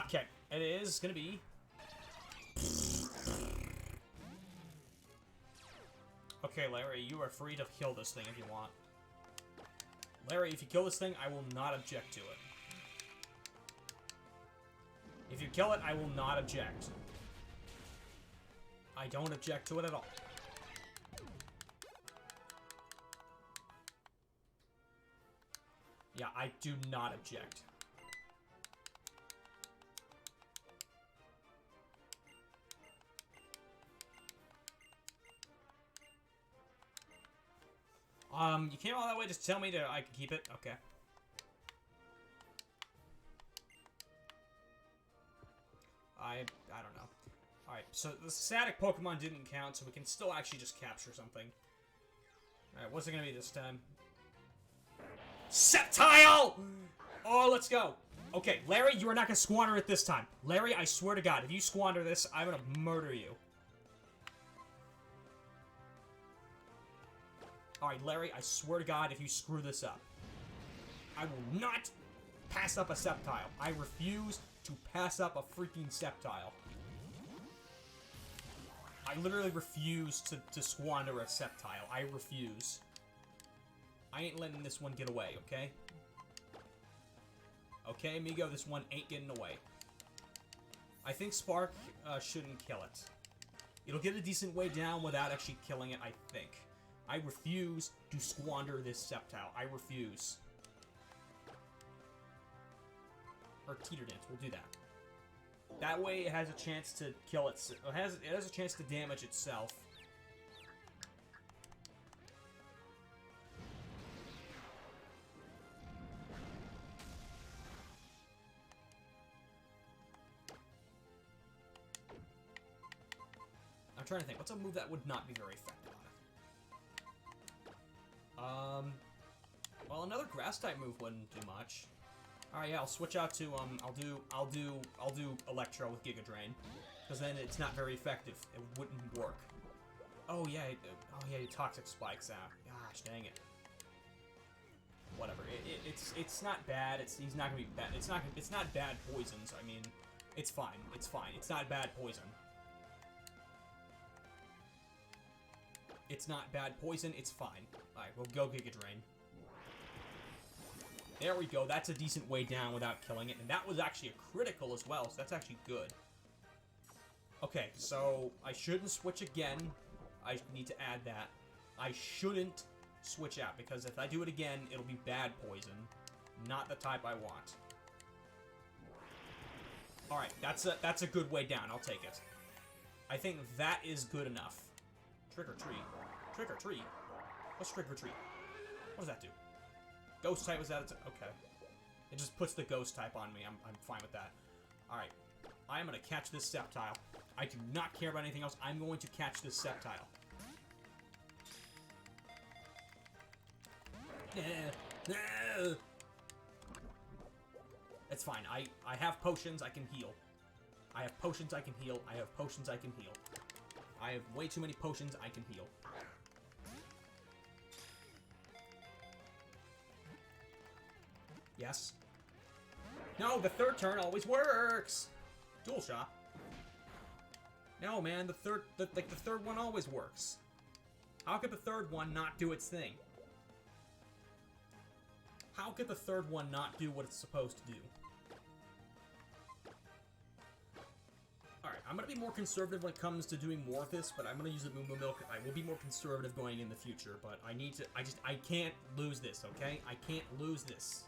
Okay, it is gonna be... Okay, Larry, you are free to kill this thing if you want. Larry, if you kill this thing, I will not object to it. If you kill it, I will not object. I don't object to it at all. Yeah, I do not object. You came all that way just to tell me I can keep it? Okay. I don't know. Alright, so the static Pokemon didn't count, so we can still actually just capture something. Alright, what's it gonna be this time? Sceptile! Oh, let's go. Okay, Larry, you are not gonna squander it this time. Larry, I swear to God, if you squander this, I'm gonna murder you. Alright, Larry, I swear to God, if you screw this up, I will not pass up a Sceptile. I refuse to pass up a freaking Sceptile. I literally refuse to squander a Sceptile. I refuse. I ain't letting this one get away, okay? Okay, amigo, this one ain't getting away. I think Spark shouldn't kill it. It'll get a decent way down without actually killing it, I think. I refuse to squander this Sceptile. I refuse. Or Teeter Dance, we'll do that. That way it has a chance to kill it. It has a chance to damage itself. I'm trying to think. What's a move that would not be very effective on it? Well, another grass type move wouldn't do much. All right, yeah, I'll switch out to I'll do Electro with Giga Drain, because then it's not very effective. It wouldn't work. Oh yeah, Toxic Spikes out. Gosh, dang it. Whatever. It's not bad. He's not gonna be bad. It's not bad poisons. I mean, it's fine. It's fine. It's not bad poison. It's not bad poison. It's fine. All right, we'll go Giga Drain. There we go. That's a decent way down without killing it. And that was actually a critical as well, so that's actually good. Okay, so I shouldn't switch again. I need to add that. I shouldn't switch out, because if I do it again, it'll be bad poison. Not the type I want. Alright, that's a good way down. I'll take it. I think that is good enough. Trick or treat. Trick or treat. What's trick or treat? What does that do? Ghost type was at okay. It just puts the ghost type on me. I'm fine with that. Alright. I am going to catch this Sceptile. I do not care about anything else. I'm going to catch this Sceptile. It's fine. I have potions. I can heal. I have potions I can heal. I have potions I can heal. I have way too many potions I can heal. Yes. No, the third turn always works. Dual shot. No, man, the third one always works. How could the third one not do its thing? How could the third one not do what it's supposed to do? Alright, I'm gonna be more conservative when it comes to doing more of this, but I'm gonna use the Moo Moo Milk. I will be more conservative going in the future, but I need to, I can't lose this, okay? I can't lose this.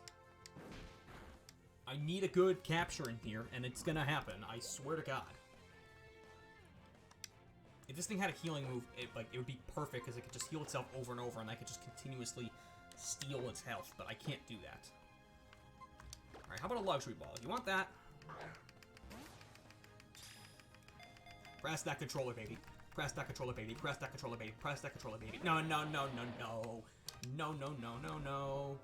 I need a good capture in here, and it's gonna happen, I swear to God. If this thing had a healing move, it would be perfect, because it could just heal itself over and over, and I could just continuously steal its health, but I can't do that. Alright, how about a luxury ball? You want that? Press that controller, baby. Press that controller, baby. Press that controller, baby. Press that controller, baby. No, no, no, no, no. No, no, no, no, no.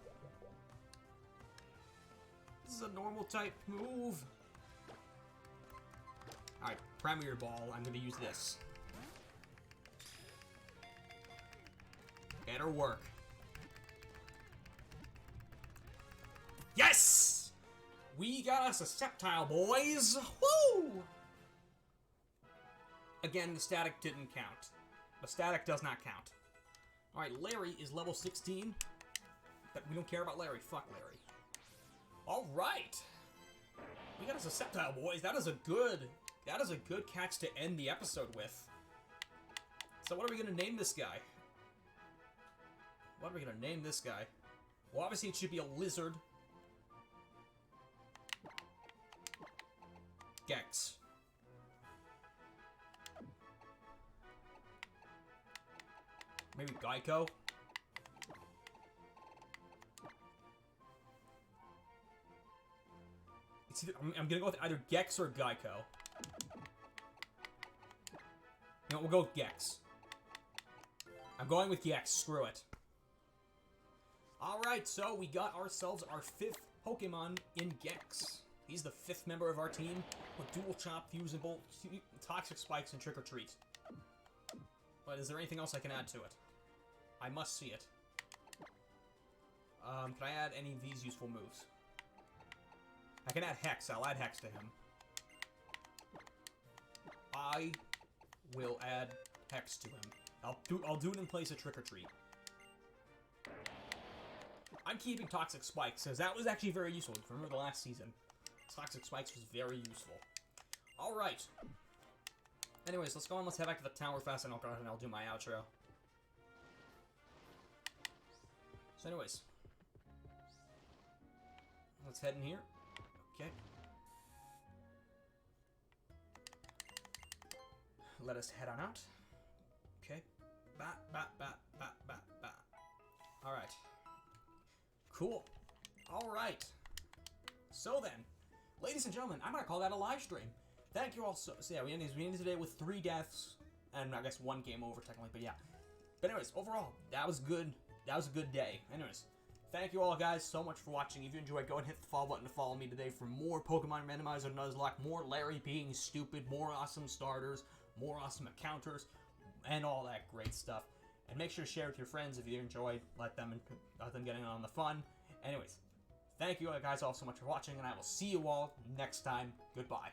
This is a normal type move. Alright, Premier Ball. I'm going to use this. Better work. Yes! We got us a Sceptile, boys! Woo! Again, the static didn't count. The static does not count. Alright, Larry is level 16. But we don't care about Larry. Fuck Larry. Alright! We got us a Sceptile, boys. That is a good catch to end the episode with. So what are we going to name this guy? What are we going to name this guy? Well, obviously it should be a lizard. Gex. Maybe Geico? It's either, I'm gonna go with either Gex or Geico. No, we'll go with Gex. I'm going with Gex, screw it. Alright, so we got ourselves our 5th Pokemon in Gex. He's the 5th member of our team with Dual Chop, Fusible, Toxic Spikes, and Trick or Treat. But is there anything else I can add to it? I must see it. Can I add any of these useful moves? I can add Hex. I'll add Hex to him. I will add Hex to him. I'll do it in place of Trick or Treat. I'm keeping Toxic Spikes, because that was actually very useful. Remember the last season? Toxic Spikes was very useful. Alright. Anyways, let's go on. Let's head back to the tower fast, and I'll go ahead and I'll do my outro. So anyways. Let's head in here. Okay. Let us head on out. Okay. Bat, bat, bat, bat, bat, bat. Alright. Cool. Alright. So then, ladies and gentlemen, I'm going to call that a live stream. Thank you all so yeah, we ended today with 3 deaths, and I guess 1 game over technically, but yeah. But anyways, overall, that was good. That was a good day. Anyways, thank you all guys so much for watching. If you enjoyed, go ahead and hit the follow button to follow me today for more Pokemon Randomizer Nuzlocke, more Larry being stupid, more awesome starters, more awesome encounters, and all that great stuff. And make sure to share with your friends if you enjoyed. Let them get in on the fun. Anyways, thank you guys all so much for watching, and I will see you all next time. Goodbye.